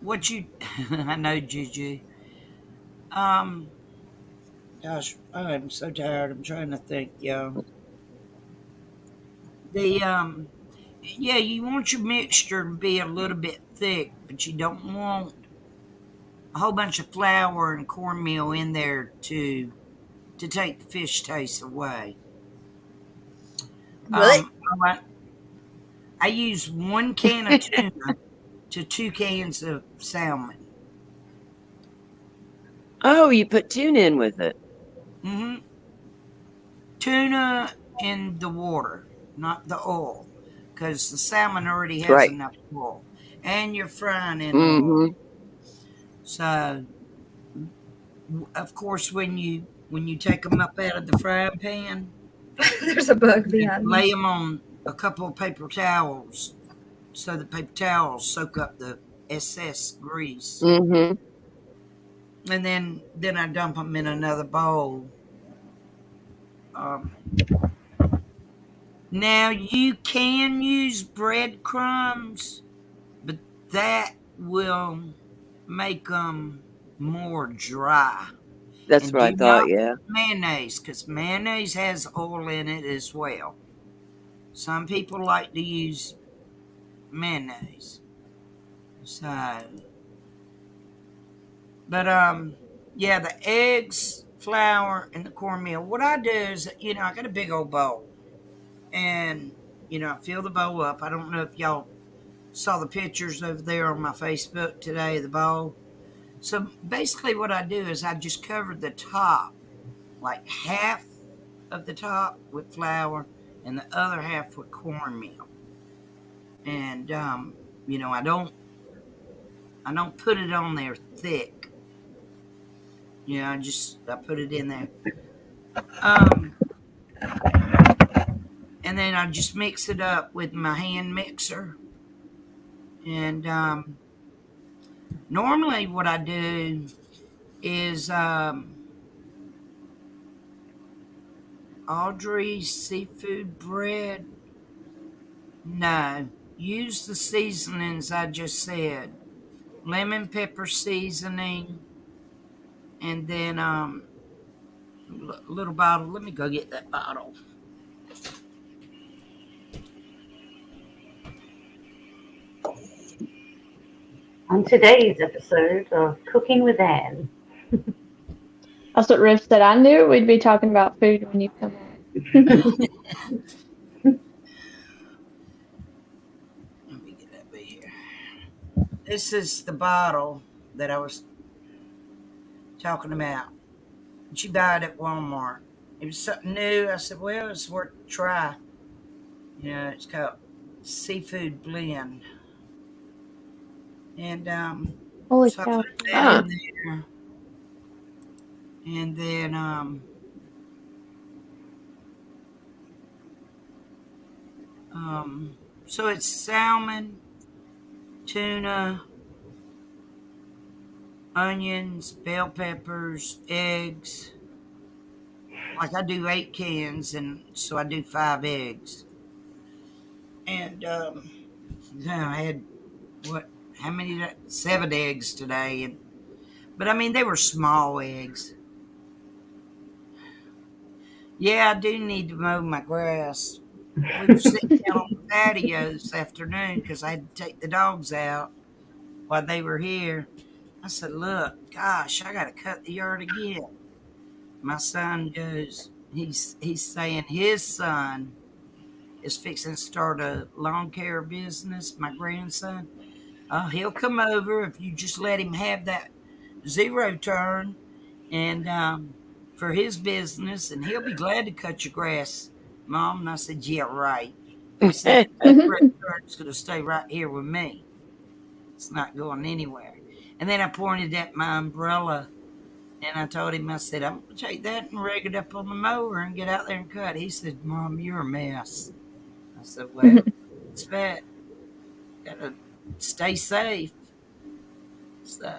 What you, I know, Juju. Um, Gosh, I'm so tired. I'm trying to think, y'all. The Yeah, you want your mixture to be a little bit thick, but you don't want a whole bunch of flour and cornmeal in there to take the fish taste away. What? I use 1 can of tuna to 2 cans of salmon. Oh, you put tuna in with it. Mm-hmm. Tuna in the water, not the oil, because the salmon already has Right. enough oil, and you're frying in the oil. Mm-hmm. So, of course, when you take them up out of the frying pan, There's a bug behind me. lay them on a couple of paper towels, so the paper towels soak up the excess grease, Mm-hmm. and then I dump them in another bowl. Um, Now you can use breadcrumbs, but that will make them more dry. That's And what I do thought, not yeah. put mayonnaise, because mayonnaise has oil in it as well. Some people like to use mayonnaise. So, but yeah, the eggs, flour, and the cornmeal. What I do is, I got a big old bowl, and I fill the bowl up. I don't know if y'all saw the pictures over there on my Facebook today, the bowl. So basically, what I do is I just cover the top, like half of the top with flour and the other half with cornmeal. And I don't put it on there thick. I put it in there. And then I just mix it up with my hand mixer. And normally, what I do is Audrey's seafood bread. No, use the seasonings I just said. Lemon pepper seasoning, and then little bottle. Let me go get that bottle. On today's episode of Cooking with Anne. That's what Riff said. I knew we'd be talking about food when you come on. Let me get over here. This is the bottle that I was talking about. She buy it at Walmart. It was something new. I said, well, it's worth a try. You know, it's called Seafood Blend. And Holy so I cow. put that Huh. in there. And then so it's salmon, tuna, onions, bell peppers, eggs. Like I do 8 cans, and so I do 5 eggs. And I had what? How many? 7 eggs today, and but I mean they were small eggs. Yeah, I do need to mow my grass. We were sitting out on the patio this afternoon because I had to take the dogs out while they were here. I said, "Look, gosh, I got to cut the yard again." My son goes. He's saying his son is fixing to start a lawn care business. My grandson. He'll come over if you just let him have that zero turn and for his business, and he'll be glad to cut your grass, Mom. And I said, yeah, right. I said, zero turn's going to stay right here with me. It's not going anywhere. And then I pointed at my umbrella, and I told him, I said, I'm going to take that and rig it up on the mower and get out there and cut. He said, Mom, you're a mess. I said, well, it's bad. Got to stay safe. So,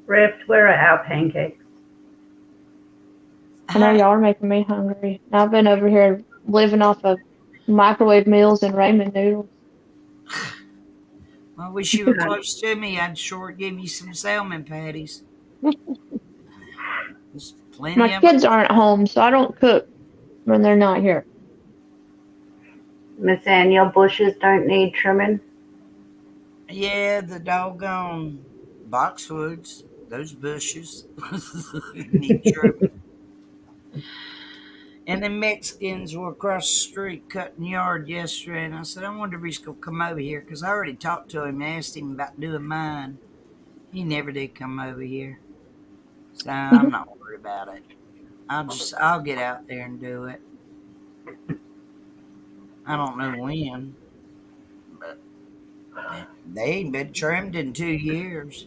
Rift, where are our pancakes? I know y'all are making me hungry. I've been over here living off of microwave meals and ramen noodles. I wish you were close to me. I'd sure give you some salmon patties. There's plenty My of kids aren't home, so I don't cook when they're not here. Miss Ann, your bushes don't need trimming? Yeah, the doggone boxwoods, those bushes need trimming. And the Mexicans were across the street cutting yard yesterday, and I said, I wonder if he's going to come over here, because I already talked to him and asked him about doing mine. He never did come over here, so I'm not worried about it. I'll get out there and do it. I don't know when, but they ain't been trimmed in 2 years,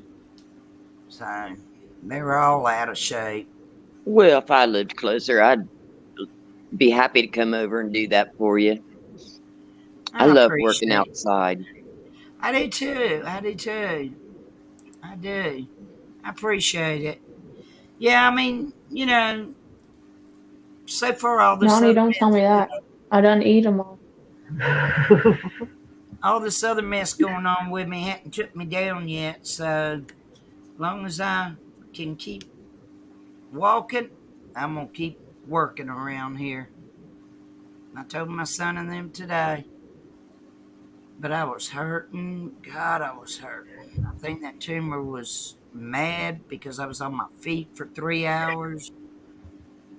so they were all out of shape. Well, if I lived closer, I'd be happy to come over and do that for you. I love working appreciate it. outside. I do too. I do too. I do. I appreciate it. Yeah, I mean, so far Nani, don't tell me that. I done eat them all. all this other mess going on with me hadn't took me down yet. So as long as I can keep walking, I'm gonna keep working around here. I told my son and them today, but I was hurting. God, I was hurting. I think that tumor was mad because I was on my feet for 3 hours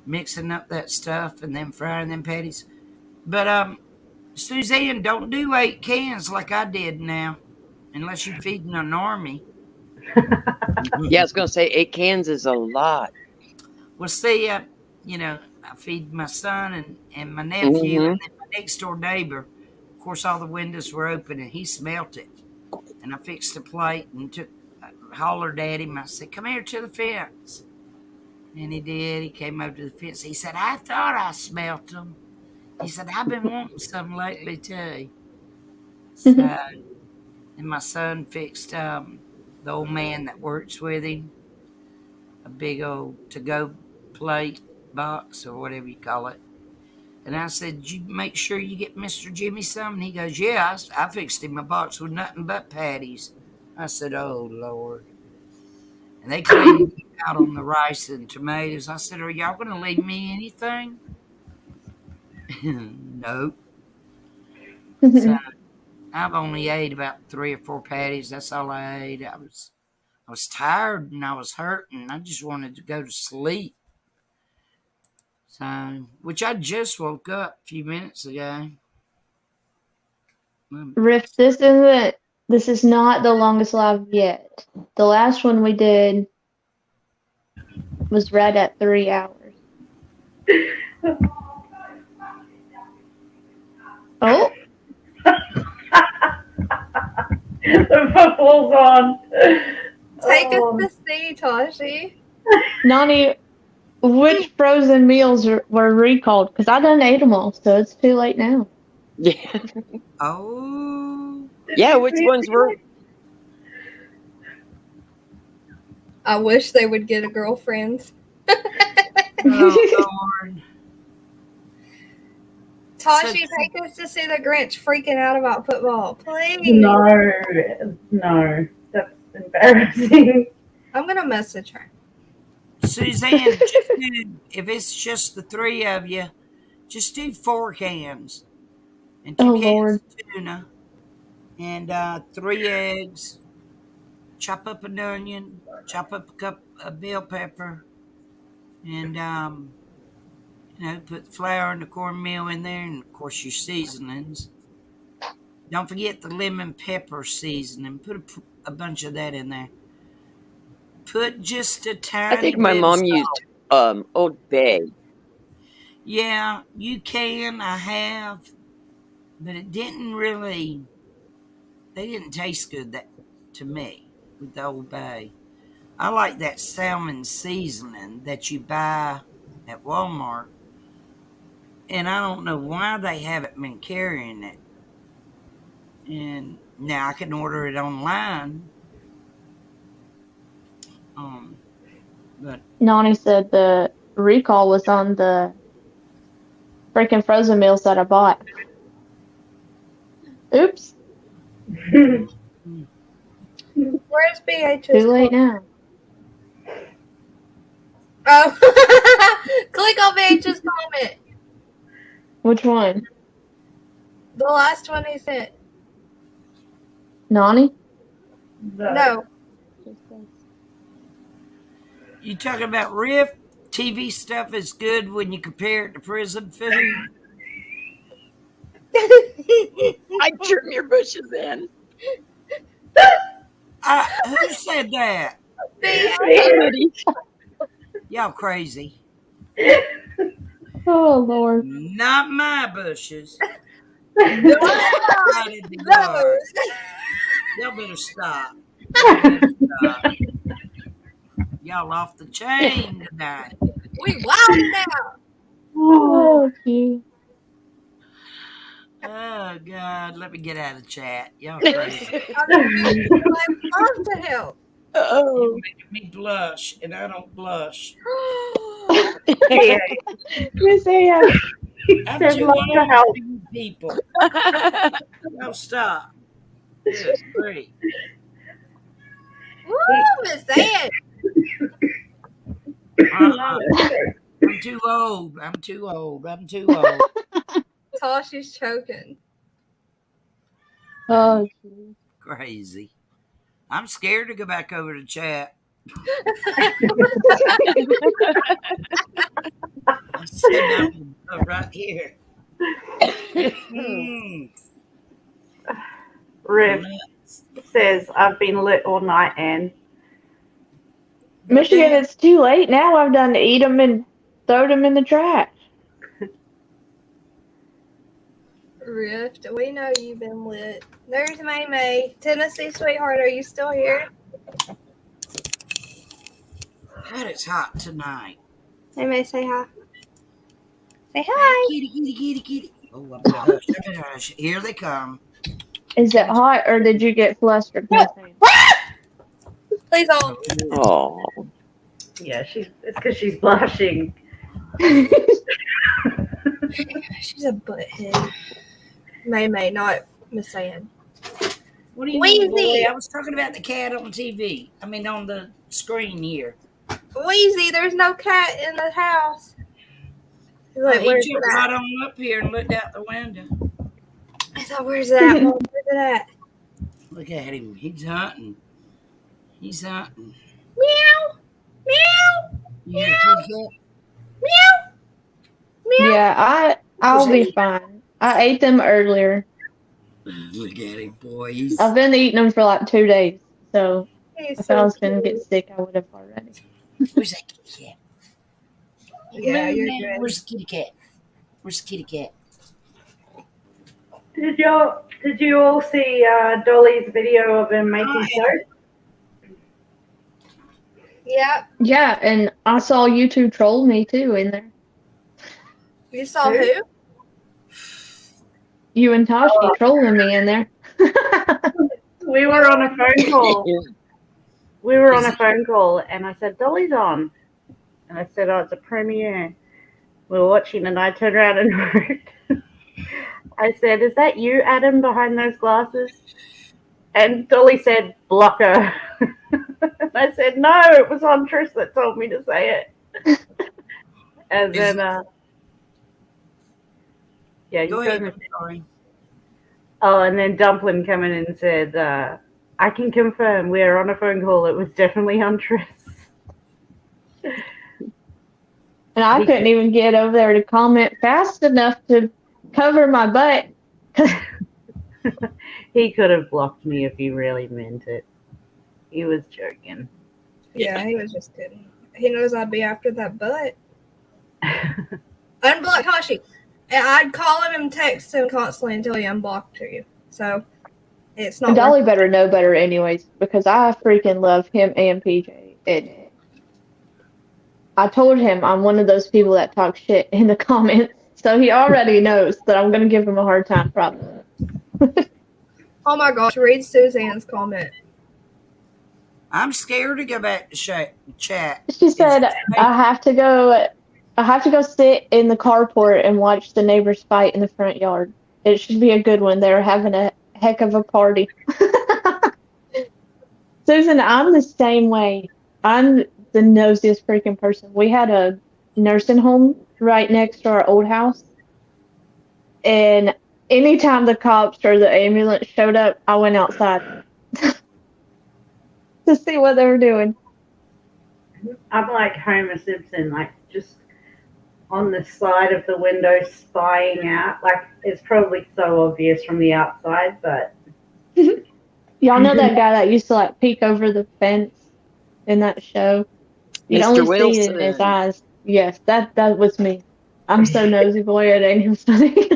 mixing up that stuff and then frying them patties. But Suzanne, don't do 8 cans like I did now, unless you're feeding an army. Yeah, I was going to say 8 cans is a lot. Well, see, I feed my son and my nephew Mm-hmm. and then my next door neighbor. Of course, all the windows were open and he smelt it. And I fixed a plate and hollered at him. I said, come here to the fence. And he did. He came over to the fence. He said, I thought I smelt them. He said, I've been wanting some lately too. So, and my son fixed the old man that works with him a big old to-go plate box or whatever you call it. And I said, did you make sure you get Mr. Jimmy some? And he goes, yeah, I fixed him a box with nothing but patties. I said, oh, Lord. And they cleaned me out on the rice and tomatoes. I said, are y'all going to leave me anything? Nope. So I've only ate about 3 or 4 patties. That's all I ate. I was was tired and I was hurting. I just wanted to go to sleep. So, which I just woke up a few minutes ago. Riff, this is not the longest live yet. The last one we did was right at 3 hours. Oh, The football's on. Take us to sea, Tashi. Nani, which frozen meals were recalled? Because I done ate them all, so it's too late now. Yeah. Oh. Yeah, which ones were? I wish they would get a girlfriend. Oh, Lord. Tashi, take us to see the Grinch freaking out about football, please. No, that's embarrassing. I'm gonna message her. Suzanne, just do, if it's just the three of you, just do 4 cans and 2 Oh, cans Lord. of tuna and 3 eggs. Chop up an onion, chop up a cup of bell pepper, and put flour and the cornmeal in there, and of course your seasonings. Don't forget the lemon pepper seasoning. Put a bunch of that in there. Put just a tiny I think my bit of mom salt. used Old Bay. Yeah, you can. I have, but it didn't really. They didn't taste good to me with the Old Bay. I like that salmon seasoning that you buy at Walmart, and I don't know why they haven't been carrying it. And now I can order it online. But Nani said the recall was on the freaking frozen meals that I bought. Oops. Where's BH's? Too late now. Oh, click on BH's comment. Which one? The last one he sent. Nani? No. you talking about Riff? TV stuff is good when you compare it to prison food. I trim your bushes in. Who said that? Y'all crazy. Oh, Lord. Not my bushes. No. Y'all better stop. Y'all better stop. Y'all off the chain tonight. We wilding out. Oh, gee. Oh, God. Let me get out of chat. Y'all crazy. I'm love to help. Oh. You're making me blush, and I don't blush. Miss Ann. I'm There's too lots old to help. for you people. Y'all stop. Good grief. Woo, Miss Ann. I'm too old. I'm too old. I'm too old. Tashi's choking. Oh, gee. Crazy. I'm scared to go back over to chat. I'm sitting right here. Riv says, I've been lit all night, Anne. Michigan, it's too late now. I've done to eat them and throw them in the trash. Rift, we know you've been lit. There's May May. Tennessee sweetheart, are you still here? God, it's hot tonight. May May, say hi. Say hi. Hey, kitty. Oh, I better hush. Here they come. Is it hot or did you get flustered? Please hold. Oh. Yeah, it's because she's blushing. She's a butthead. May May, not Miss Ann. What do you mean, boy? I was talking about the cat on TV. I mean, on the screen here. Wheezy, there's no cat in the house. Like, Like, where's he jumped it right at? on up here and looked out the window. I thought, where's it at, Mom? Where's it at? Look at him. He's hunting. He's hunting. Meow. Meow. You hear a kitty cat? Meow. Meow. Yeah, I'll be fine. I ate them earlier. Look at him, boy. I've been eating them for like 2 days, so He's if I so was gonna get cute. sick, I would have already. Where's that kitty cat? Yeah, you're Man, good. where's the kitty cat? Where's the kitty cat? Did you all see Dolly's video of him making toast? Yeah. Yeah, and I saw you two troll me too in there. You saw who? You and Toshi trolling me in there. We were on a phone call. We were on a phone call, and I said, Dolly's on. And I said, oh, it's a premiere. We were watching, and I turned around and wrote, I said, is that you, Adam, behind those glasses? And Dolly said, blocker. And I said, no, it was Huntress that told me to say it. And then, yeah, Go you ahead. told me. Sorry. Oh, and then Dumpling came in and said, I can confirm we are on a phone call. It was definitely Huntress. And I couldn't even get over there to comment fast enough to cover my butt. He could have blocked me if he really meant it. He was joking. Yeah, he was just kidding. He knows I'd be after that butt. Unblock Toshi. And I'd call him and text him constantly until he unblocked you. So it's not. Dolly better know better, anyways, because I freaking love him and PJ. And I told him I'm one of those people that talk shit in the comments, so he already knows that I'm gonna give him a hard time, probably. Oh my gosh! Read Suzanne's comment. I'm scared to go back to chat. She said, I have to go sit in the carport and watch the neighbors fight in the front yard. It should be a good one. They're having a heck of a party. Susan, I'm the same way. I'm the nosiest freaking person. We had a nursing home right next to our old house. And anytime the cops or the ambulance showed up, I went outside to see what they were doing. I'm like Homer Simpson, like just on the side of the window spying out. Like it's probably so obvious from the outside, but y'all know that guy that used to like peek over the fence in that show? You'd Mr. only see it in his Wilson. eyes. Yes, that was me. I'm so nosy, boy, it ain't even funny.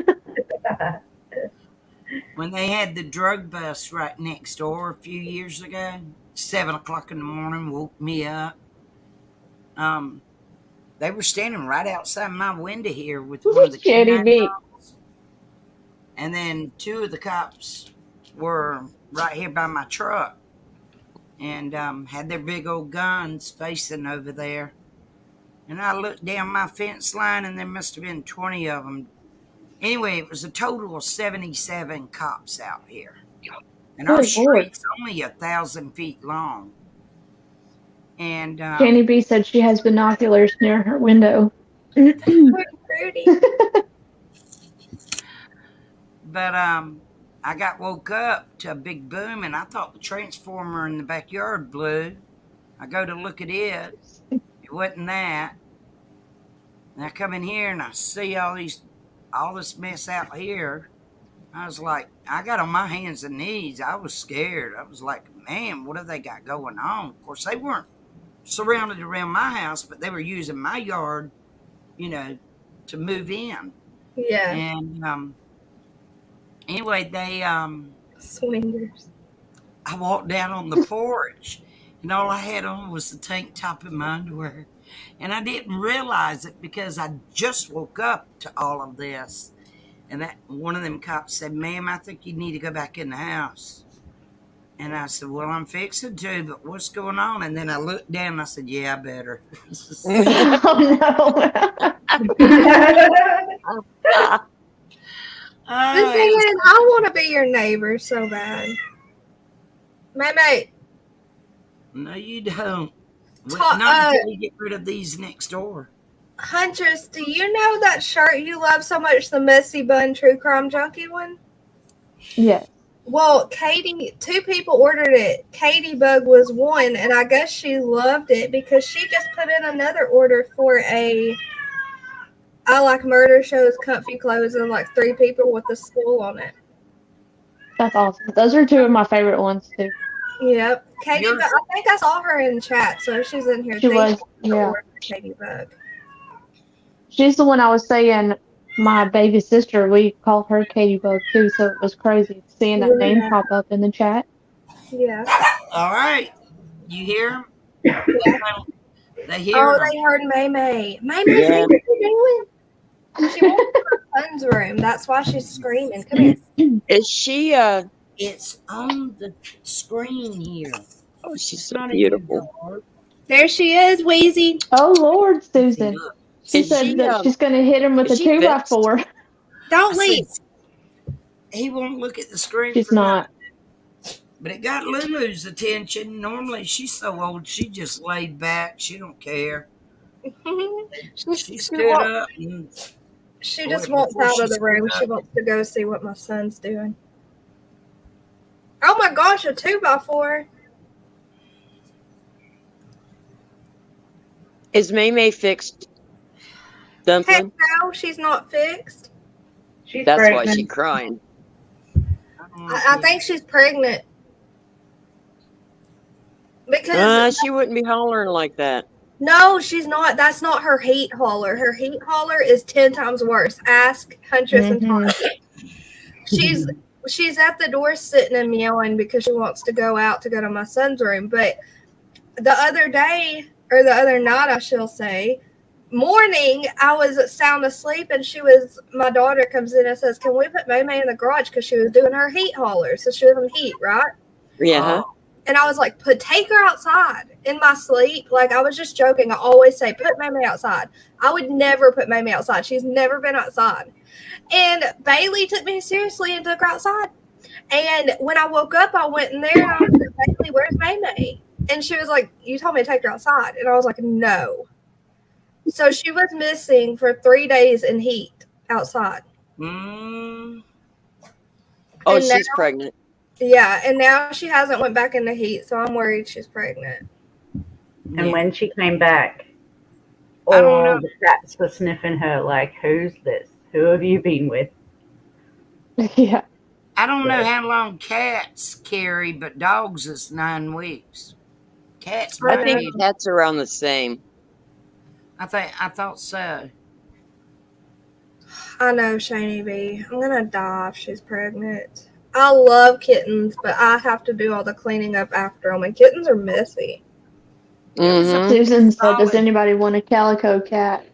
When they had the drug bust right next door a few years ago, 7 o'clock in the morning, woke me up. They were standing right outside my window here with one of the Shitty me. cops. And then 2 of the cops were right here by my truck and had their big old guns facing over there. And I looked down my fence line, and there must have been 20 of them. Anyway, it was a total of 77 cops out here. And our street's only 1,000 feet long. And Jenny B said she has binoculars near her window. But I got woke up to a big boom, and I thought the transformer in the backyard blew. I go to look at it. It wasn't that. And I come in here and I see all this mess out here. I was like, I got on my hands and knees. I was scared. I was like, man, what have they got going on? Of course, they weren't surrounded around my house, but they were using my yard, to move in. Yeah. And anyway, they swingers. I walked down on the porch, and all I had on was the tank top and my underwear. And I didn't realize it because I just woke up to all of this. And that one of them cops said, ma'am, I think you need to go back in the house. And I said, well, I'm fixing to, but what's going on? And then I looked down and I said, yeah, I better. The thing is, I want to be your neighbor so bad. Mate. No, you don't. Not until we get rid of these next door. Huntress, do you know that shirt you love so much, the Messy Bun True Crime Junkie one? Yes. Well, Katie, 2 people ordered it. Katie Bug was one, and I guess she loved it because she just put in another order for a I like murder shows, comfy clothes, and like 3 people with the skull on it. That's awesome. Those are 2 of my favorite ones too. Yep. Katie Yours- Bug, I think I saw her in chat, so she's in here. She Thank was, you for yeah. ordering Katie Bug. She's the one I was saying. My baby sister, we call her Katie Bug too, so it was crazy seeing that name Yeah. pop up in the chat. Yeah. All right. You hear them? Yeah. They hear Oh, them. they heard May May. May May, Yeah. see what you're doing? She wants her son's room. That's why she's screaming. Come here. Is she? It's on the screen here. Oh, she's It's so not in your beautiful. drawer. There she is, Wheezy. Oh Lord, Susan. Look. She Is said she? that she's gonna hit him with Is a she 2x4. Don't I leave. said, he won't look at the screen She's for not. nothing. But it got Lulu's attention. Normally, she's so old, she just laid back. She don't care. She stood up. And, She boy, just wants before out she of the room. stood She up, wants to go see what my son's doing. Oh my gosh, a 2x4. Is May May fixed? Heck Dumpling? no, she's not fixed. She's That's why pregnant. she's crying. I think she's pregnant. Because She wouldn't be hollering like that. no, she's not. That's not her heat hauler. Her heat hauler is 10 times worse. Ask Huntress and Todd. She's at the door sitting and meowing because she wants to go out to go to my son's room. But the other day, or the other night, I shall say, morning, I was sound asleep and my daughter comes in and says, can we put May May in the garage? Because she was doing her heat hauler. So she was in heat, right? Yeah. And I was like, take her outside in my sleep. Like, I was just joking. I always say, put May May outside. I would never put May May outside. She's never been outside. And Bailey took me seriously and took her outside. And when I woke up, I went in there and I was like, Bailey, where's May May? And she was like, you told me to take her outside. And I was like, no. So she was missing for 3 days in heat outside. Mm. Oh, And she's now- pregnant. Yeah, and now she hasn't went back in the heat, so I'm worried she's pregnant. And when she came back, I don't know. all the cats were sniffing her like, who's this? Who have you been with? Yeah. I don't know how long cats carry, but dogs is 9 weeks. Cats, I think maybe. that's around the same. I thought so. I know, Shani B. I'm going to die if she's pregnant. I love kittens, but I have to do all the cleaning up after them, and kittens are messy. Mm-hmm. Susan said, does Solid. anybody want a calico cat?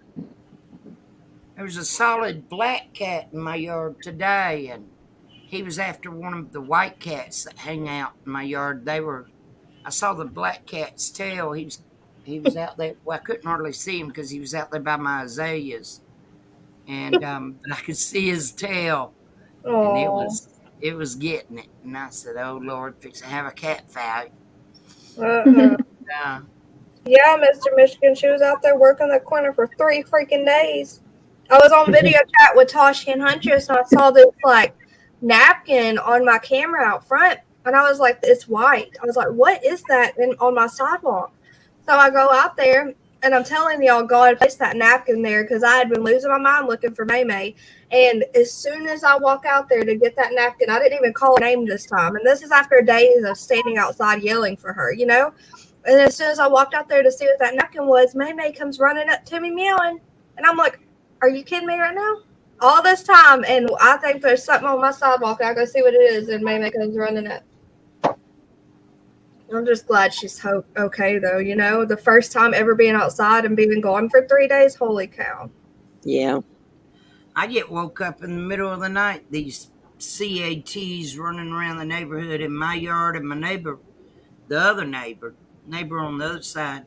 There was a solid black cat in my yard today, and he was after one of the white cats that hang out in my yard. I saw the black cat's tail. He was out there. Well, I couldn't hardly see him because he was out there by my azaleas, and but I could see his tail, and it was getting it. And I said, "Oh Lord, fix to have a cat fight." Yeah, Mr. Michigan, she was out there working the corner for 3 freaking days. I was on video chat with Toshi and Huntress, and I saw this like napkin on my camera out front, and I was like, it's white. I was like, what is that on my sidewalk? So I go out there, and I'm telling y'all, God placed that napkin there because I had been losing my mind looking for May May. And as soon as I walk out there to get that napkin, I didn't even call her name this time. And this is after days of standing outside yelling for her, you know? And as soon as I walked out there to see what that napkin was, May May comes running up to me meowing. And I'm like, are you kidding me right now? All this time, and I think there's something on my sidewalk. I go see what it is, and May May comes running up. I'm just glad she's okay, though. You know, the first time ever being outside and being gone for 3 days, holy cow. Yeah. I get woke up in the middle of the night. These CATs running around the neighborhood in my yard, and my neighbor, the other neighbor on the other side,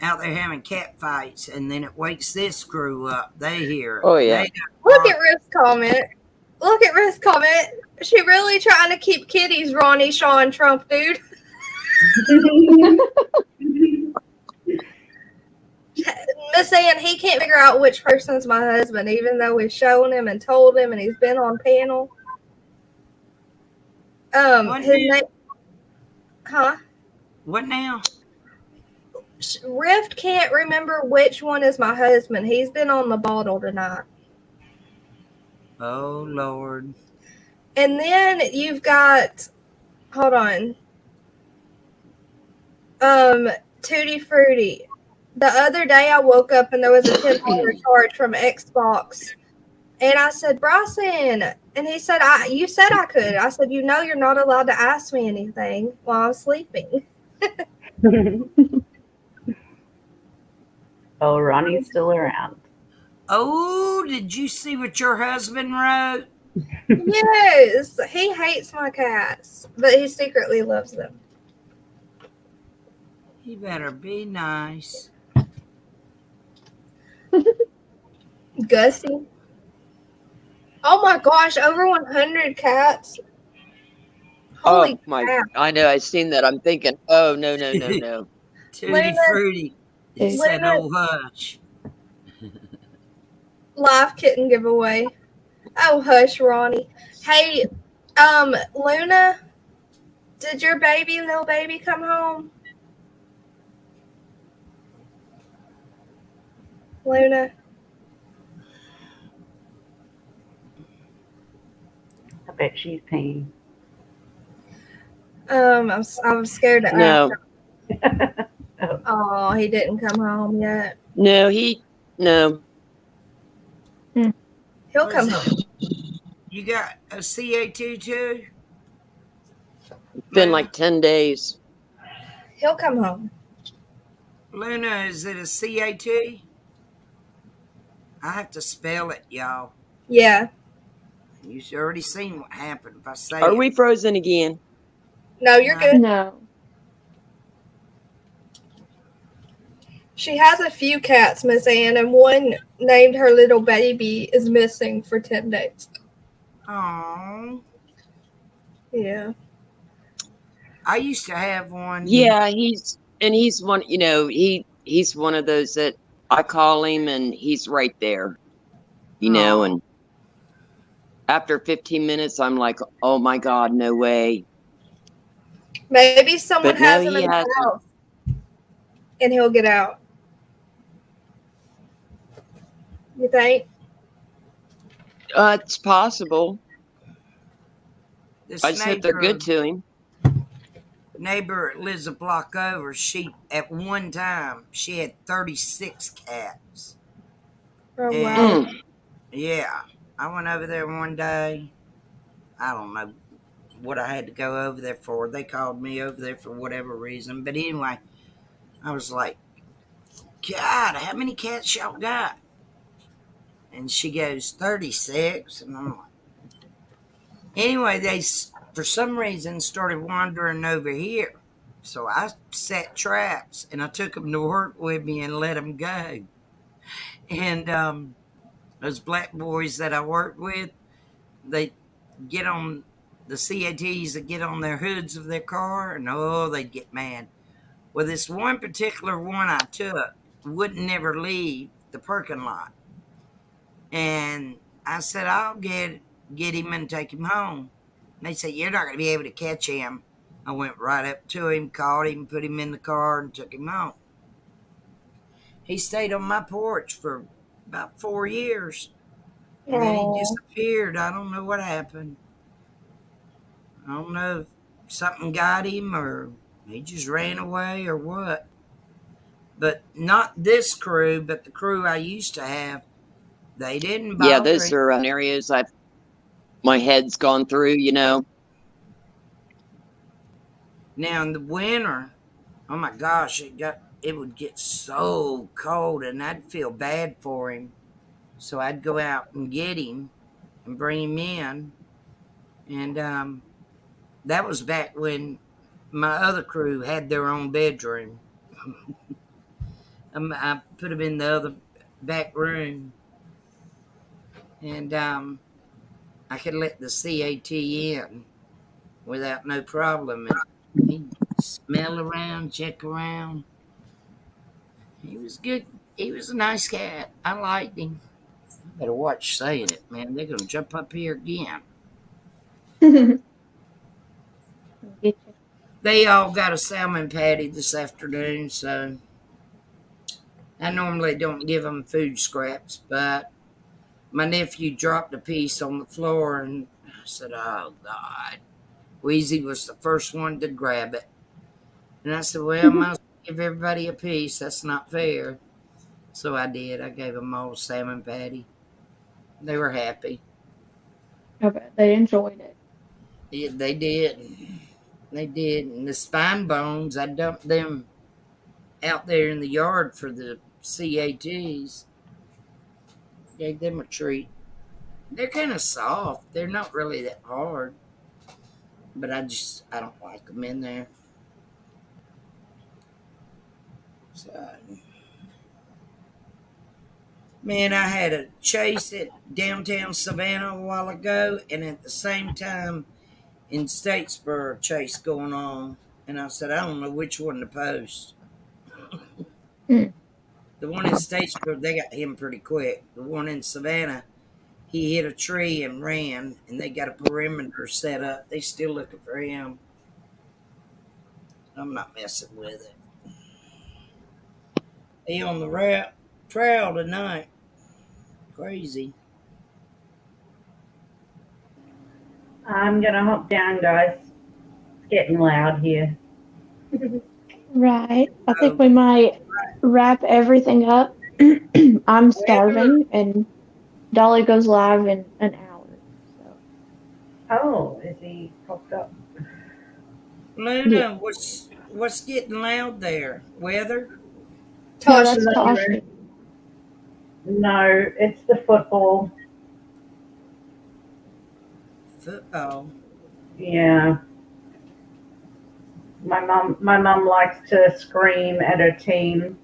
out there having cat fights, and then it wakes this crew up. They hear it. Oh, yeah. Look at Riff's comment. Look at Riff's comment. She really trying to keep kitties, Ronnie, Sean, Trump, dude. Miss Ann, he can't figure out which person's my husband, even though we've shown him and told him, and he's been on panel. What His now? name, huh? What now? Rift can't remember which one is my husband. He's been on the bottle tonight. Oh Lord. And then you've got, hold on, Tutti Frutti. The other day I woke up and there was a $10 charge from Xbox. And I said, Bryson, and he said, you said I could. I said, you're not allowed to ask me anything while I'm sleeping. Oh, Ronnie's still around. Oh, did you see what your husband wrote? Yes, he hates my cats, but he secretly loves them. He better be nice. Gussie. Oh my gosh, over 100 cats. Holy Oh my! crap. I know. I've seen that. I'm thinking, oh no, no, no, no. Tutti Luna, Frutti. He said, Luna, "Oh hush." live kitten giveaway. Oh hush, Ronnie. Hey, Luna, did your little baby come home? Luna. I bet she's paying. I'm scared to No, ask. Oh, he didn't come home yet. no, no. He'll come home. You got a CA2 too? It's been like 10 days. He'll come home. Luna, is it a CAT? I have to spell it, y'all. Yeah. You've already seen what happened if I say Are it. we frozen again? No, you're good. No. She has a few cats, Miss Ann, and one named her little baby is missing for 10 days. Oh. Yeah. I used to have one. Yeah, he's one, he's one of those that I call him and he's right there, and after 15 minutes, I'm like, oh my God, no way. Maybe someone But no, has him he in the hasn't. house and he'll get out. You think? It's possible. This I just hope they're good to him. Neighbor that lives a block over, at one time, she had 36 cats. Oh, wow. Yeah, I went over there one day. I don't know what I had to go over there for. They called me over there for whatever reason. But anyway, I was like, God, how many cats y'all got? And she goes, 36. And I'm like, anyway, they, for some reason, started wandering over here. So I set traps and I took them to work with me and let them go. And those black boys that I worked with, they get on the CATs that get on their hoods of their car, and they'd get mad. Well, this one particular one I took wouldn't never leave the parking lot. And I said, I'll get him and take him home. And they said, you're not going to be able to catch him. I went right up to him, caught him, put him in the car, and took him home. He stayed on my porch for about 4 years. And then he disappeared. I don't know what happened. I don't know if something got him or he just ran away or what. But not this crew, but the crew I used to have. They didn't bother. Yeah, those are areas my head's gone through, Now in the winter, oh my gosh, it would get so cold and I'd feel bad for him. So I'd go out and get him and bring him in. And that was back when my other crew had their own bedroom. I put him in the other back room. And I could let the CAT in without no problem. And he'd smell around, check around. He was good. He was a nice cat. I liked him. I better watch saying it, man. They're going to jump up here again. Get you. They all got a salmon patty this afternoon, so I normally don't give them food scraps, but my nephew dropped a piece on the floor, and I said, "Oh God!" Wheezy was the first one to grab it, and I said, "Well, I might as well give everybody a piece. That's not fair." So I did. I gave them all a salmon patty. They were happy. I bet they enjoyed it. Yeah, they did. They did. And the spine bones, I dumped them out there in the yard for the CATs. Gave them a treat. They're kind of soft. They're not really that hard. But I don't like them in there. So, man, I had a chase at downtown Savannah a while ago, and at the same time in Statesboro, a chase going on. And I said, I don't know which one to post. Mm. The one in Statesboro, they got him pretty quick. The one in Savannah, he hit a tree and ran, and they got a perimeter set up. They still looking for him. I'm not messing with it. He on the trail tonight. Crazy. I'm gonna hop down, guys. It's getting loud here. Right. I think we might wrap everything up. I'm starving, and Dolly goes live in an hour. So Oh, is he popped up? Luna, yeah. what's getting loud there? Weather? No, Tasha, that's Toshi. No, it's the football. Football. Yeah. My mom likes to scream at her team.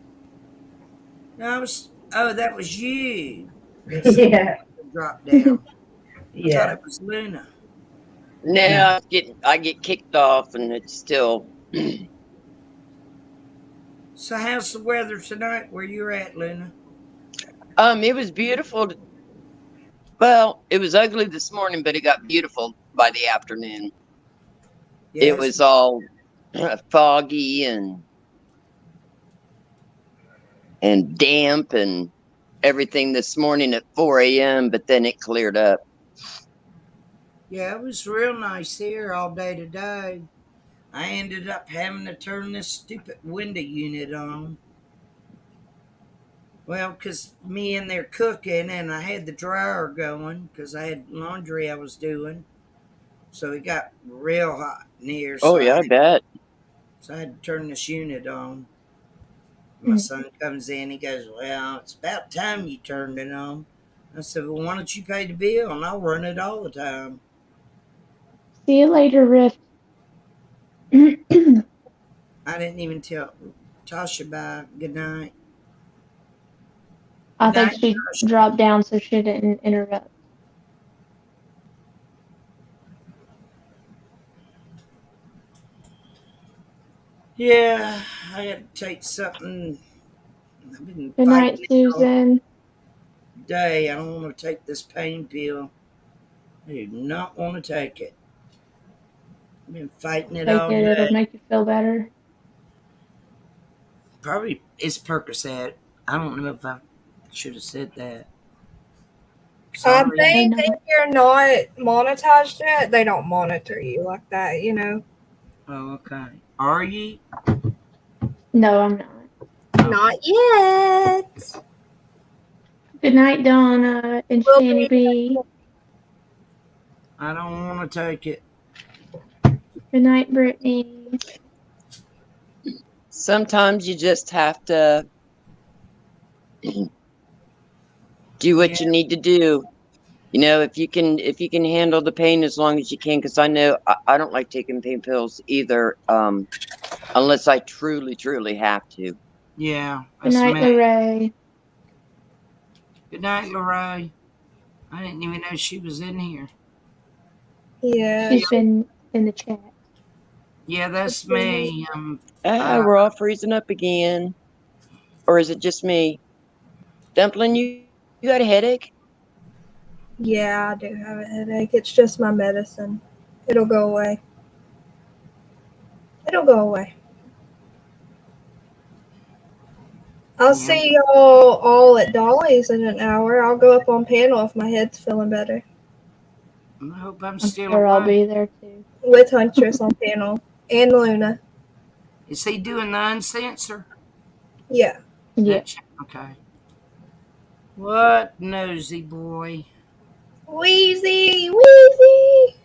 No, that was you. Yeah. Dropped down. I thought Yeah. it was Luna. No, I get kicked off, and it's still. So how's the weather tonight where you're at, Luna? It was beautiful. Well, it was ugly this morning, but it got beautiful by the afternoon. Yeah, It was all foggy and damp and everything this morning at 4 a.m., but then it cleared up. Yeah, it was real nice here all day today. I ended up having to turn this stupid window unit on. Well, because me in there cooking, and I had the dryer going because I had laundry I was doing. So it got real hot in here. Oh, yeah, I bet. So I had to turn this unit on. My son comes in, he goes, "Well, it's about time you turned it on." I said, "Well, why don't you pay the bill and I'll run it all the time?" See you later, Rift. I didn't even tell Tasha bye. Good night. I think she dropped down so she didn't interrupt. Yeah, I got to take something. I've been Good night, Susan. Day. I don't want to take this pain pill. I do not want to take it. I've been fighting it all Take it, day. it'll make you feel better. Probably it's Percocet. I don't know if I should have said that. I think if you're not monetized yet, they don't monitor you like that, you know. Oh, okay. Are you? No, I'm not. Not yet. Good night, Donna and Shanny B. I don't want to take it. Good night, Brittany. Sometimes you just have to do what you need to do. You know, if you can handle the pain as long as you can, because I know I don't like taking pain pills either, unless I truly, truly have to. Yeah. Good night, Lorraine. Good night, Lorraine. I didn't even know she was in here. Yeah. She's been in the chat. Yeah, that's me. We're all freezing up again. Or is it just me? Dumpling, you got a headache? Yeah, I do have a headache. It's just my medicine. It'll go away. It'll go away. I'll Yeah. see y'all all at Dolly's in an hour. I'll go up on panel if my head's feeling better. I hope I'm I'm still sure I'll alive. be there too. With Huntress on panel. And Luna. Is he doing the uncensor? Yeah. Yeah. Okay. What nosy boy? Wheezy! Wheezy!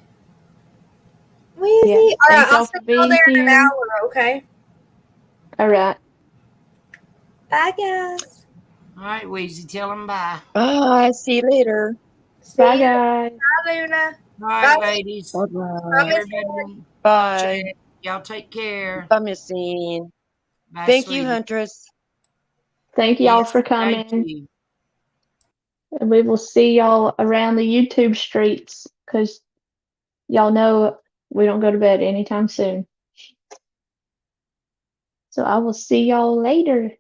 Wheezy! Yeah. Alright, Thank I'll y'all see for y'all being there in an here. hour, okay? All right. Bye, guys. All right, Weezy, tell him bye. Bye. See you later. See Bye, you. guys. Bye, Luna. All right, Bye, ladies. Bye Bye, bye. Miss Everybody Lord. in Bye. chat, y'all take care. Bye, Missine. Bye, Thank you, sweetie. Huntress. Thank y'all Yes, for thank coming. you. And we will see y'all around the YouTube streets because y'all know we don't go to bed anytime soon. So I will see y'all later.